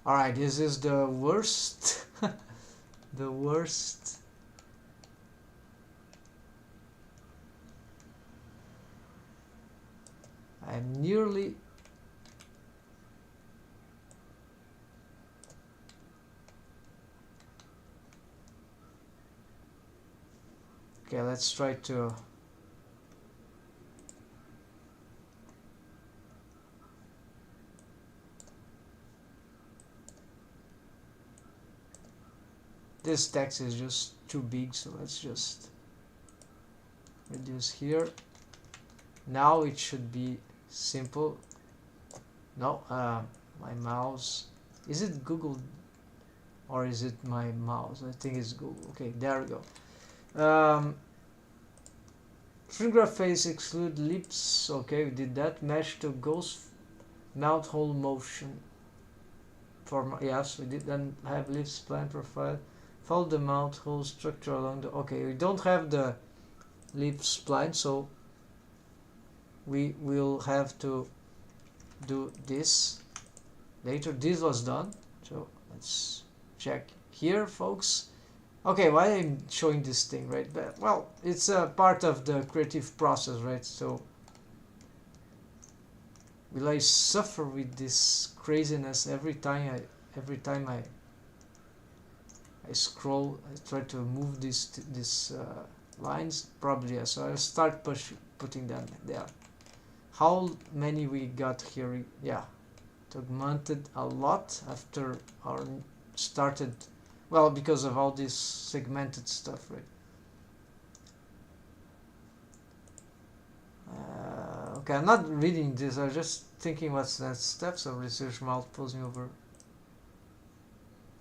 A: all right, this is the worst the worst. I'm nearly okay, let's try to this text is just too big, so let's just reduce here. Now it should be simple. No, my mouse, is it Google or is it my mouse? I think it's Google. Okay, there we go. Shrink graph face exclude lips. Okay, we did that. Mesh to ghost mouth hole motion. Yes, we did. Then have lips spline profile. Follow the mouth hole structure along the. Okay, we don't have the lip spline, so we will have to do this later. This was done, so let's check here, folks. Okay, why I'm showing this thing, right? But, well, it's a part of the creative process, right? So will I suffer with this craziness every time I scroll? I try to move these lines. Probably yes. So I'll start putting them there. How many we got here? Yeah, it augmented a lot after our started. Well, because of all this segmented stuff, right? Okay, I'm not reading this. I'm just thinking what's the next steps of research. Mouth posing over.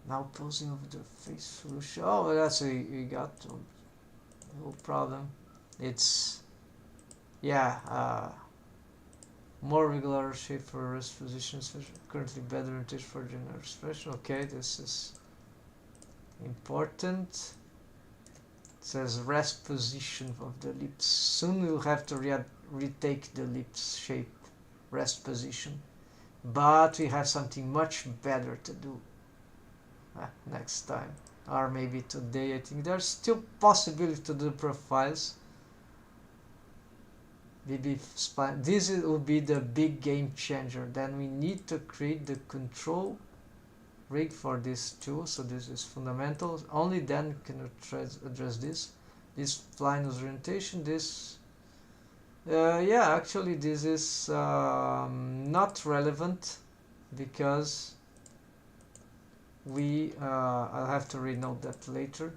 A: Now posing over the face solution. Oh, that's what we got. No problem. It's more regular shape for rest positions. Currently better orientation for general expression. Okay, this is important. It says rest position of the lips. Soon we'll have to retake the lips shape rest position, but we have something much better to do next time, or maybe today. I think there's still possibility to do profiles. Maybe spline. This will be the big game changer. Then we need to create the control rig for this too, so this is fundamental. Only then can we address this spline orientation. This yeah, actually this is not relevant because we I'll have to renote that later,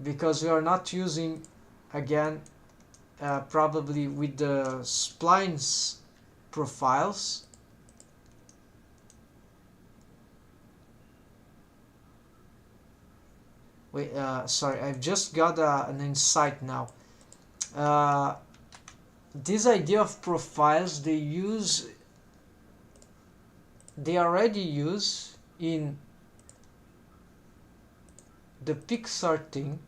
A: because we are not using again probably with the splines profiles. Wait, sorry, I've just got an insight now. This idea of profiles they already use in the Pixar thing.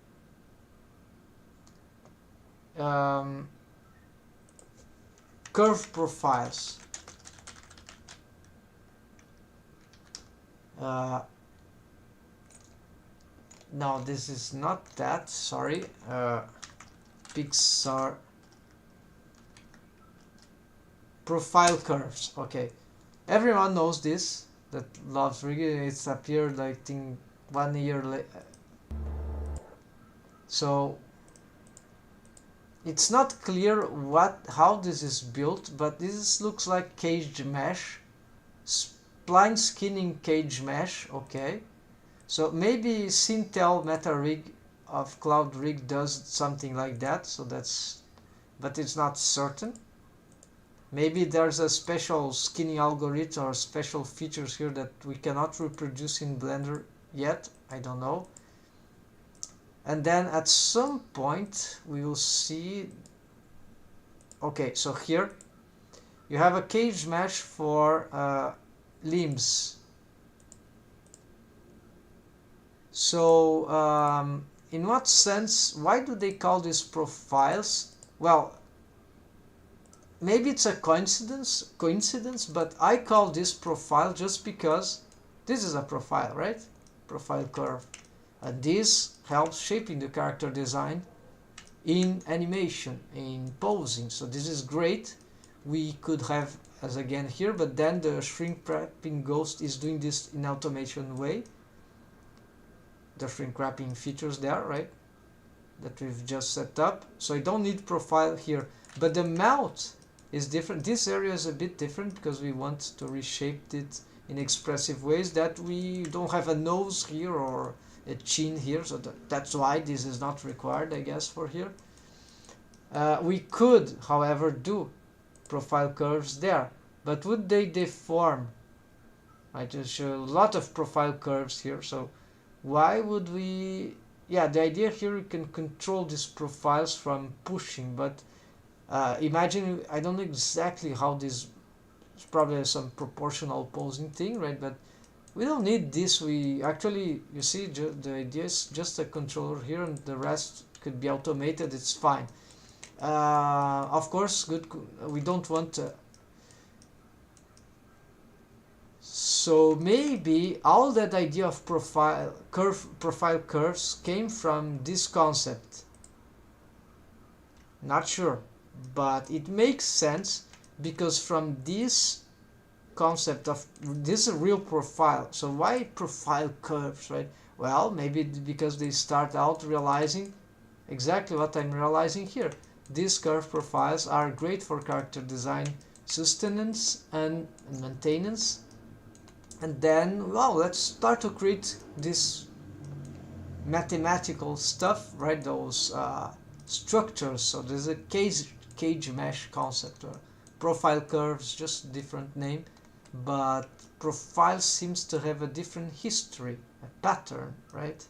A: Curve profiles. No, this is not that. Sorry. Pixar profile curves. Okay, everyone knows this. That loves rigging. It's appeared, I think, 1 year later. So it's not clear how this is built, but this looks like cage mesh, spline skinning cage mesh. Okay, so maybe Sintel Meta Rig of Cloud Rig does something like that. So that's, but it's not certain. Maybe there's a special skinning algorithm or special features here that we cannot reproduce in Blender yet. I don't know. And then at some point we will see. Okay, so here you have a cage mesh for limbs. So in what sense, why do they call these profiles? Well, maybe it's a coincidence, but I call this profile just because this is a profile, right? Profile curve. And this helps shaping the character design in animation, in posing. So this is great. We could have as again here, but then the shrink wrapping ghost is doing this in automation way. The shrink wrapping features there, right? That we've just set up. So I don't need profile here, but the mouth is different. This area is a bit different because we want to reshape it in expressive ways that we don't have a nose here or a chin here, so that's why this is not required, I guess, for here. We could, however, do profile curves there, but would they deform? I just show a lot of profile curves here, so why would we? Yeah, the idea here, we can control these profiles from pushing, but imagine, I don't know exactly how this, it's probably some proportional posing thing, right? But we don't need this. We actually, you see, the idea is just a controller here, and the rest could be automated. It's fine. Of course, good. We don't want. So maybe all that idea of profile curves came from this concept. Not sure, but it makes sense because from this concept of this is a real profile. So why profile curves, right? Well, maybe because they start out realizing exactly what I'm realizing here. These curve profiles are great for character design, sustenance and maintenance. And then, well, let's start to create this mathematical stuff, right? Those structures. So there's a cage mesh concept, or profile curves, just different name, but profile seems to have a different history, a pattern, right?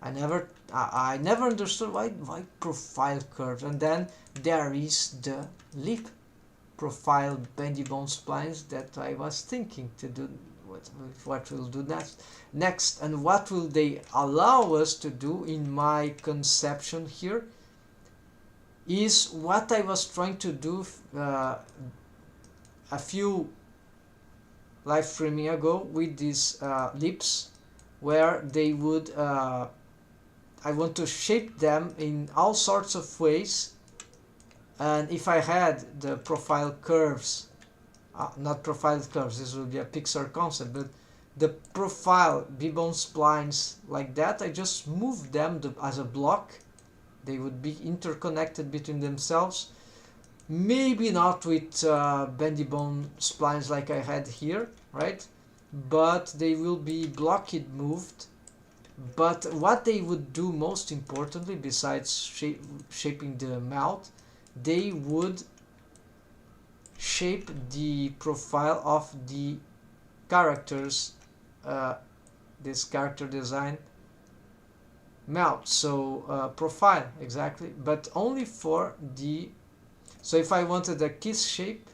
A: I never understood why profile curves. And then there is the lip profile bendy bone splines that I was thinking to do. What we'll do next, and what will they allow us to do in my conception here is what I was trying to do a few live streaming ago with these lips, where they would I want to shape them in all sorts of ways. And if I had the profile curves, not profile curves, this would be a Pixar concept, but the profile B-bone splines like that, I just move them as a block. They would be interconnected between themselves. Maybe not with bendy bone splines like I had here, right? But they will be blocked moved. But what they would do most importantly, besides shaping the mouth, they would shape the profile of the characters, this character design mouth. So profile, exactly, but only for the, so if I wanted a kiss shape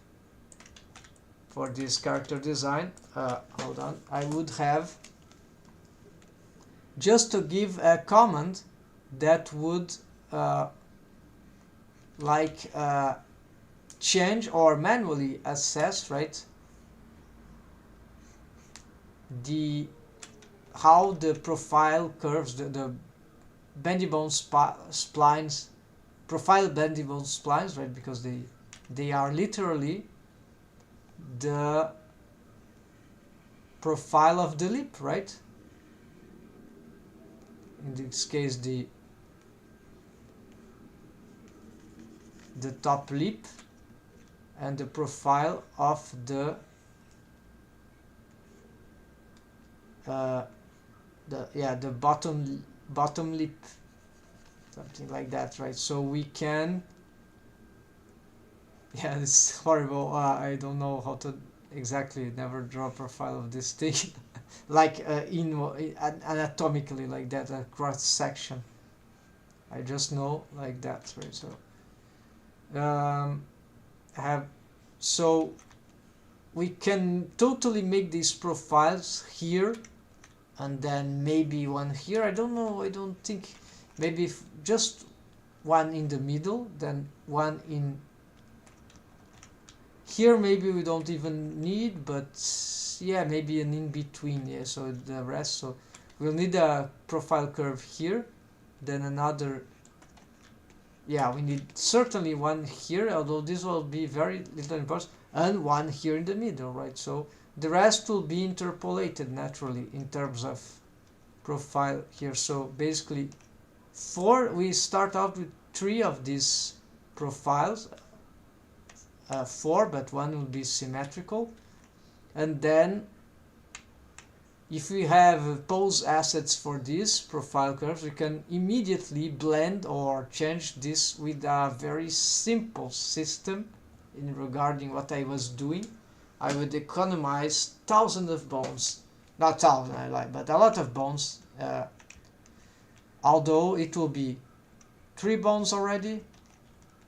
A: for this character design, hold on, I would have just to give a command that would change or manually assess, right, how the profile curves, the bendy bone splines, profile bendy bone splines, right, because they are literally the profile of the lip, right? In this case, the top lip, and the profile of the bottom lip, something like that, right? So we can, yeah, it's horrible. I don't know how to exactly, never draw a profile of this thing like anatomically like that, a cross section. I just know like that, right? So so we can totally make these profiles here, and then maybe one here. I don't know, I don't think, maybe just one in the middle, then one in here, maybe we don't even need, but yeah, maybe an in between, yeah, so the rest. So we'll need a profile curve here, then another, yeah, we need certainly one here, although this will be very little important, and one here in the middle, right? So the rest will be interpolated naturally in terms of profile here. So basically we start out with 3 of these profiles, 4, but one will be symmetrical. And then if we have pose assets for these profile curves, we can immediately blend or change this with a very simple system. In regarding what I was doing, I would economize thousands of bones, not thousands, I lie, but a lot of bones, although it will be 3 bones already,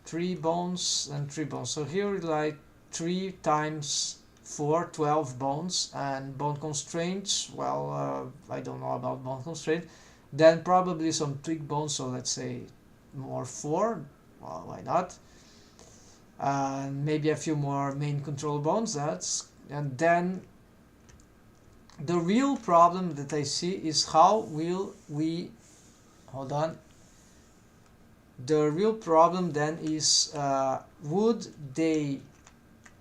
A: 3 bones and 3 bones. So here we like 3 times 4, 12 bones, and bone constraints, well, I don't know about bone constraint. Then probably some twig bones, so let's say more 4, well, why not? And maybe a few more main control bones, and then the real problem that I see is how will we, hold on, the real problem then is would they,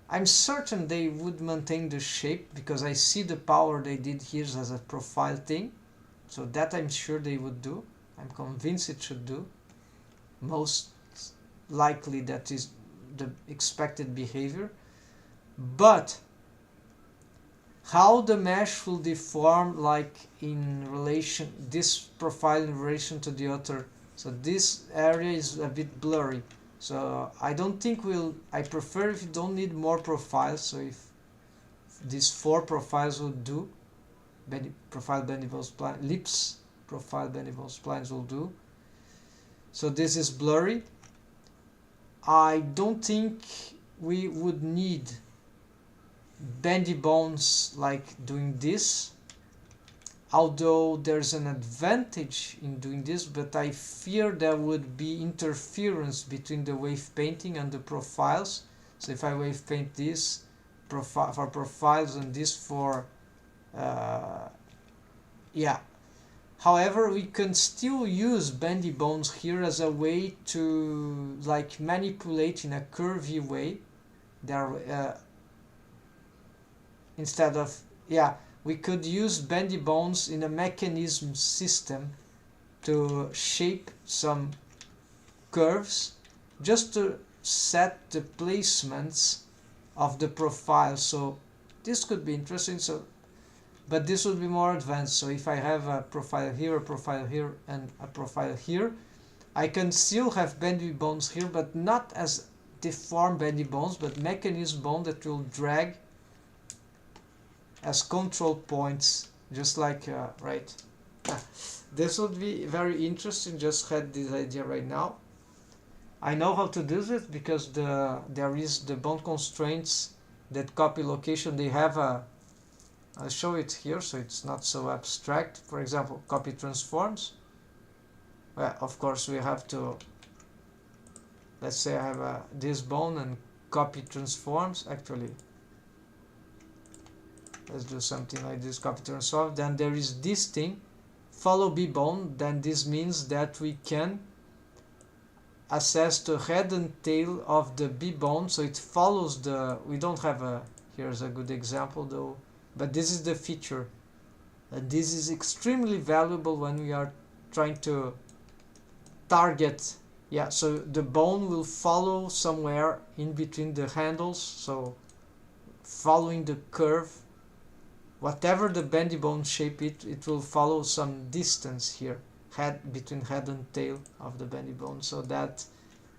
A: I'm certain they would maintain the shape, because I see the power they did here as a profile thing, so that I'm sure they would do. I'm convinced it should do. Most likely that is the expected behavior. But how the mesh will deform, like in relation, this profile in relation to the other, so this area is a bit blurry, so I don't think I prefer if you don't need more profiles. So if these 4 profiles will do, profile bendable spline, lips profile bendable splines will do. So this is blurry. I don't think we would need bendy bones like doing this, although there's an advantage in doing this, but I fear there would be interference between the wave painting and the profiles. So if I wave paint this for profiles and this for yeah. However, we can still use bendy bones here as a way to like manipulate in a curvy way. There, instead of, yeah, we could use bendy bones in a mechanism system to shape some curves, just to set the placements of the profile. So this could be interesting. So, but this would be more advanced. So if I have a profile here, and a profile here, I can still have bendy bones here, but not as deformed bendy bones, but mechanism bone that will drag as control points, just like right. This would be very interesting. Just had this idea right now. I know how to do this because there is the bone constraints that copy location. They have a, I'll show it here so it's not so abstract. For example, copy transforms. Well, of course we have to, let's say I have this bone and copy transforms. Actually, let's do something like this, copy transform. Then there is this thing, follow B bone. Then this means that we can assess the head and tail of the B bone, so it follows the, we don't have a, here's a good example though, but this is the feature, and this is extremely valuable when we are trying to target. Yeah, so the bone will follow somewhere in between the handles, so following the curve, whatever the bendy bone shape it will follow some distance here, between head and tail of the bendy bone. So that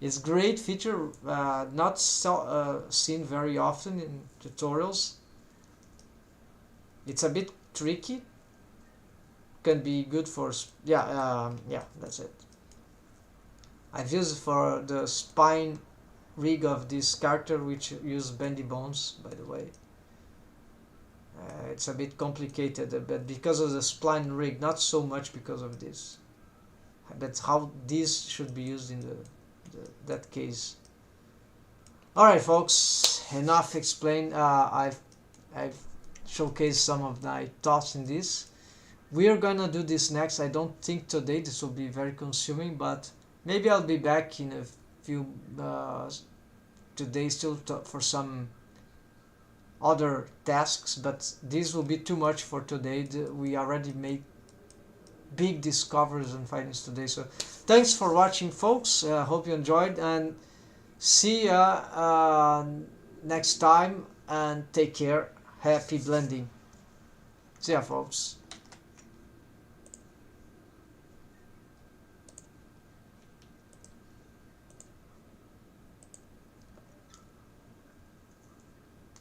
A: is great feature, not seen very often in tutorials. It's a bit tricky, can be good for, yeah, that's it. I've used it for the spine rig of this character, which use bendy bones, by the way. It's a bit complicated, but because of the spline rig, not so much because of this. That's how this should be used in that case. Alright folks, enough explained. I've showcased some of my thoughts in this. We're gonna do this next. I don't think today this will be very consuming, but maybe I'll be back in a few today still for some other tasks, but this will be too much for today. We already made big discoveries and findings today. So thanks for watching folks. Hope you enjoyed, and See ya next time, and take care. Happy blending. See ya, folks.